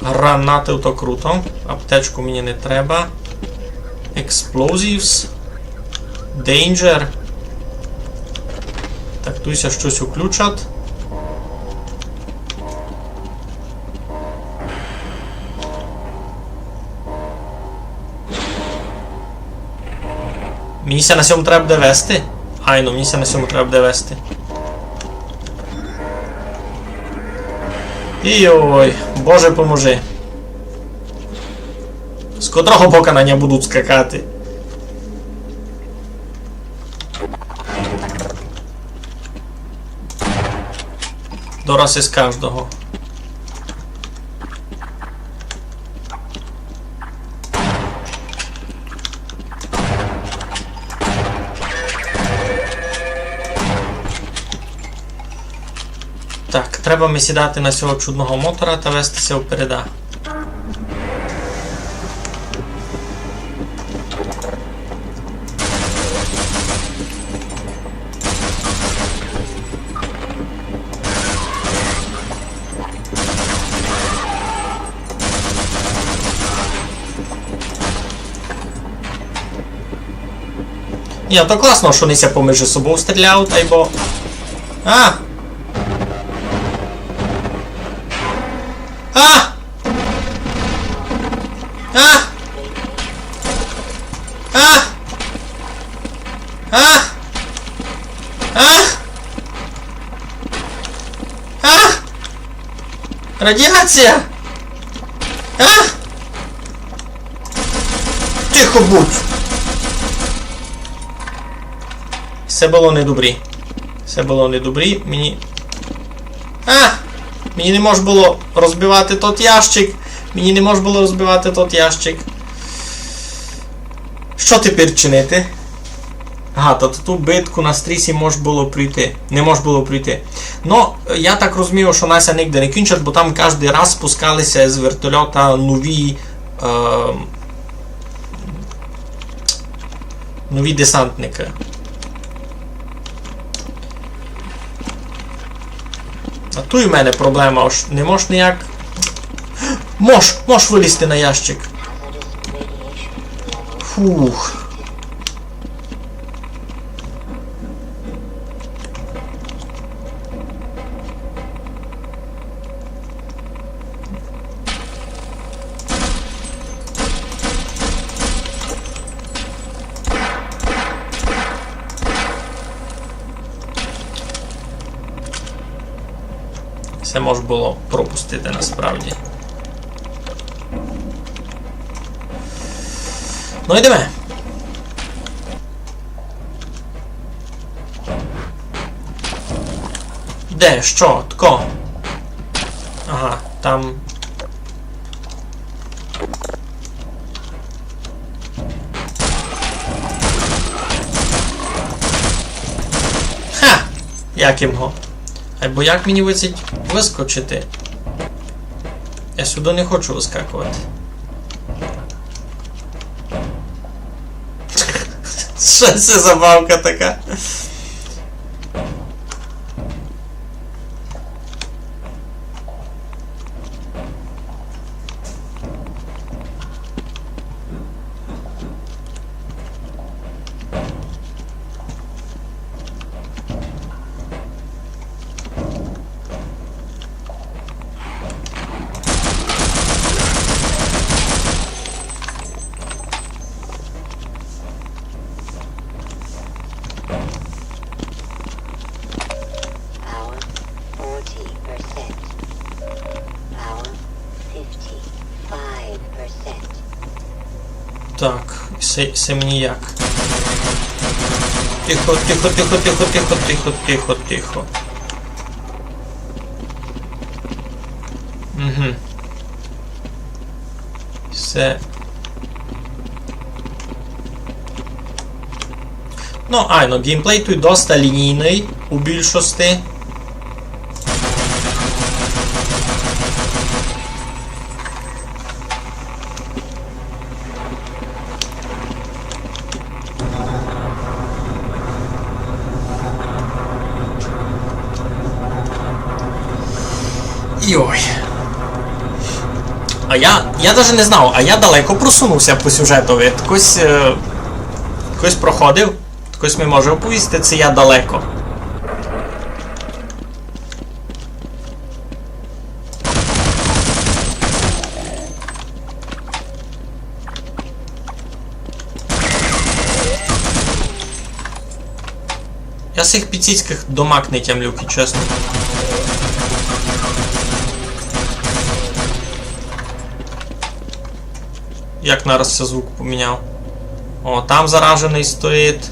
Гранати то круто. Аптечку мені не треба. Explosives. Danger. Так, туйся щось уключать. Мені ся на сьому треба буде вести? Ай, ну мені ся на сьому треба буде вести. Йой, Боже поможи. З котрого боку на нього будуть скакати? Дораз із кожного. Так, треба ми сідати на цього чудного мотора та вестися впереда. Ні, то класно, що вони ся поміж собою стріляють, та й бо... А! А! А! А! А! А! А! Радіація! А! Тихо будь! Все було недобрі. Все було недобрі. Мені... А! Мені не можна було розбивати тот ящик. Мені не можна було розбивати тот ящик. Що тепер чинити? Ага, то ту битку на стрісі може було пройти. Не може було пройти. Ну, я так розумію, що Нася ніде не кінчать, бо там кожен раз спускалися з вертольота нові нові десантники. А тут і в мене проблема, аж не можеш ніяк... Можеш вилізти на ящик. Фух. Це можна було пропустити насправді. Ну йдемо. Де? Що? Тако? Ага, там... Ха! Як їм го? Або як мені вискочити? Я сюди не хочу вискакувати. Що це за бабка така? Так, це мені як? Тихо, тихо, тихо, тихо, тихо, тихо, тихо, тихо. Угу. Все. Ну, айно, геймплей тут доста лінійний у більшості. Йой. А я даже не знав, а я далеко просунувся по сюжетові. Хтось проходив, хтось ми може оповісти, це я далеко. Я з цих піціцьких домак не тямлюки, чесно. Як нараз це звук поміняв. О, там заражений стоїть.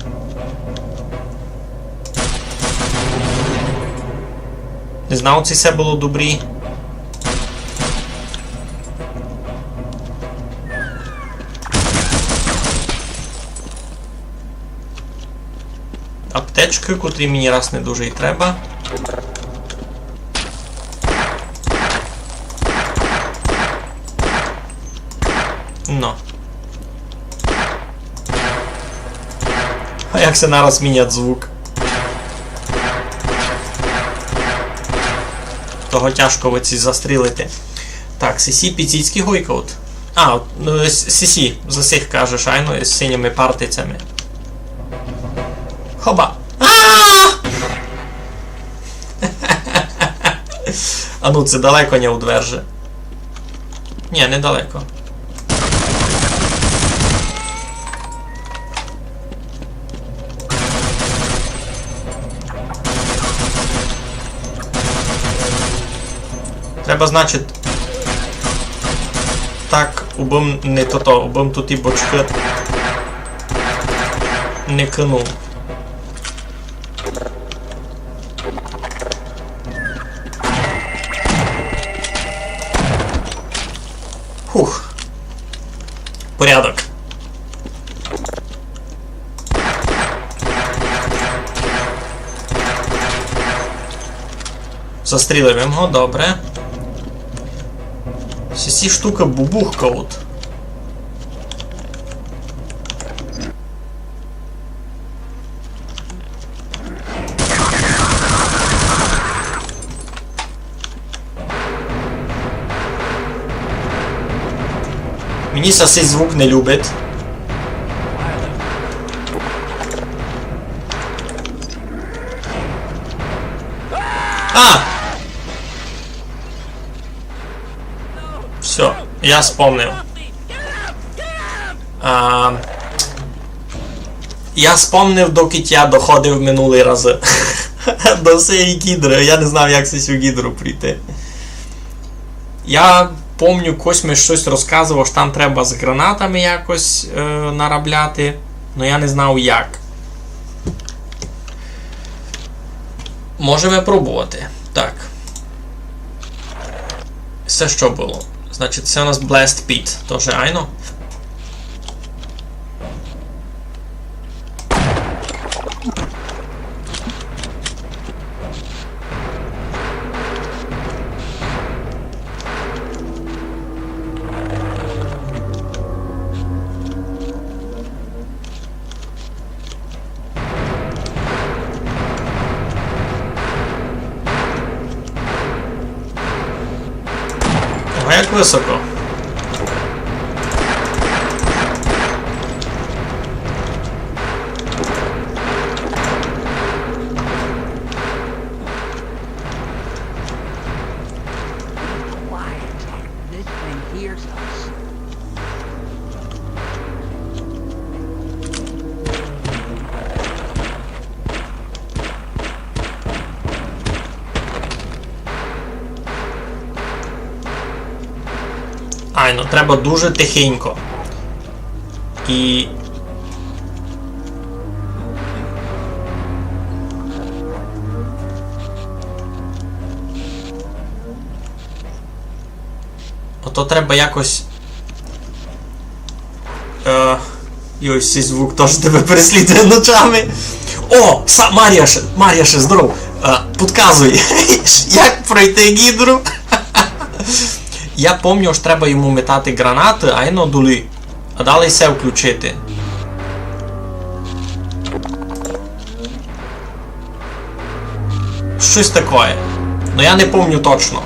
Не знав, це все було добрі. Аптечки, котрі мені раз не дуже і треба. Ну. А як це нараз мінять звук? Того тяжко ви ці застрілити. Так, Сісі піціцький гойкаут. А, ну, Сісі, за всіх кажеш, айно, з синіми партицями. Хоба! А ну, це далеко не удверже. Ні, недалеко. Треба, значить, так, убим не то-то, убим тут і бочки. Не кинув. Хух. Порядок. Застрілив його, добре. Всі штука бубухкають. Мені цей звук не любить. А! Все, я вспомнив. Я вспомнив, доки я доходив минулий раз до цієї гідри. Я не знав, як цю гідру прийти. Я помню, Косьми щось розказував, що там треба з гранатами якось наробляти, але я не знав як. Можемо пробувати. Так. Це що було? Значить, це у нас Blast Pit. Тоже айно. Ого, як високо. This thing hears us. Ай, ну треба дуже тихенько. І... Ото треба якось... Йой, цей звук теж тебе переслідує ночами. О! Мар'яше, здоров! Підказуй, як пройти гідру? Я пам'ятаю, що треба йому метати гранати, а іно долі. А далі все включити. Щось таке. Но я не пам'ятаю точно.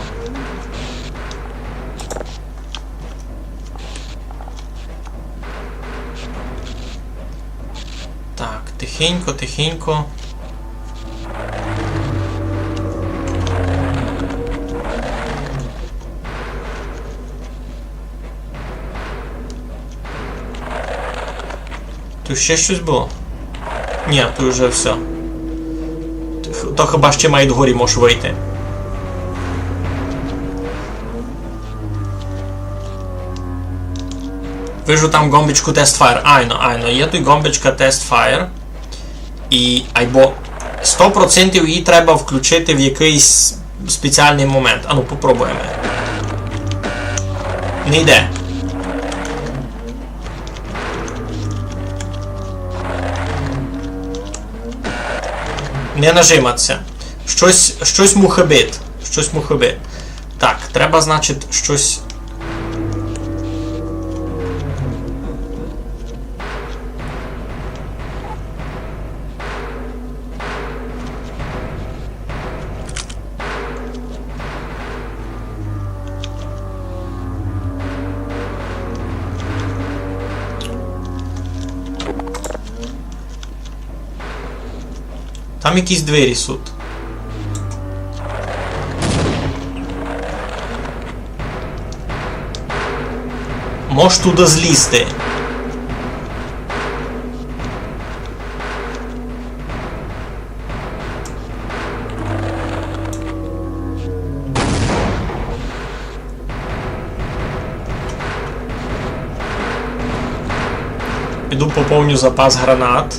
Так, тихенько, тихенько. Тут ще щось було? Ні, тут вже все. То хіба ще має догорі можеш вийти. Вижу там гомбичку Test Fire. Айно. Є тут гомбичка Test Fire. І айбо 100% її треба включити в якийсь спеціальний момент. Ану, попробуємо. Не йде. Не нажиматися. Щось мухобит. Так, треба, значить, щось... Там якісь двері тут. Можеш туди злізти. Піду поповню запас гранат.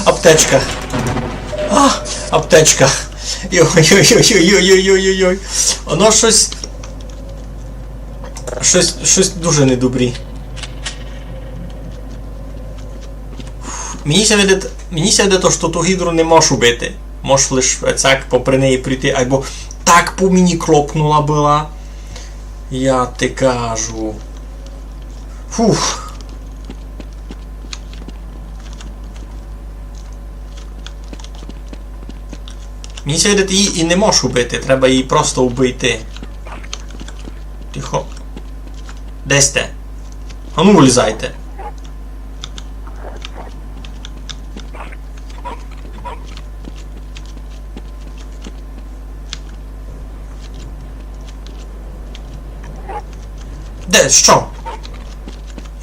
Аптечка. Аптечка. Йой-йой-йой-йой-йой-йой-йой. Воно щось дуже недобрі. Мені ся видить, що ту гідру не можеш убити. Можеш лише так попри неї прийти, або так по мені клопнула була. Я ти кажу. Фух. Мені ся видить, її і не можеш убити, треба її просто убити. Тихо. Де сте? А ну вилізайте. Де? Що?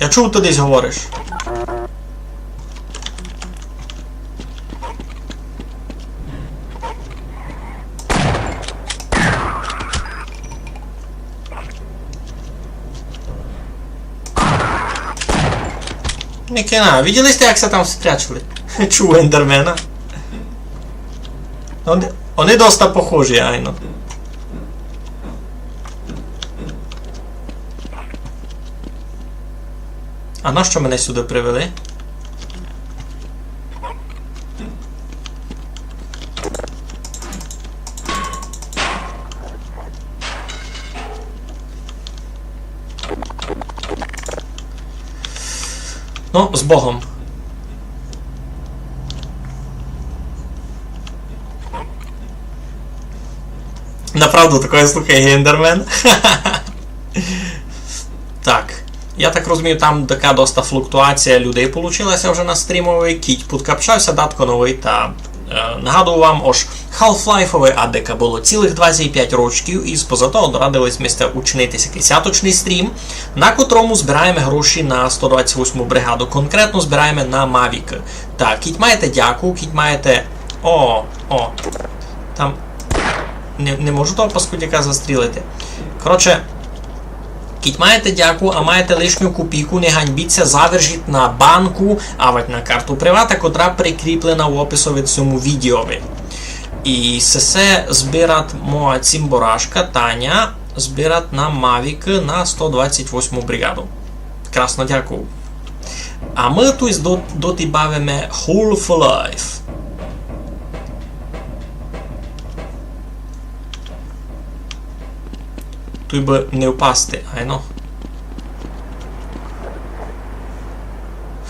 Я чув, ти десь говориш. Нікіна, виділи сте, як се там спрячали? Чув ендермена. Вони доста похожі, айно. А нащо мене сюди привели? Ну, з Богом. Направду такое слухає Гендермен. Так. Я так розумію, там така доста флуктуація людей получилася вже на стрімовий. Кіть подкапчався, датко новий та нагадую вам, ож Half-Life'ове адека було цілих 25 років, і поза того дорадились ми учинитися десяточний стрім, на котрому збираємо гроші на 128-му бригаду. Конкретно збираємо на Mavic. Так, кіть маєте дяку, кіть маєте... О, там... Не можу того паскудяка застрілити. Коротше, кіть маєте дяку, а маєте лишню копійку, не ганьбіться, завержіть на банку, або на карту привата, котра прикріплена в описові цьому відеові. І все збирать моя цимборашка Таня, збирать на Mavic на 128-му бригаду. Красно дякую. А ми тут доти бавимо Half-Life. Тут би не впасти, айно.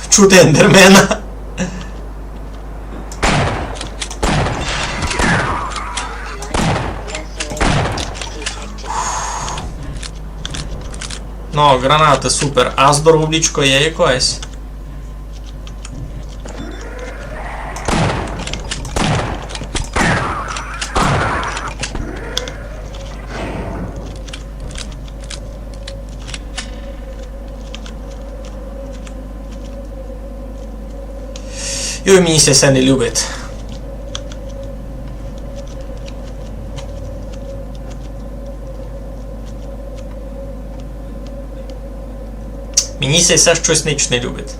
Чути ендермена. Ну, гранати, супер. А здоровлічко є якось? Йой, мені все не любить. Мені все щось ніч не любить.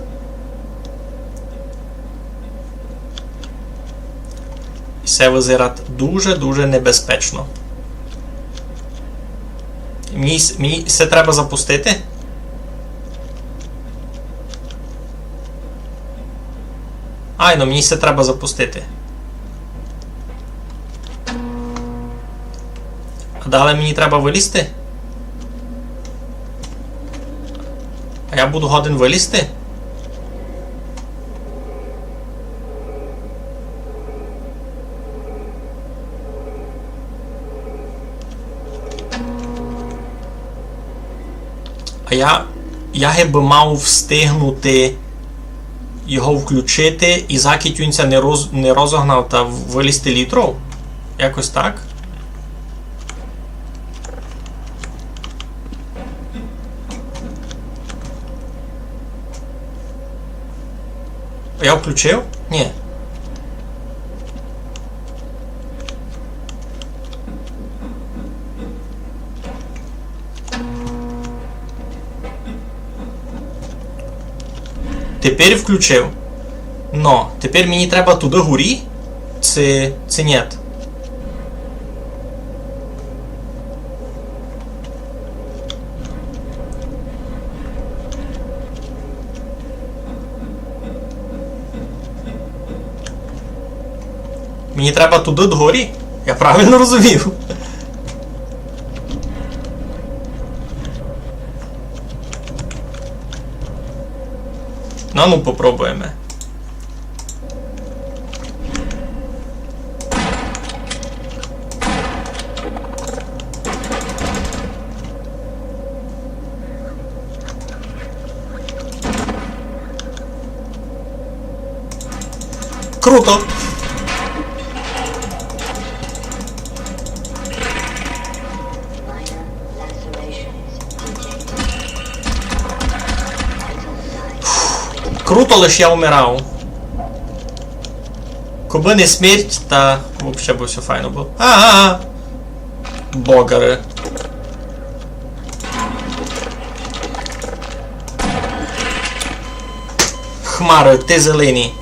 Все визирати дуже-дуже небезпечно. Мені все треба запустити? Ай, ну мені все треба запустити. А далі мені треба вилізти? А я буду годен вилізти? А я би мав встигнути його включити і закітюнця не розогнав та вилізти літров? Якось так? Я включив? Ні. Тепер включив. Но, тепер мені треба туди горі? Це нет? Мені треба туди догорі? Я правильно розумів? Ну, попробуємо. Круто! Круто, лиш я вмирав. Коби не смерть, та взагалі би все файно було. Ага! Богари. Хмари, ти зелені.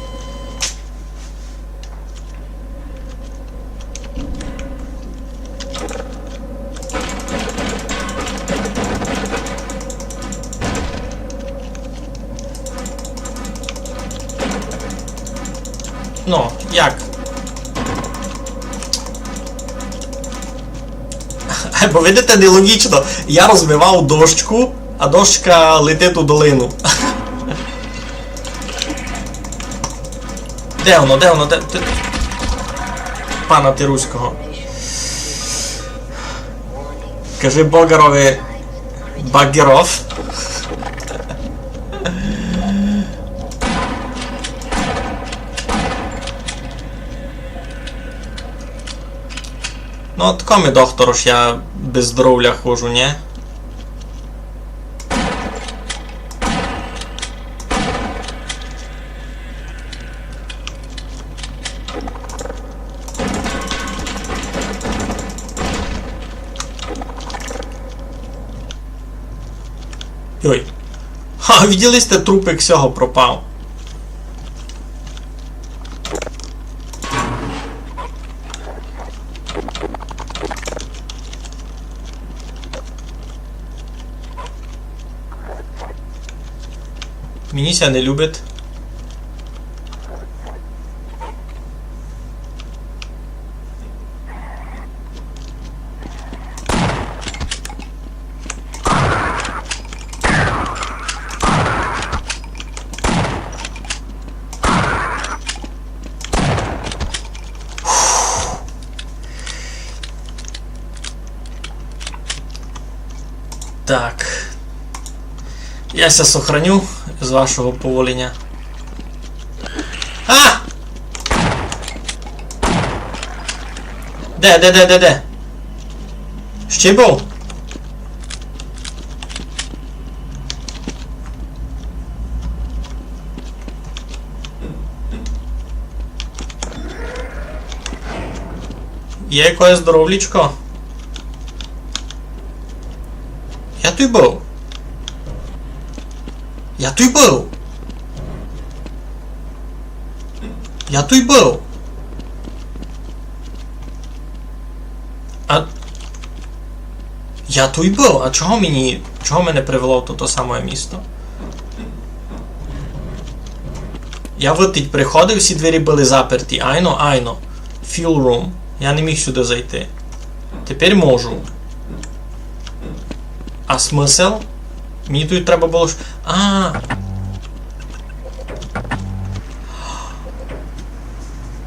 Ну, як? Бо видите, нелогічно. Я розбивав дошку, а дошка летить у долину. Де воно? Де воно? Де? Пана Тируського. Кажи Богарові Багеров. Ну, тако ми, доктору ж я без здоров'я ходжу, ні? Йой. Ха, виділи сте, трупик всього пропав. Мініся не любить. Так. Я ся сохраню з вашого повоління. А! Де? Ще був? Є якесь здоровлічко? Я тут був. Я тут був. А чого мене привело в то саме місто? Я витить приходив, всі двері були заперті. Айно. Fuel room. Я не міг сюди зайти. Тепер можу. А смисл? Мені тут треба було...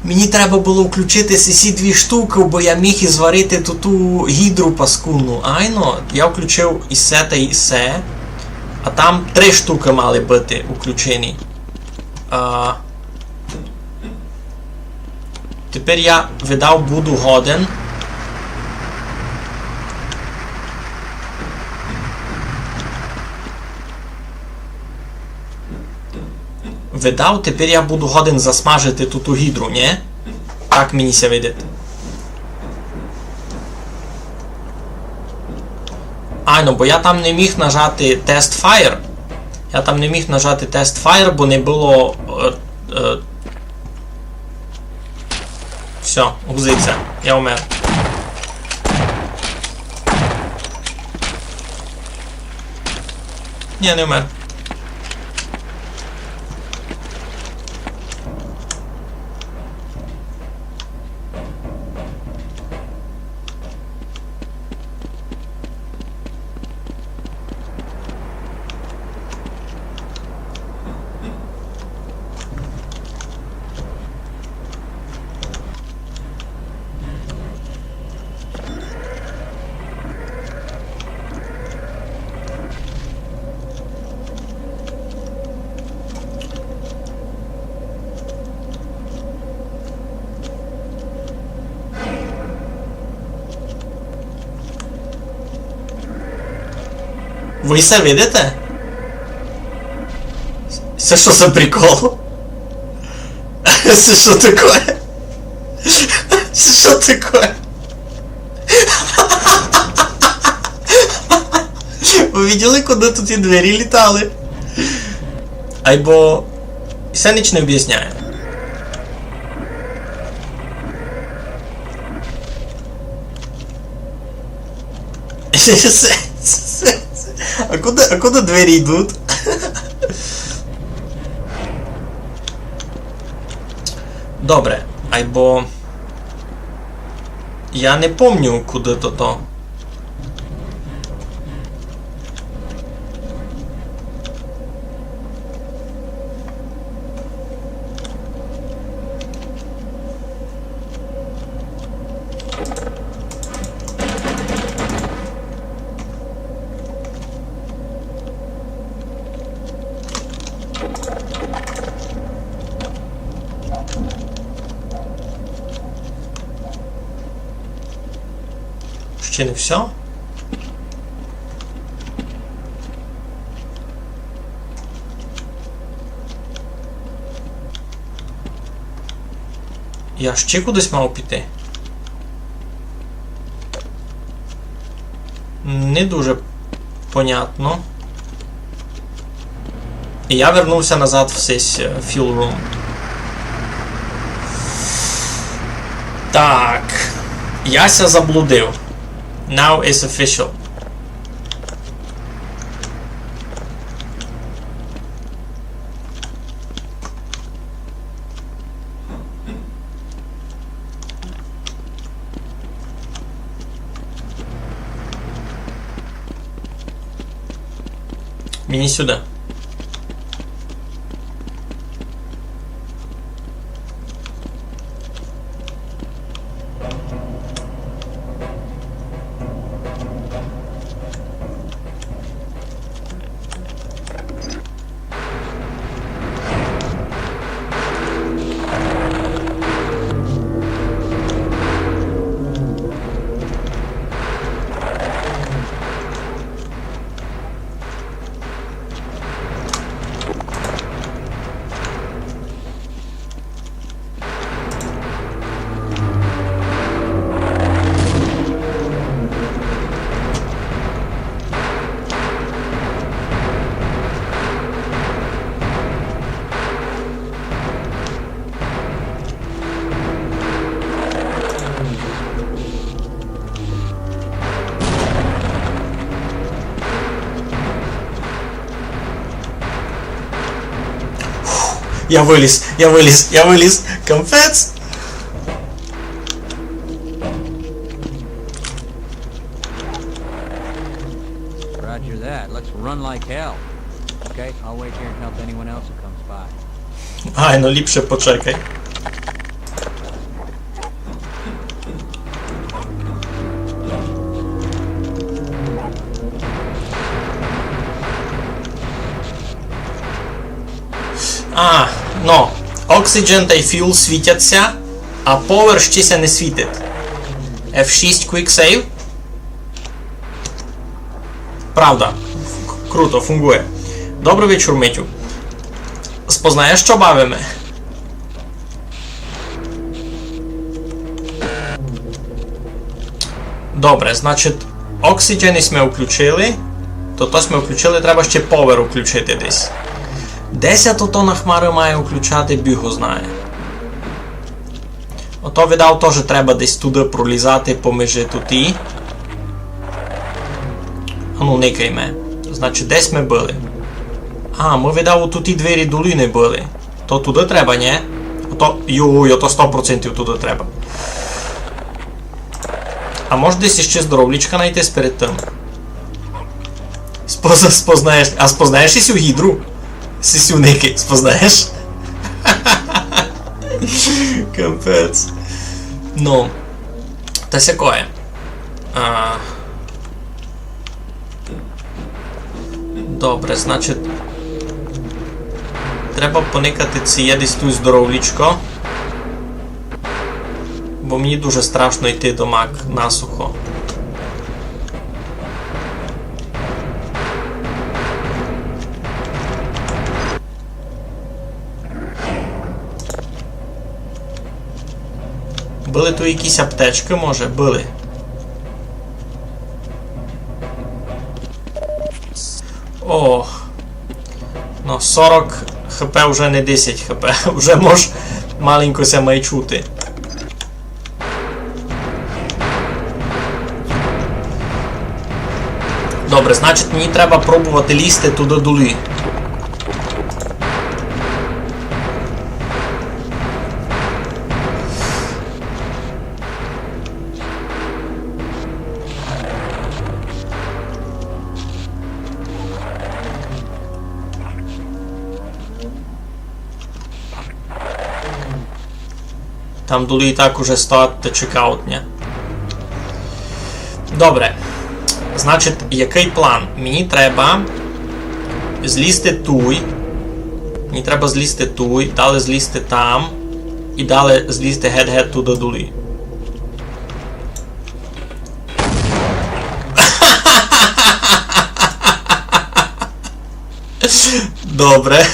Мені треба було включити ці дві штуки, бо я міг і зварити ту гідру паскудну. Айно, я включив і се та і се. А там 3 штуки мали бути включені. Тепер я буду годен. Тепер я буду годен засмажити ту гідру, ні? Так мені ся видить. Бо я там не міг нажати Test Fire. Бо не було... Все, гузиться. Я умер. Ні, не умер. Ви це видите? Це що за прикол? Це що таке? Це що таке? Ви видели, куди тут і двері літали? Айбо... Це ніч не об'ясняє. А куди двері йдуть? Добре, айбо... Я не помню, куди то. Ще не все? Я ще кудись мав піти? Не дуже понятно. І я вернувся назад в цей fuel room. Так. Яся заблудив. Now is official. Мені сюди. Я виліз. Капець. Roger that. Let's run like hell. Okay, I'll wait here and help anyone else who comes by. Ай, ну ліпше почекай. Oxygen та Fuel світяться, а Power щось не світить. F6 Quick Save. Правда. Круто, фунгує. Добрий вечір, Митю. Спознаєш, що бавимо? Добре, значить, Oxygen ми включили. То ми включили, треба ще Power включити десь. Десь ото на хмари має включати, біг знає. Ото, видав, теж треба десь туди пролізати поміж туті. Ну, никайме. Значить, десь ми були. Ми, видав, у туті двері долі не були. То туди треба, ні? Ото, ото 100% туди треба. А може десь ще здоровлічка знайтись перед тим? Спознаєш. А спознаєш і цю гідру? Сисюники, спознаєш? Капець. Ну. Та сякое. Добре, значить. Треба поникати ціє десь тут здоровлічко. Бо мені дуже страшно йти до мак насухо. Були тут якісь аптечки, може? Були. Ох. Ну, 40 хп вже не 10 хп. Вже може маленько ся має чути. Добре, значить мені треба пробувати лізти туди долі. Там долі і так уже стоїть чекаутня. Добре. Значить, який план? Мені треба злізти туй. Мені треба злізти туй, далі злізти там. І далі злізти геть-геть туди долі. Добре.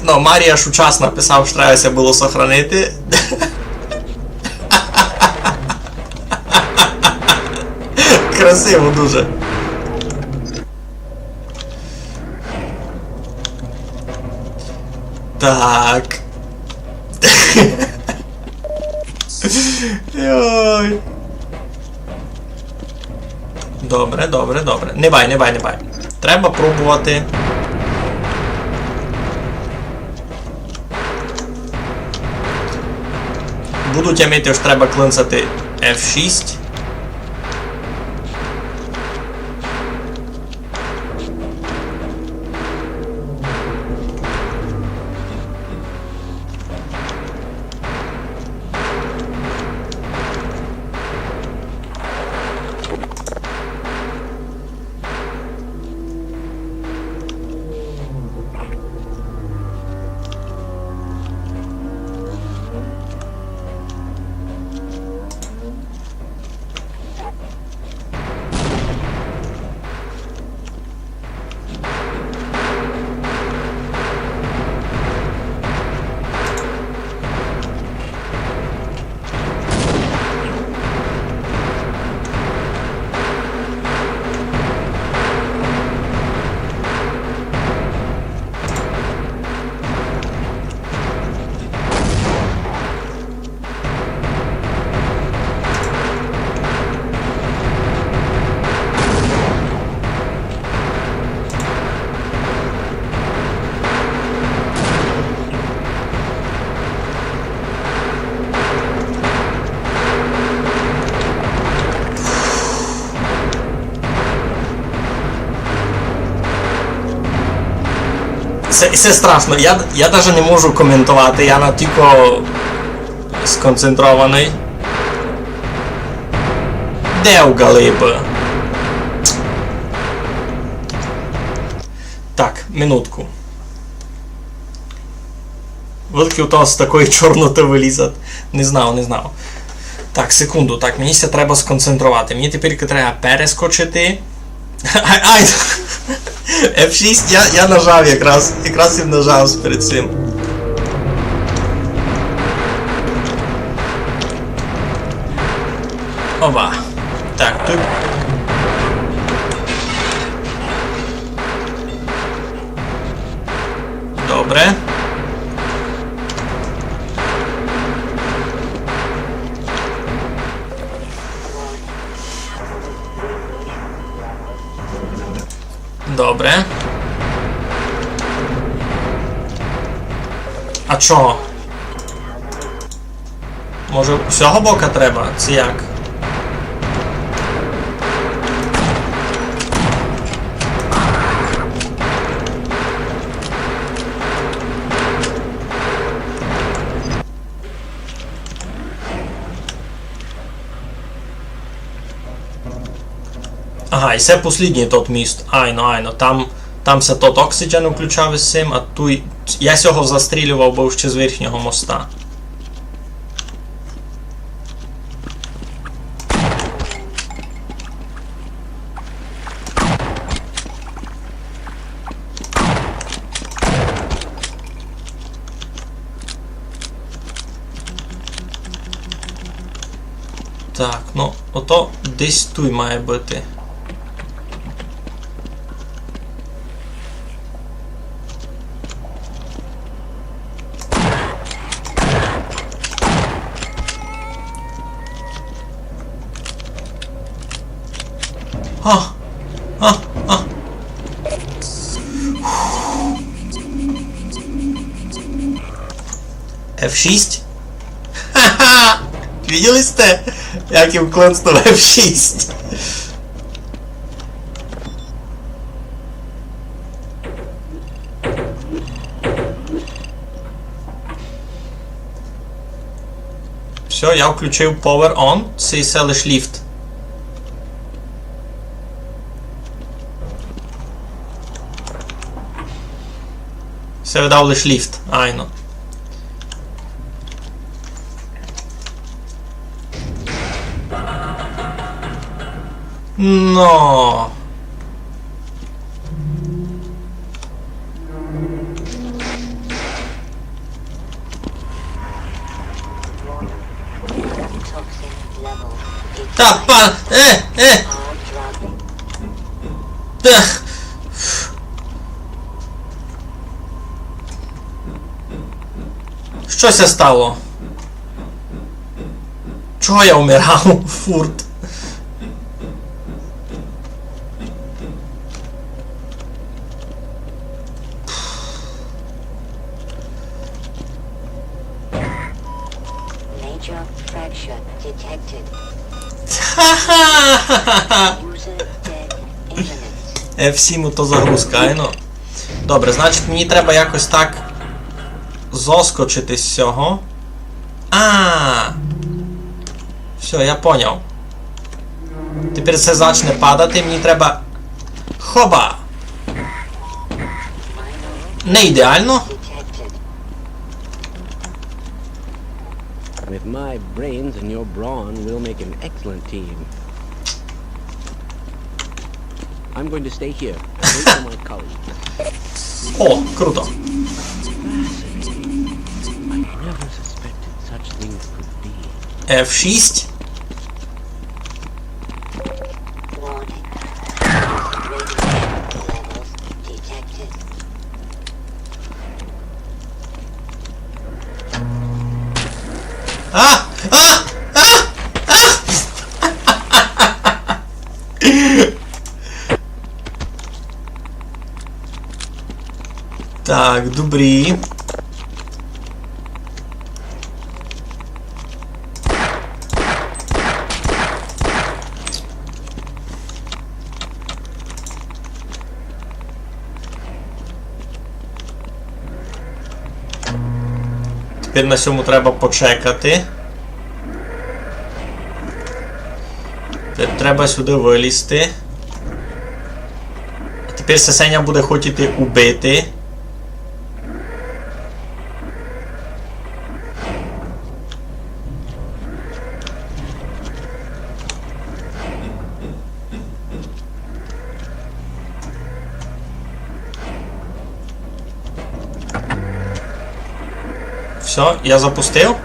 Ну, Марія ж учас написав, що треба було сохранити. Красиво дуже. Так. Йой. Добре, добре, добре. Не бай. Треба пробувати. Буду тямити, що треба клинцати F6. Це страшно. Я навіть не можу коментувати, я на тільки сконцентрований. Де у Галиби? Так, минутку. Великий у з такої чорноти вилізати. Не знав. Так, секунду. Так, мені ще треба сконцентрувати. Мені тепер треба перескочити. Ай! F6 я нажав якраз. Якраз і нажав перед цим. Оба. Так, тут. Добре. Добре. А чого? Може, з цього бока треба? Це як? Ага, і це послідній тот міст. Айно. Там се тот оксиджен включав із цим, а тут... Я цього застрілював, був ще з верхнього моста. Так, ну, ото десь тут має бути. F6? Ха-ха! Видели сте? Як їм клонство F6? Все, я включив Power On, це лиш ліфт. Це видав лиш ліфт, айно. Но. Та пан. Та. Що це стало? Чого я вмирав? Фурт. F7 то загрузка, айно. Добре, значить мені треба якось так зоскочити з цього. Все, я поняв. Тепер це почне падати, мені треба... Хоба! Не ідеально. With my brains and your brawn, we'll make an excellent team. I'm going to stay here. Wait for my colleagues. О, круто. I never suspected such things could be. F6. Так, добрі. Тепер на цьому треба почекати. Тепер треба сюди вилізти. А тепер Сесеня буде хотіти убити. Все, я запустив.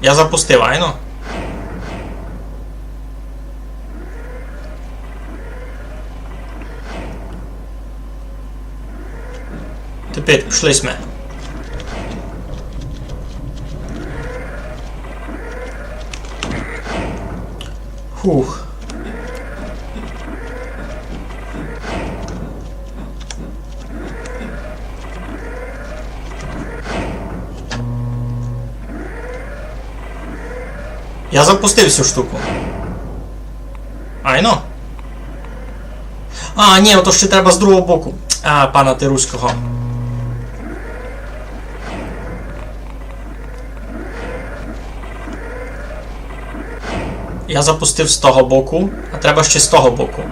Я запустив, айно. Тепер пішли сме. Фух. Я запустив цю штуку. Айно. А, ні, ото ще треба з другого боку. А, пана Тируського. Я запустив з того боку, а треба ще з того боку.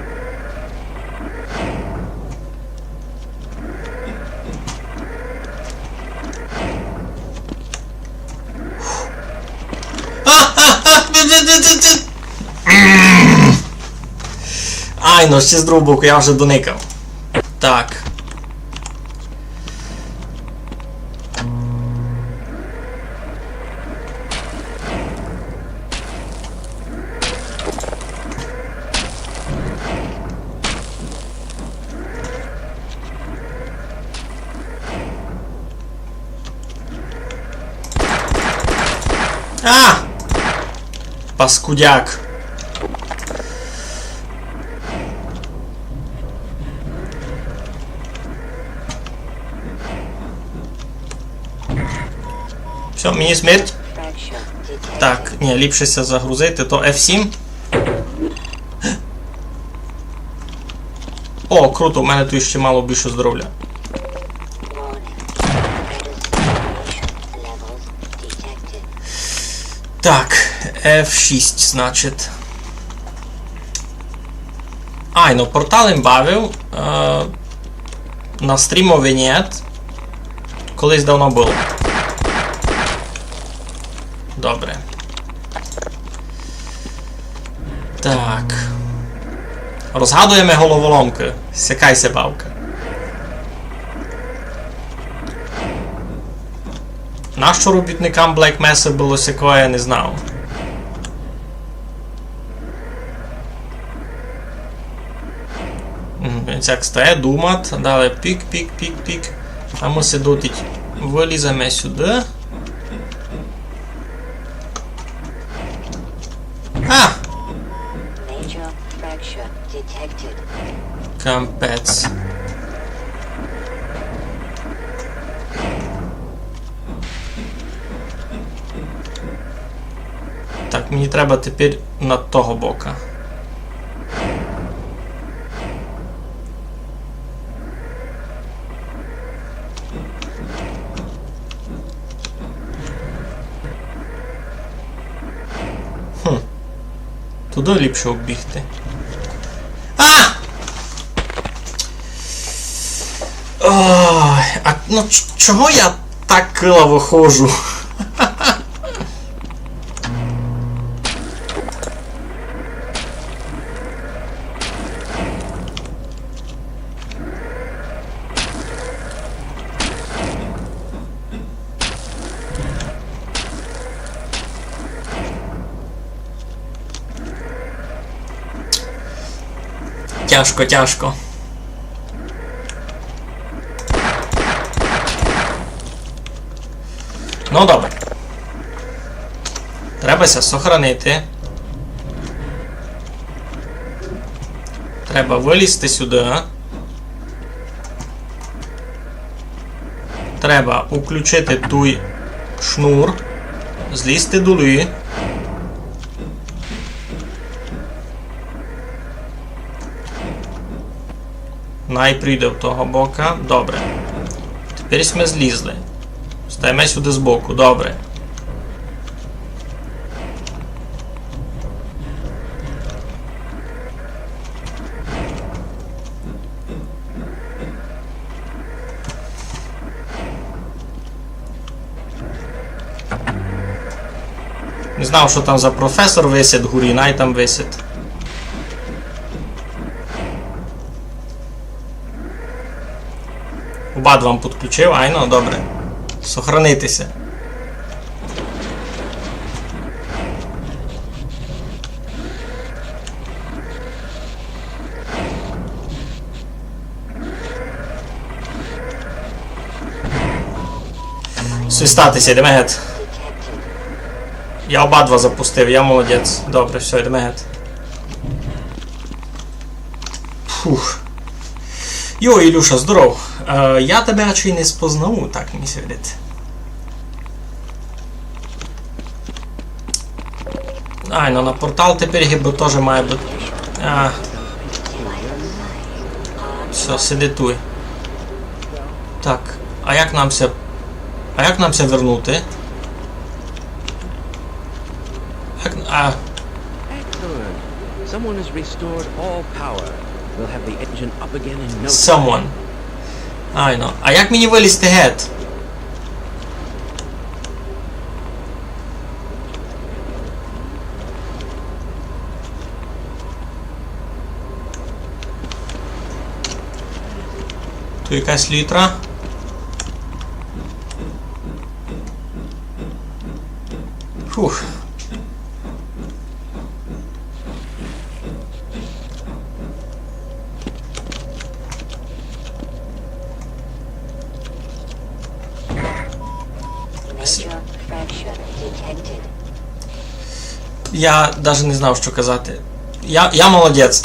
Ай, ну ще з другого боку, я вже доникав. Так. А! Паскудяк. Все, мені смерть. Так, ні, ліпшеся загрузити, то F7. О, круто, у мене тут ще мало більше здоров'я. Так, F6, значить. Ай, ну порталем бавив. На стрімові нет. Колись давно було. Добре. Так. Розгадуємо головоломки. Сякайся, бавка. Нащо робітникам Black Mesa було сякого, я не знав. Він як стає, думати, далі пік. А ми се дотить виліземо сюди. А! Кампець. Так, мені треба тепер над того бока. Туди ліпше оббігти. А! Ой, а ну чого я так килаво ходжу? Тяжко. Ну добре. Требася сохранити. Треба вилізти сюди. Треба включити той шнур. Злізти долі. прийде в того бока. Добре. Тепер ми злізли. Стаємо сюди збоку. Добре. Не знав, що там за професор висить, Гурінай там висить. Бад вам підключив, айно, добре. Сохранитися. Свистатися, йдемо геть. Я обидва запустив, я молодець. Добре, все, йдемо геть. Фух. Йо, Ілюша, здоров. Я тебе радше не спознав, так мені сидить. Ай, ну на портал тепер гіби теж має бути. Все, сиди туй. Так, а як нам це вернути? Someone has restored all power. We'll have the engine up again in no time. Someone. I know. А як мені вилізти геть? Тут якась літра. Фух. Я навіть не знав, що казати. Я молодець.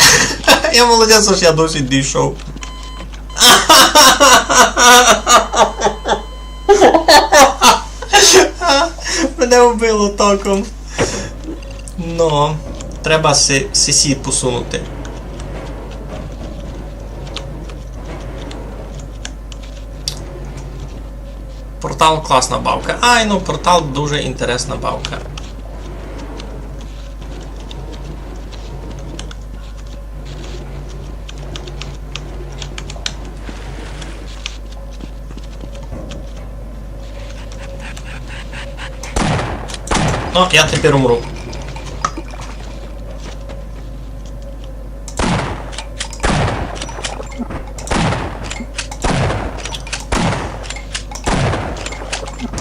Я молодець, аж я досі дійшов. Мене вбило током. Ну, треба сесі посунути. Портал класна бавка. Ай, ну портал дуже інтересна бавка. Ну, я тепер умру.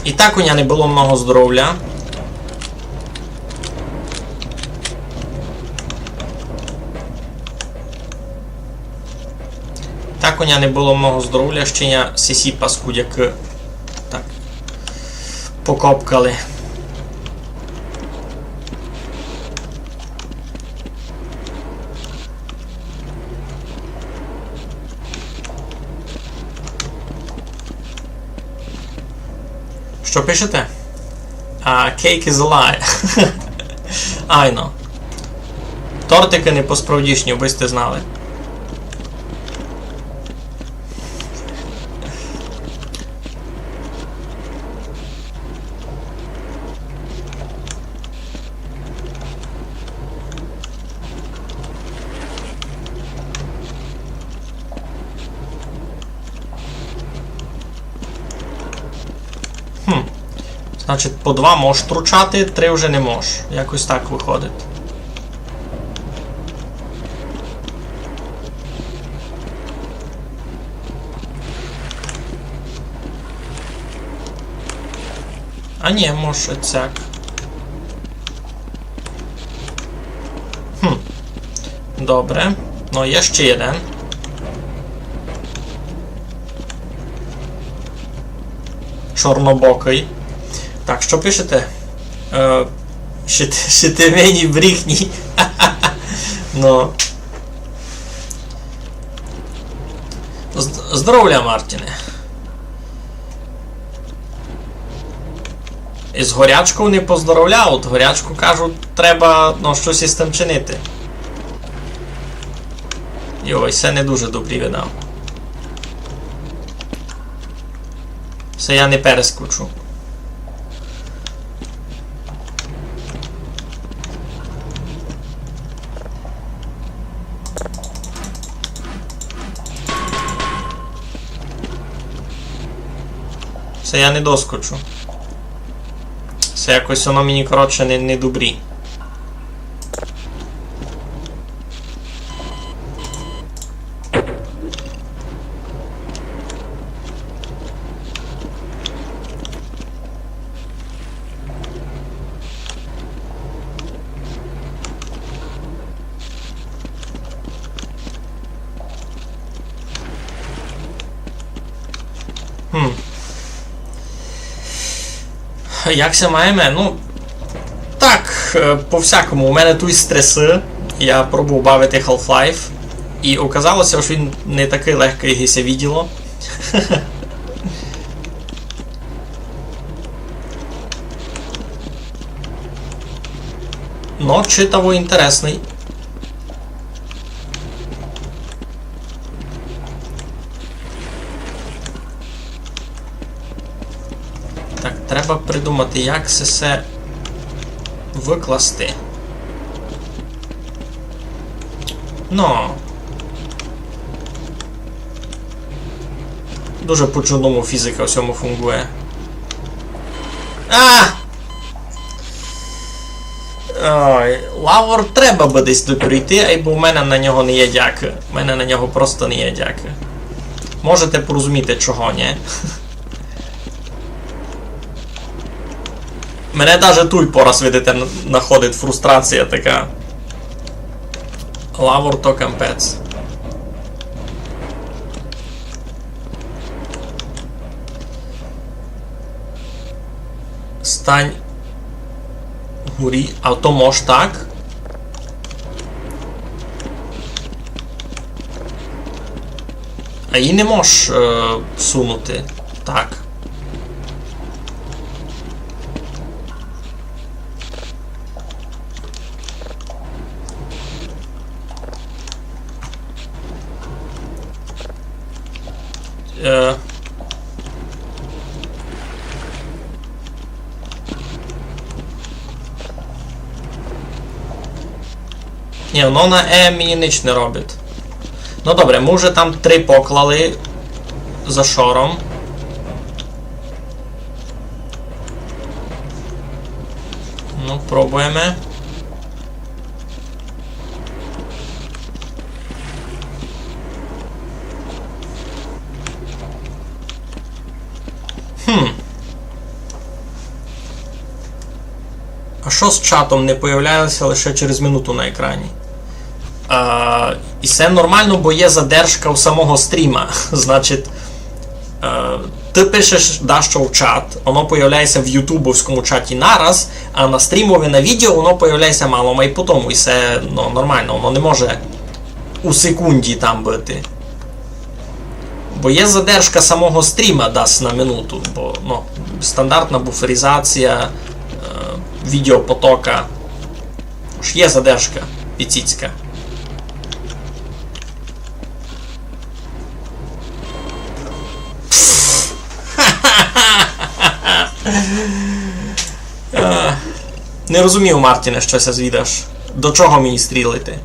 І так у мене не було много здоров'я. Так у мене не було много здоров'я, ще я сісі паскудяк так покопкали. Що пишете? Cake is a lie. Айно. Тортики не по-справдішні, ви сте знали. Значить, по 2 можеш тручати, 3 вже не можеш. Якось так виходить. А ні, можеш оцяк. Добре. Ну, є ще один. Чорнобокий. Так, що пишете? Шитимені брехні. Ну. Здоров'я, Мартіне. Із горячку не поздоровляв, горячку кажуть, треба, ну, щось із тим чинити. Йой, це не дуже добрі видав. Все, я не перескочу. Все, я не доскочу. Все, якось воно мені, коротше, не добрі. Як се маємо? Ну, так, по-всякому. У мене тут стреси. Я пробував бавити Half-Life. І оказалося, що він не такий легкий, як се виділо. Но читаво інтересний. Так, треба придумати, як це все викласти. Ну. Дуже по-чудному фізика в цьому фунгує. Ой, Лавр треба би десь прийти, бо в мене на нього не є дяки. В мене на нього просто не є дяки. Можете порозуміти, чого, ні? Мене навіть тут пораз, видите, находить фрустрація така. Лавр то кампець. Стань горі, а то мож так? А її не мож сунути. Так. Ні, воно на мені ніч не робить. Ну добре, ми вже там 3 поклали за шором. Ну, пробуємо. А що з чатом не появлялося лише через минуту на екрані? І це нормально, бо є задержка у самого стріма. Значить, ти пишеш дещо в чат, воно появляється в ютубовському чаті нараз, а на стрімові на відео воно появляється мало і потім. І це нормально, воно не може у секунді там бути. Бо є задержка самого стріма дасть на минуту, бо стандартна буферизація відеопотока. Ж є задержка піціцька. Не розумів, Мартіне, що це звідаш. До чого мені стрілити?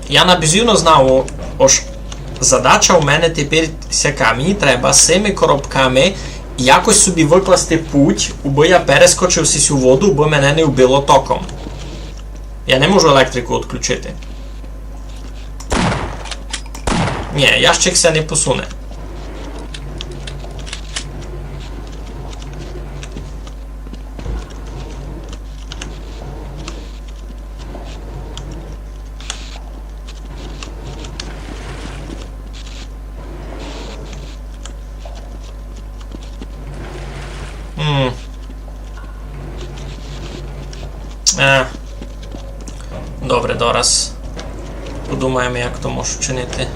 Я набізюно знав, ось задача у мене тепер сяка. Мені треба з цими коробками якось собі викласти путь, аби я перескочив цю воду, аби мене не вбило током. Я не можу електрику відключити. Ні, ящик се не посуне. Добре, дораз. Подумаємо, як то можу вчинити.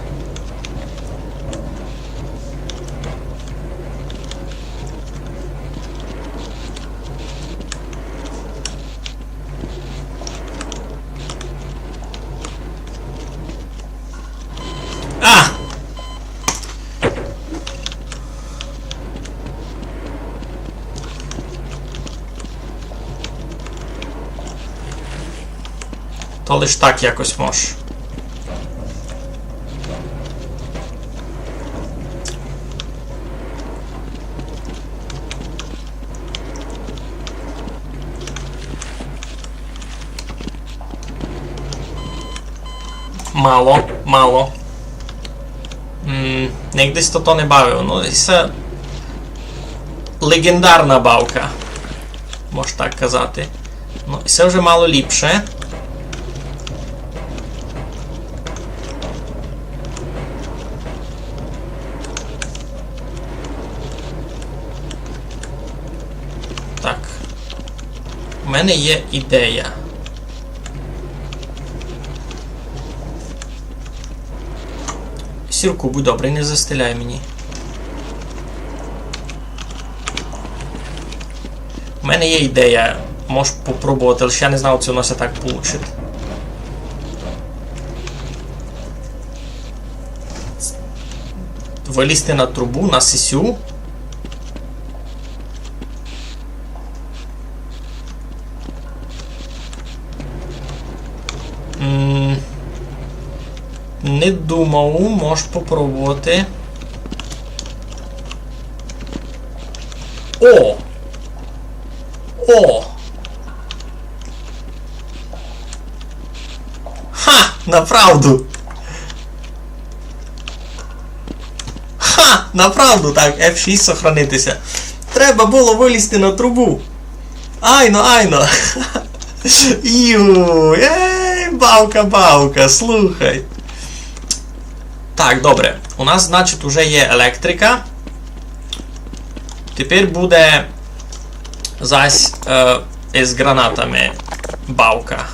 То лиш так якось може. Мало. Нігдесь то не бавив. Ну, це легендарна бавка. Можна так казати. Ну, і це вже мало ліпше. Так. У мене є ідея. Сірку, будь добрий, не застеляй мені. У мене є ідея. Можеш попробувати, але я не знав, чи воно все так вийде. Вилізти на трубу, на сисю. Не думав, можеш попробувати. О! Ха! Направду! Ха! Направду! Так, F6 сохранитися. Треба було вилізти на трубу. Айно! Ей, бавка, слухай. Так, добре. У нас, значить, уже є електрика. Тепер буде зась з гранатами бавка.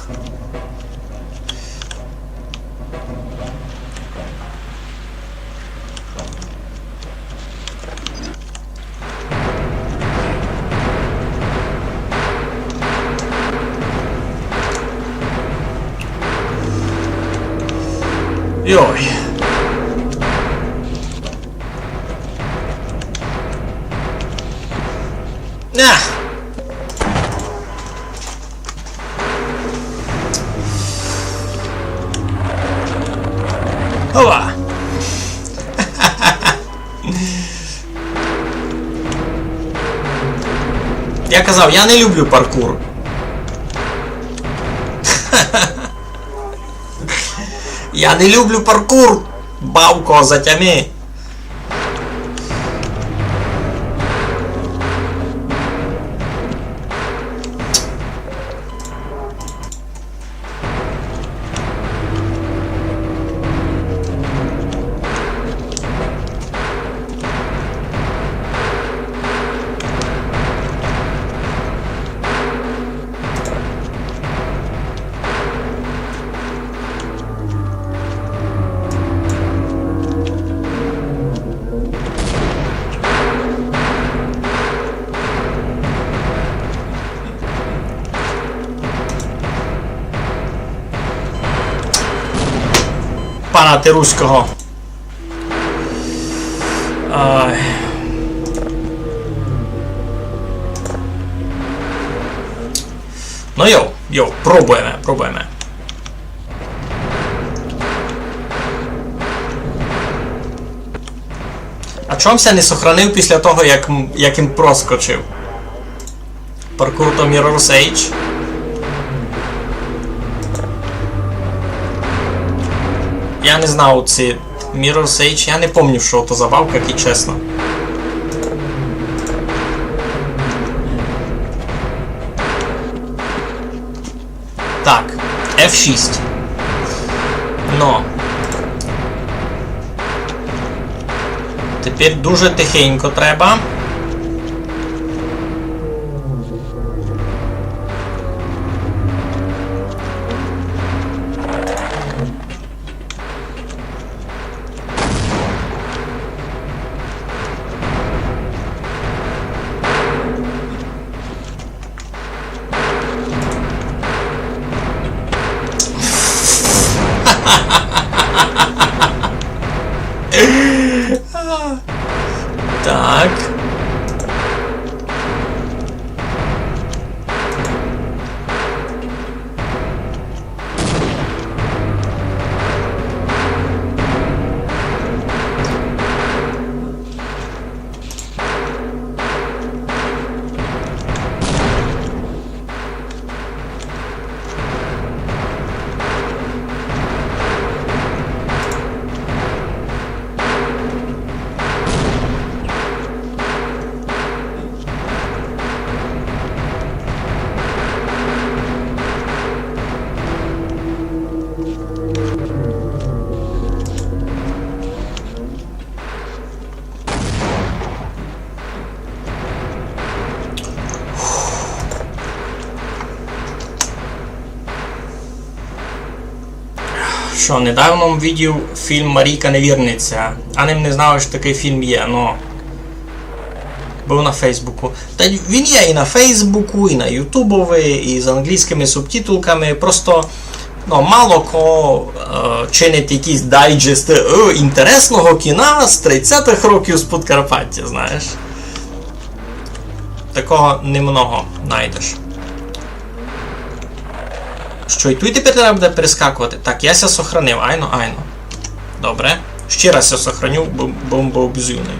Йой. Ова! Я казав, я не люблю паркур. Я не люблю паркур! Бавко, затями! Пана Теруського. Ай. Ну йоу, пробуємо. А чому ся не сохранив після того, як він проскочив? Паркур то Mirror's Edge. Я не знав ці Mirror's Edge, я не пам'ятаю, що то за бавка, як і чесно. Так, F6. Но. Тепер дуже тихенько треба. Так. Що, недавно видів фільм «Марійка Невірниця». А не знав, що такий фільм є, ну... Був на Фейсбуку. Та він є і на Фейсбуку, і на Ютубові, і з англійськими субтитулками. Просто, ну, мало кого чинить якісь дайджести інтересного кіна з 30-х років з Подкарпаття, знаєш. Такого немного знайдеш. Що, і тут тепер треба буде перескакувати? Так, я ся сохранив. Айно. Добре. Ще раз я сохраню, бомбообзюний.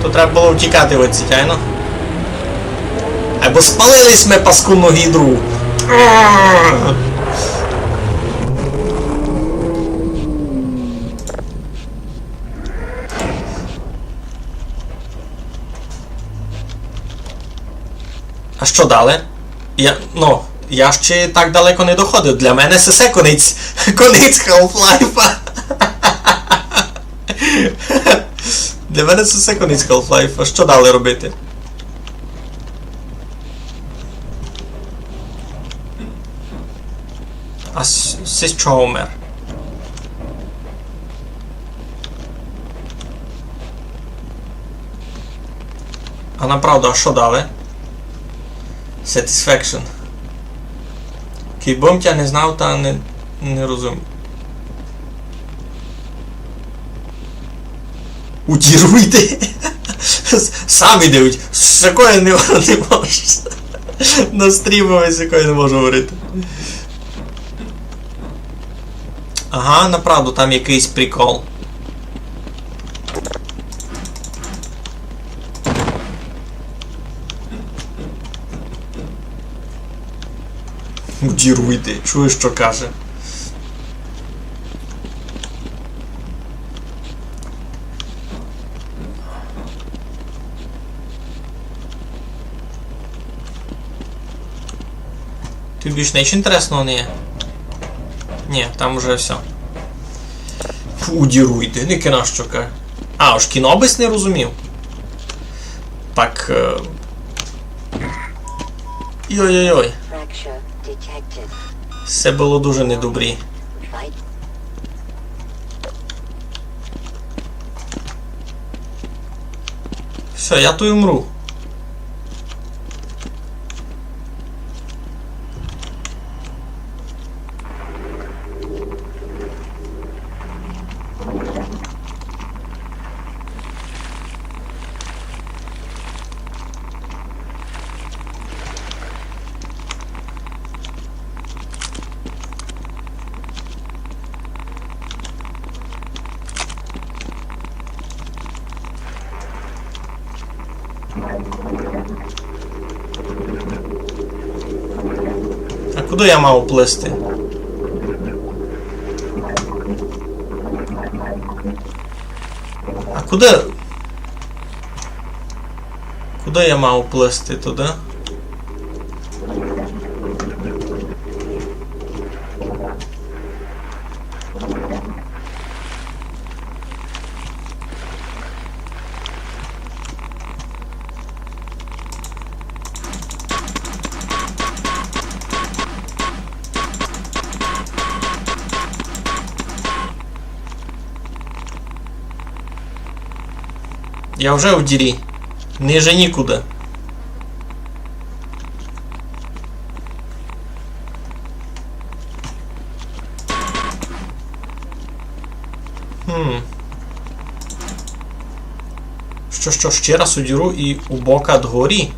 То треба було втікати від цитяйно. Або спалились ми паскудну гідру. А що далі? Я ще так далеко не доходив. Для мене це конець Half-Life. Для мене це конець Half-Life. А що далі робити? А це що умер? А направду, а що далі? Satisfaction. Кібом тя не знав, та не розумів. Удіруйте! Сам ідуть. З якою не можеш. На стрімові з якою не можу говорити. Ага, направду, там якийсь прикол. Удіруйте, чуєш, що каже. Тут більш нічого інтересного не є? Ні, там вже все. Удіруйте, не кіно що каже. А, уж кіно бись не розумів. Так... Йой-йой-йой. Все було дуже недобрі. Все, я то й умру. А куди я мав плисти? А куди? Куди я мав плисти туди? Я вже в дірі. Ниже нікуди. Що, ще раз у діру і у бока дгорі?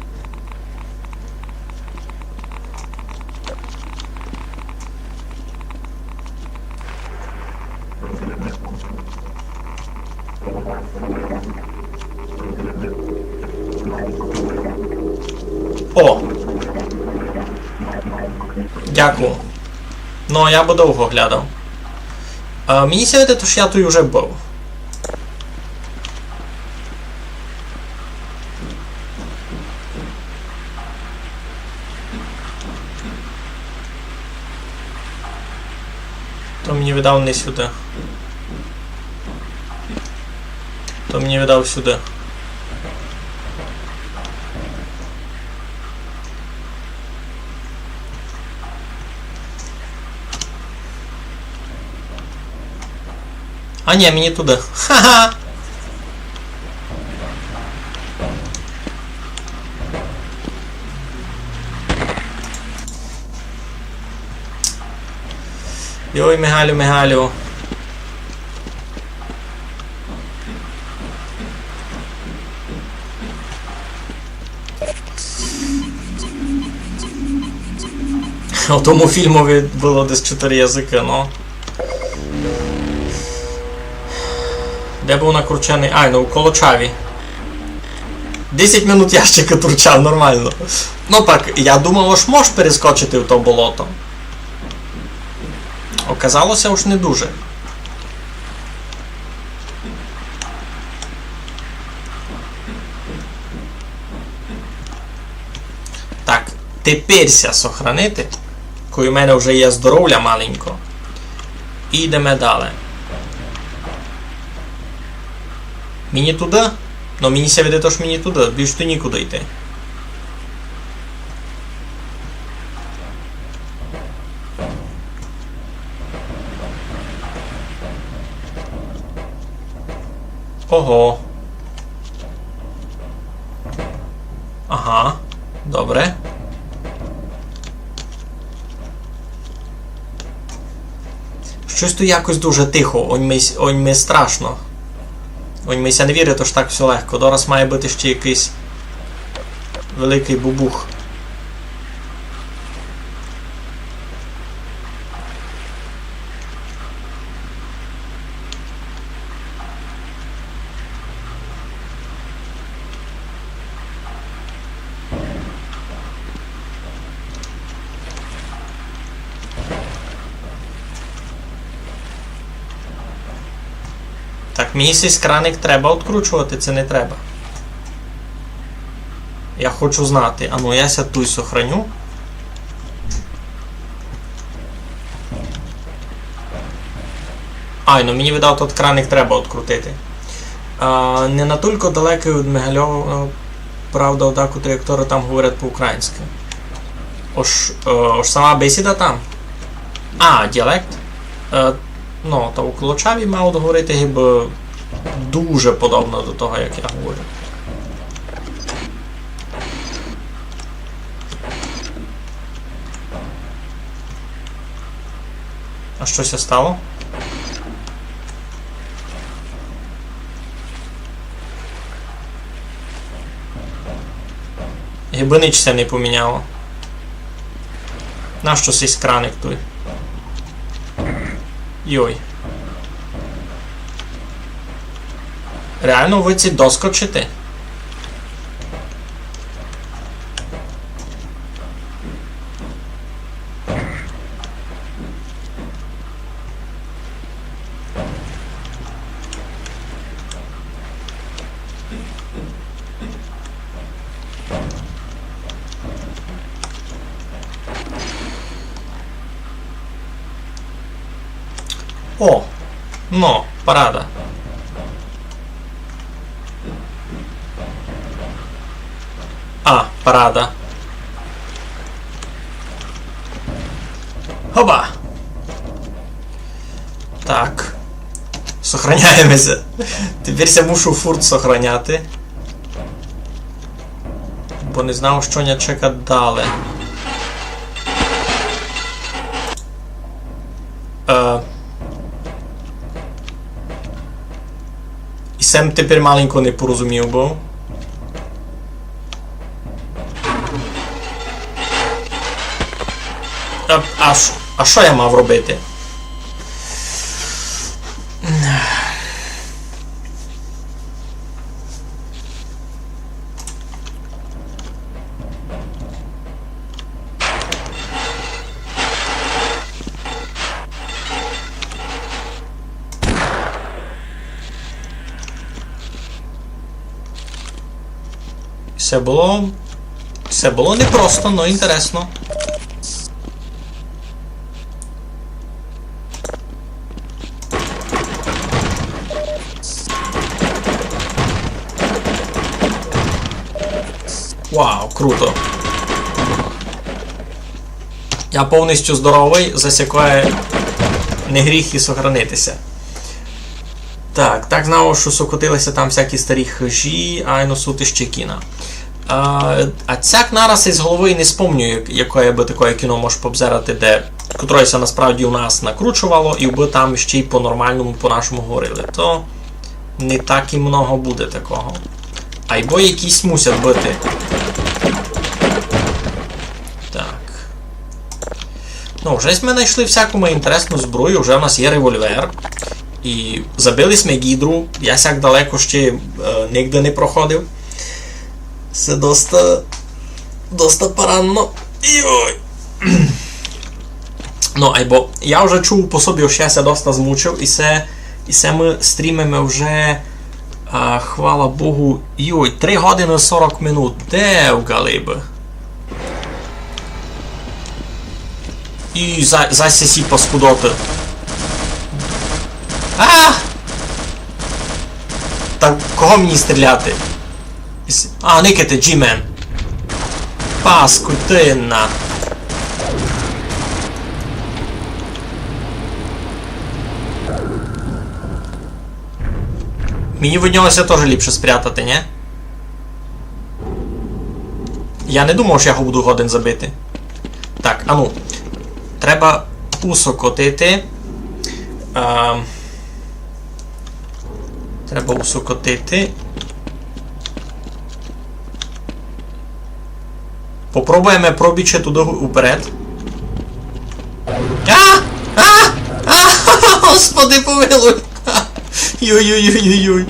О! Дякую. Ну, я би довго глядав. Мені сьогодні, що я тут вже був. То мені видав не сюди. То мені видав сюди. А ні, мені туди. Ха-ха! Йой, Мигалю, Мигалю. У тому фільмові було десь 4 язики, ну. Де був накручений? Ай, ну у Колочаві. 10 минут ящика турчав, нормально. Ну так, я думав, аж можеш перескочити в то болото. Оказалося уж не дуже. Так, теперся сохранити. Коли у мене вже є здоров'я маленько. І йдемо далі. Мені туди? Ну мені ся веде, тож мені туди. Більш то нікуди йти. Ого. Ага. Добре. Щось тут якось дуже тихо. Онь ми страшно. Онь мися не вірить, тож так все легко. Дораз має бути ще якийсь великий бубух. Так, мені цей краник треба відкручувати, це не треба. Я хочу знати. А ну, я ся тут сохраню. Ай, ну мені видав, тот краник треба відкрутити. Не натільки далекий від Мигальова, правда, одаку траєктори там говорять по-українськи. Ож сама бесіда там. А, діалект? Ну, та у Колочаві мав говорити гіби дуже подобно до того, як я говорю. А щось стало? Гіби нічого не поміняло. Нащо цей краник той? Йой. Реально ви ці доскочите? О! Ну, парада. А, парада. Хоба! Так. Сохраняємося. Тепер я мушу фурт сохраняти. Бо не знав, що не чекати далі. І сам тепер маленько не порозумів, бо... А що я мав робити? Все було непросто, но інтересно. Вау, круто. Я повністю здоровий, засякає не гріх і сохранитися. Так знав, що сокотилися там всякі старі хижі, а й носути ще кіна. А цяк нараз із голови не спомню, яке би таке кіно можеш побзерати, де котрося насправді у нас накручувало, і би там ще й по-нормальному, по-нашому говорили. То не так і много буде такого. Айбо якісь мусять бути. Так. Ну, вже ми знайшли всяку інтересну зброю, вже в нас є револьвер. І забили ми гідру, я сяк далеко ще нігде не проходив. Це доста поранно. Йой. Ну, айбо, я вже чув по собі, що я се доста змучив, і се ми стрімимо вже, хвала Богу, 3 години 40 минут. Де в галиби? І засісі паскудоти. Так, кого мені стріляти? Никите, G-Man. Паскудина. Мені від нього теж ліпше спрятати, не? Я не думав, що я його буду годен забити. Так, ану. Треба усокотити. Треба усокотити. Попробуємо пробіче туди вперед. Господи, помилуй! Йой-йой-йой-йой.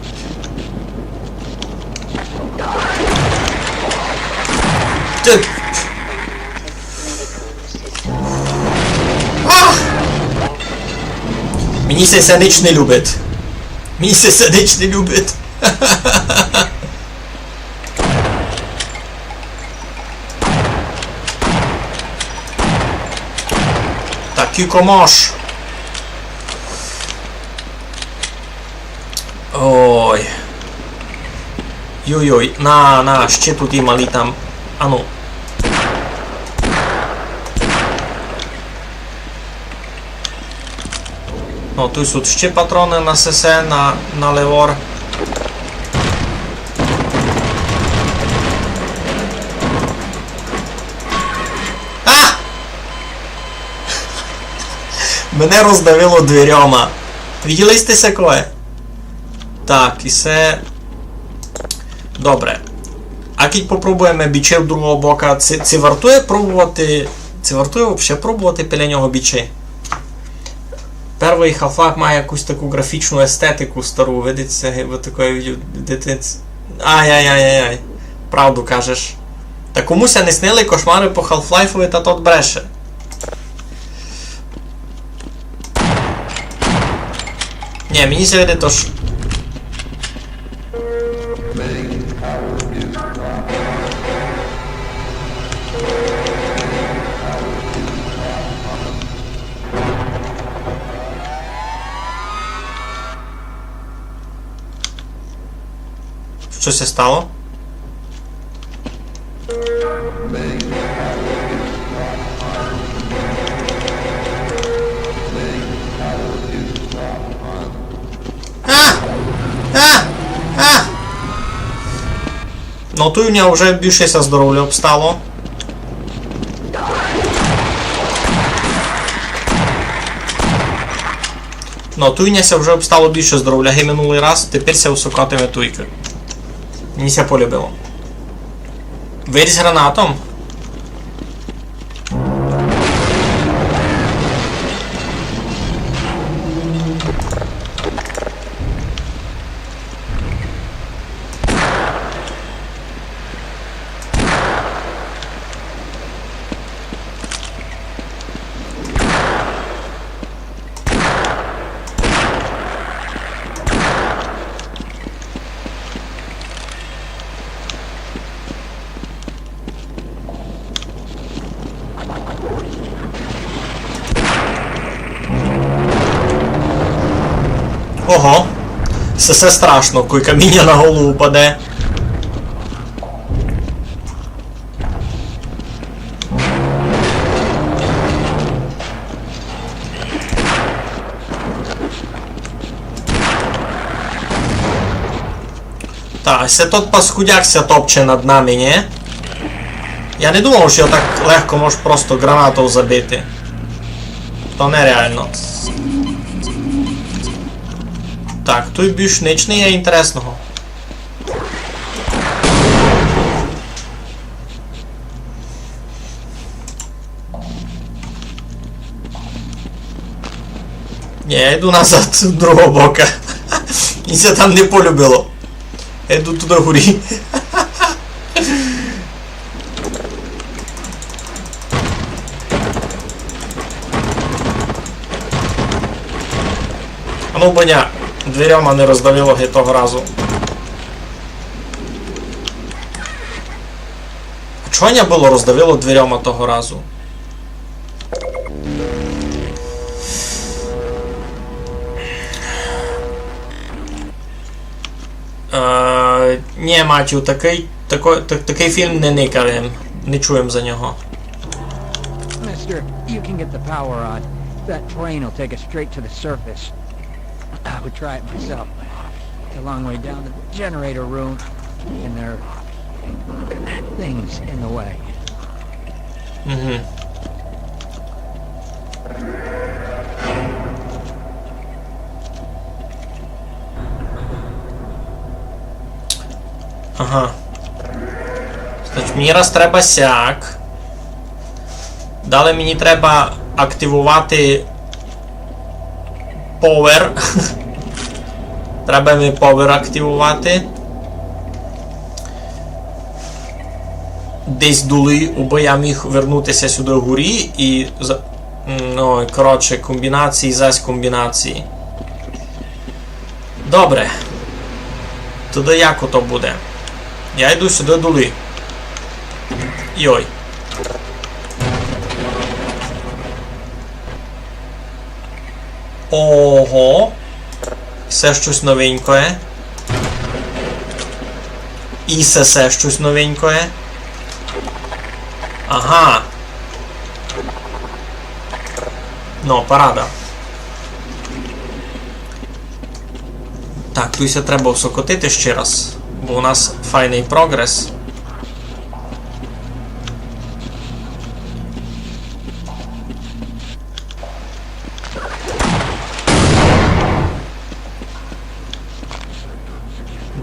Мені се ніч не любить. Мені се ніч не любить. Так, кікомош. Ой. Йой-йой, ще тут і малі там. Ану. Ну, тут ще патрони на СС, на левор. Мене роздавило дверьома. Виділи сте се кое? Так, і се... Добре. А кіть попробуємо біче в другого бока. Це вартує пробувати... Це вартує взагалі пробувати біля нього бічі? Перший Half-Life має якусь таку графічну естетику стару, видиться, ви такої дитинці. Ай-яй-яй-яй. Правду кажеш. Та комуся не снили кошмари по Half-Life'ові, та тот бреше. Ні, мені се види то ж... Що се стало? Ну тут у нього вже більше здоров'я обстало. Ну тут у нього вже обстало більше здоров'я минулий раз, тепер се усокатиме туйка. Мені ся полюбило. Виріз гранатом. Ого, все страшно, коли каміння на голову паде. Та, се тот паскудяк ся топче над нами, ні? Я не думав, що так легко можеш просто гранату забити. То нереально. Так, тут більш ніч не є інтересного. Ні, я йду назад з другого боку. І це там не полюбило. Я йду туди горі. А ну, боня, дверяма не роздавило геть того разу. А чого не було роздавило дверяма того разу? Ні, Матю, такий фільм не никаємо. Не чуємо за нього. Mister, you can get the power on. That plane will take us straight to the surface. I would try it myself. It's a long way down to the generator room, and there are things in the way. Mhm. Ага. Значить, мені раз треба сяк. Далі мені треба активувати Power. Треба ми Power активувати. Десь дули, бо я міг вернутися сюди вгорі і... Ну, коротше, комбінації зась комбінації. Добре. Туди як ото буде? Я йду сюди дули. Йой. Ого. Все щось новеньке. І все щось новеньке. Ага. Ну, парада. Так, тут треба всокотити ще раз, бо у нас файний прогрес.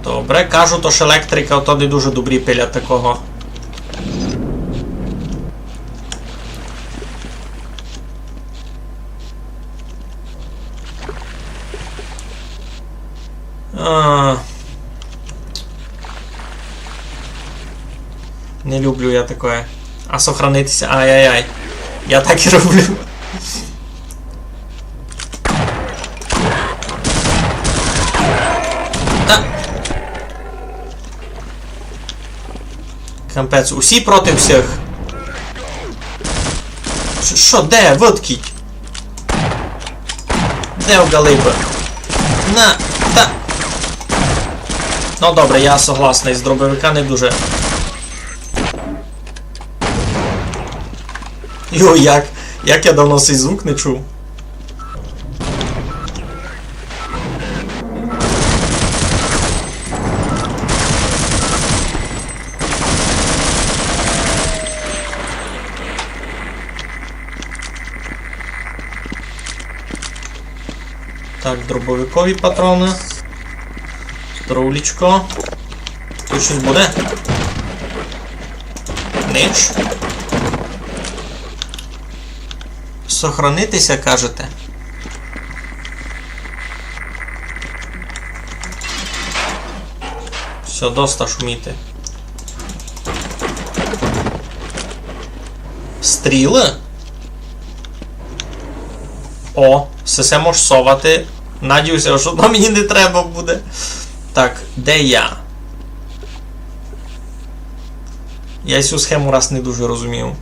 Добре, кажу, то ж електрика, то не дуже добрі пиля такого. Не люблю я таке. А сохранитися. Ай-яй-яй. Я так і роблю. Та. Кампець. Усі проти всіх. Що, де? Виткіть. Де огалиба? На, та. Ну добре, я согласний, з дробовика не дуже. Йо, як я давно цей звук не чув. Так, дробовикові патрони. Трулечко. Тут щось буде? Нич. Сохранитися, кажете? Все, доста шуміти. Стріли? О, все можеш совати. Надіюся, що то мені не треба буде. Так, де я? Я цю схему раз не дуже розумів.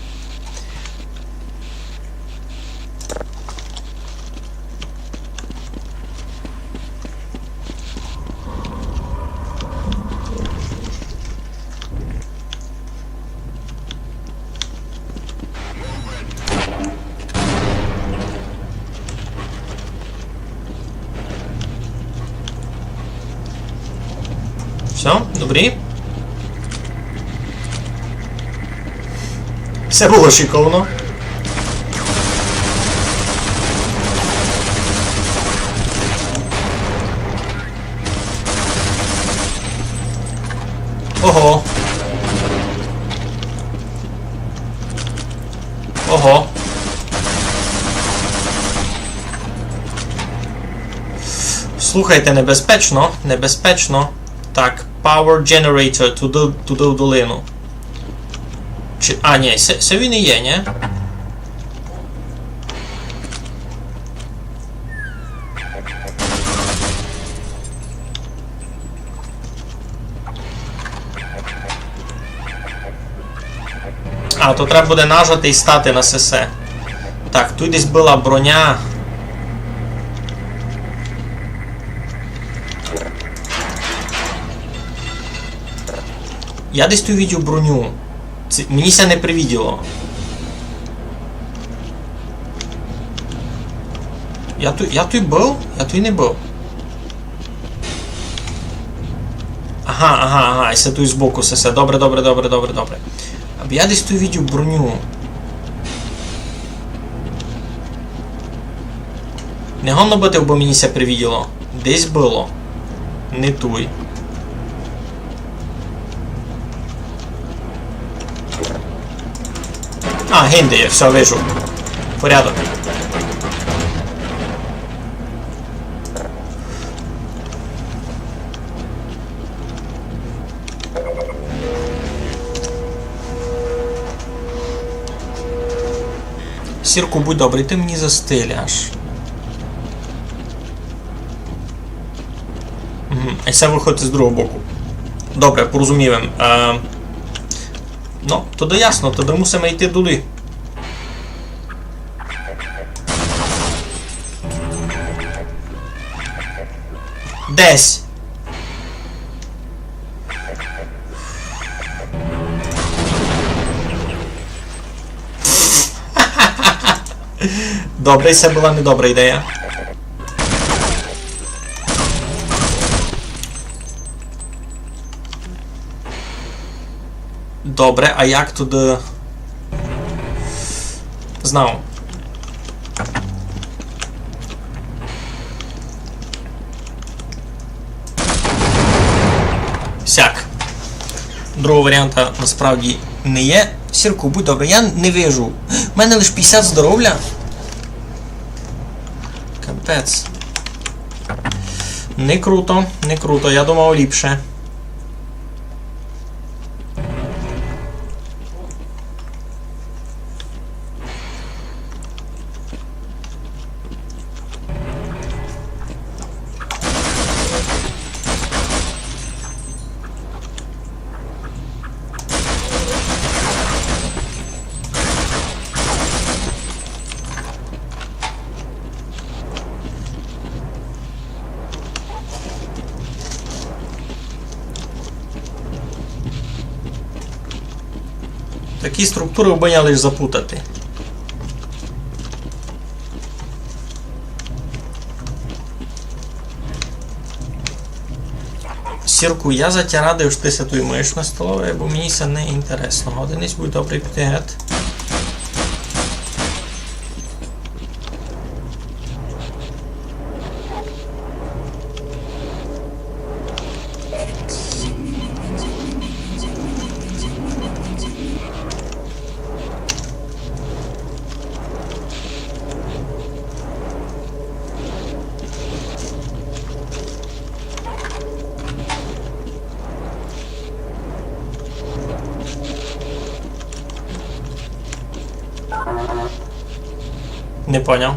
Все, добрі. Все було шиковно. Ого. Ого. Слухайте, небезпечно, небезпечно. Так, Power Generator, туди в долину. Чи... А, ні, це він і є, ні? А, то треба буде нажати і стати на СС. Так, тут десь була броня. Я десь тут видів броню. Мені ся не привіділо. Я тут був? Я тут не був. Ага, я тут збоку все. Добре. Я десь тут видів броню. Не гонно бути, бо мені ся привіділо. Десь було. Не туй. А, гінде є, все, вижу. Порядок. Сірку, будь добрий, ти мені застиляш. А це виходить з другого боку. Добре, порозуміємо. Ну, тоді ясно, тоді мусимо йти туди. Десь. Добре, це була недобра ідея. Добре, а як туди... Знав. Сяк. Другого варіанта насправді не є. Сірку, будь добре, я не вижу. У мене лише 50 здоров'я. Капець. Не круто, не круто, я думав ліпше. Такі структури обоняли лише запутати. Сірку, я за тя радий, що ти се той миш на столові, бо мені це не інтересно. Одиниць будь добрий п'ять. Не поняв.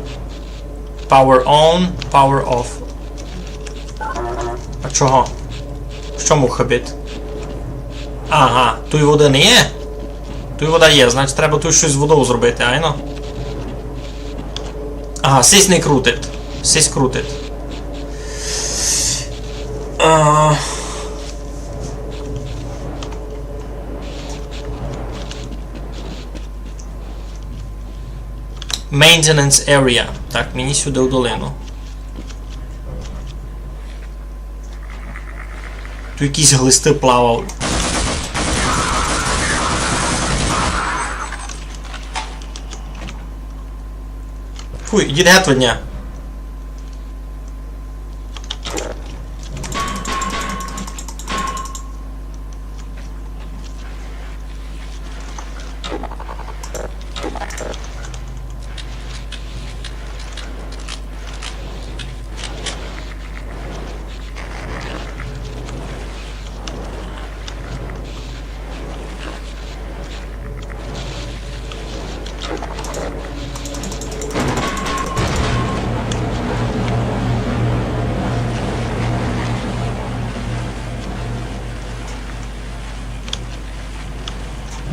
Power on, power off. А чого? В чому хабіт? Ага, тут води не є? Тут вода є, значить треба тут щось з водою зробити, айно? Ага, сись не крутить. Сись крутить. Maintenance area. Так, мені сюди в долину. Тут якісь глисти плавали. Фуй, ідіть геть від дня.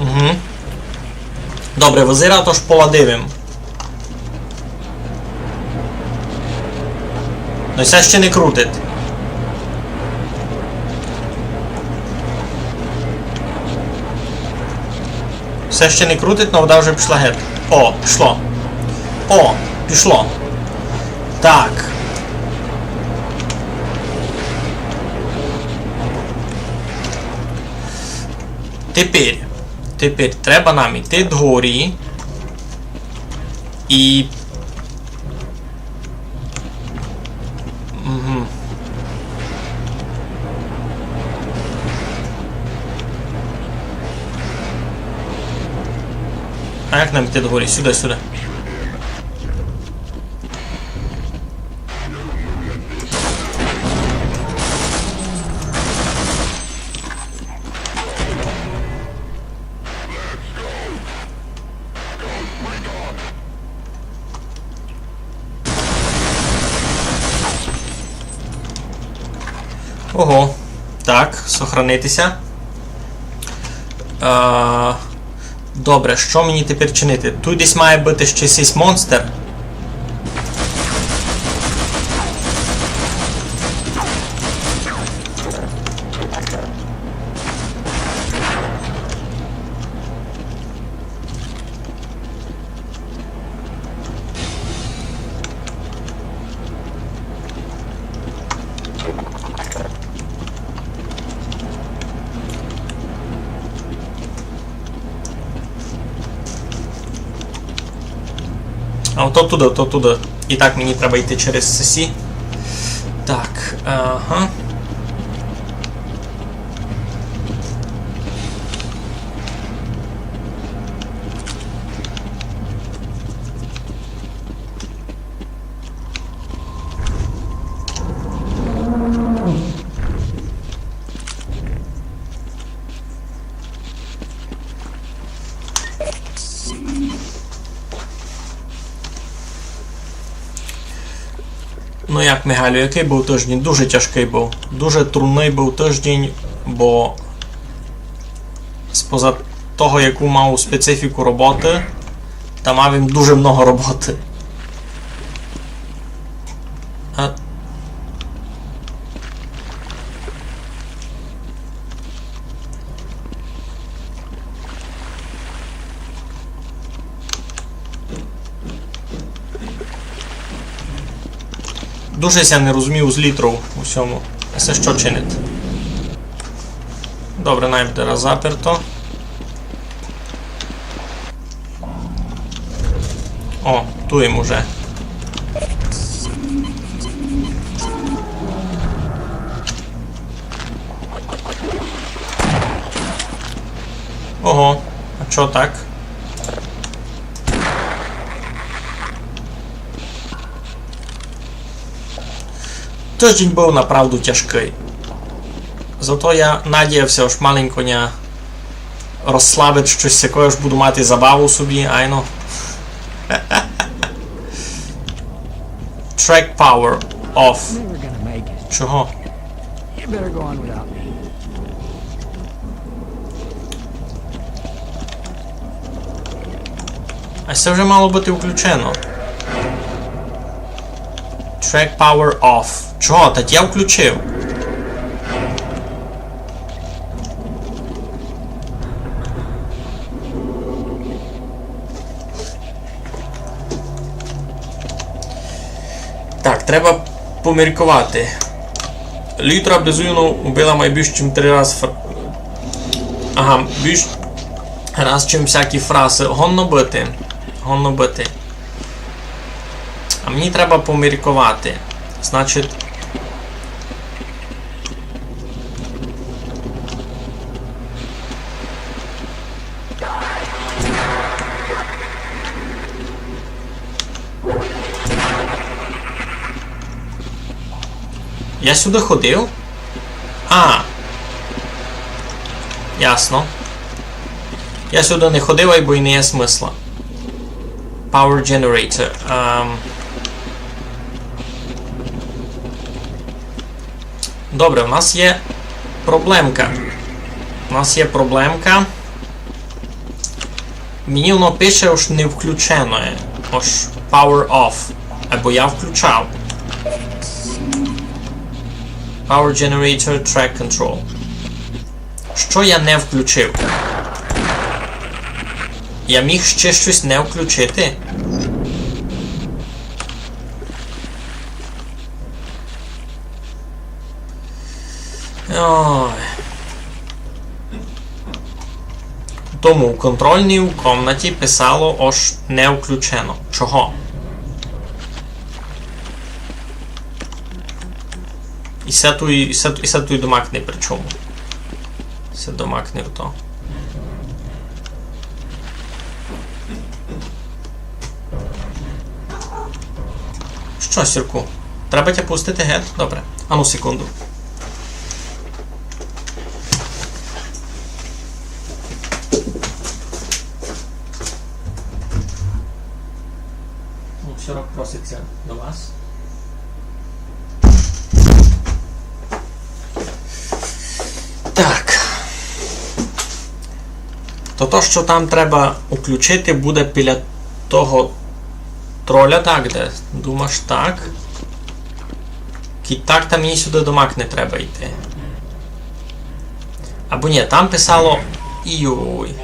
Угу. Добре, визира, тож поладивим. Ну це ще не крутить. Все ще не крутить, але вода вже пішла геть. О, пішло. О, пішло. Так. Тепер треба нам іти догорі і... Угу. А як нам іти догорі? Сюди. Ого. Так, сохранитися. Добре, що мені тепер чинити? Тут десь має бути ще якийсь монстр. А от туди. І так мені треба йти через сесі. Так, ага. Ну як, Михайло, який був тиждень? Дуже тяжкий був. Дуже трудний був тиждень, бо споза того, яку мав специфіку роботи, та мав їм дуже много роботи. Дуже ся не розумів з літру у всьому. Це що чинить? Добре, найбуде раз заперто. О, ту їм уже. Ого, а чо так? Тиждень був направду тяжкий. Зато я надіявся, що маленьконя розслабить щось таке, що буду мати забаву собі, айно. Track power off. Чого? А це вже мало бути включено. Track power off. Чого? Так я включив. Так, треба поміркувати. Літра безумно убила майбільш чим 3 рази Ага, більш раз чим всякі фрази. Гонно бити. Гонно бити. А мені треба поміркувати. Значить... Я сюди ходив? А. Ясно. Я сюди не ходив, бо й не є смисла. Power generator. Добре, у нас є проблемка. Мені воно пише, ось не включено. Ось power off. Або я включав. Power generator track control. Що я не включив? Я міг ще щось не включити? Ой. Тому у контрольній у комнаті писало ось не включено. Чого? І се туй домак не при чому. Се домак не в то. Що, Сірку? Треба тебе пустити геть? Добре. Ану, секунду. Сірок проситься до вас. Так. То, що там треба включити, буде біля того троля, так, де? Думаєш, так? Так, там мені сюди до Мак не треба йти. Або ні, там писало... Йой.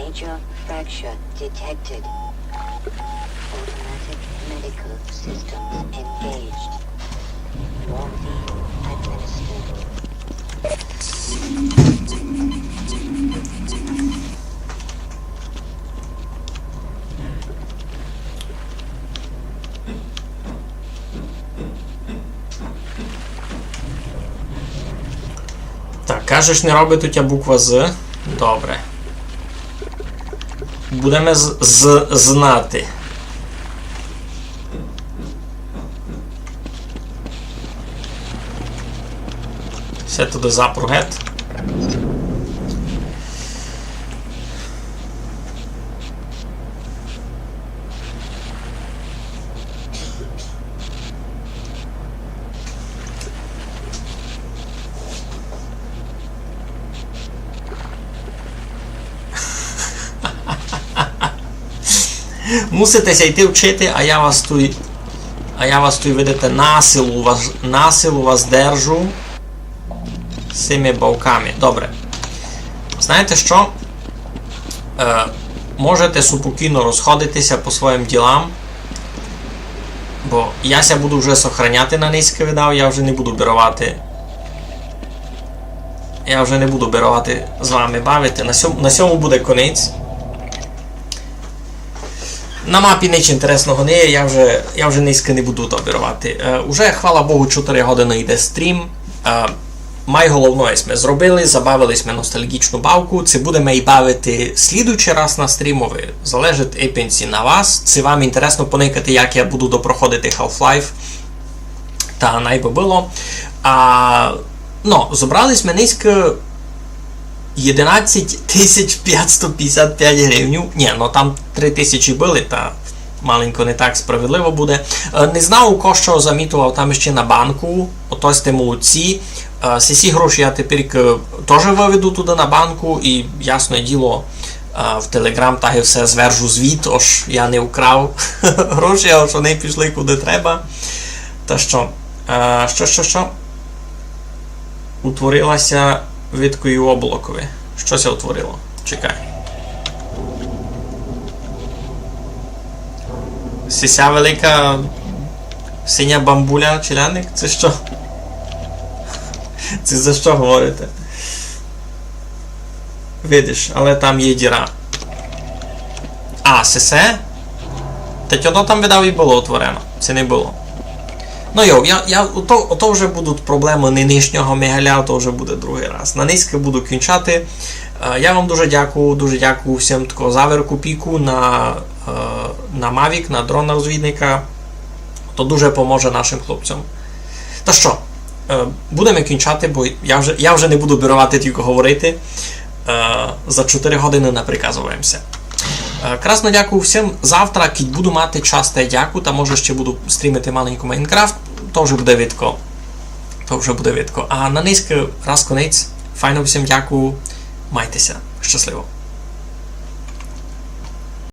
Так, кажеш, не робить у тебе буква З. Добре. Будемо знати. Все туди запругет. Муситеся йти вчити, а я вас тут, видите, насилу вас держу з цими бавками. Добре. Знаєте що? Можете спокійно розходитися по своїм ділам, бо я ся буду вже сохраняти на низьке видав, я вже не буду берувати з вами бавити. На сьому буде конець. На мапі нічого інтересного не є, я вже низько не буду добирувати. Уже, хвала Богу, 4 години йде стрім. Найголовніше ми зробили, забавились ми ностальгічну бавку. Це будемо і бавити слідуючий раз на стрімові. Залежить епінці на вас. Це вам інтересно поникати, як я буду допроходити Half-Life. Та найби було. Зібрались ми низько 11 555 гривень. Ні, там 3 тисячі були, та маленько не так справедливо буде. Не знав, у кого що замітував там ще на банку. Ото сте молодці. Всі гроші я тепер теж виведу туди на банку і, ясне діло, в Телеграм так і все звержу звіт, ось я не вкрав гроші, а ось вони пішли куди треба. Та що? Що? Утворилася відкою облакові. Що це утворило? Чекай. Сися велика синя бамбуля челяник? Це що? Це за що говорите? Видиш, але там є діра. А, сесе? Та воно там, видав, і було утворено. Це не було. Ну йо, ото вже будуть проблеми нинішнього Мегаля, то вже буде другий раз. На низьки буду кінчати. Я вам дуже дякую всім такого заверку піку на Mavic, на дрона-розвідника. То дуже поможе нашим хлопцям. Та що, будемо кінчати, бо я вже не буду бірувати, тільки говорити. За 4 години наприказуємося. Красно дякую всім. Завтра, коли буду мати час, та дякую, та може ще буду стрімити маленьку Майнкрафт, то вже буде видко. А на низьки раз конець. Файно всім дякую. Майтеся. Щасливо.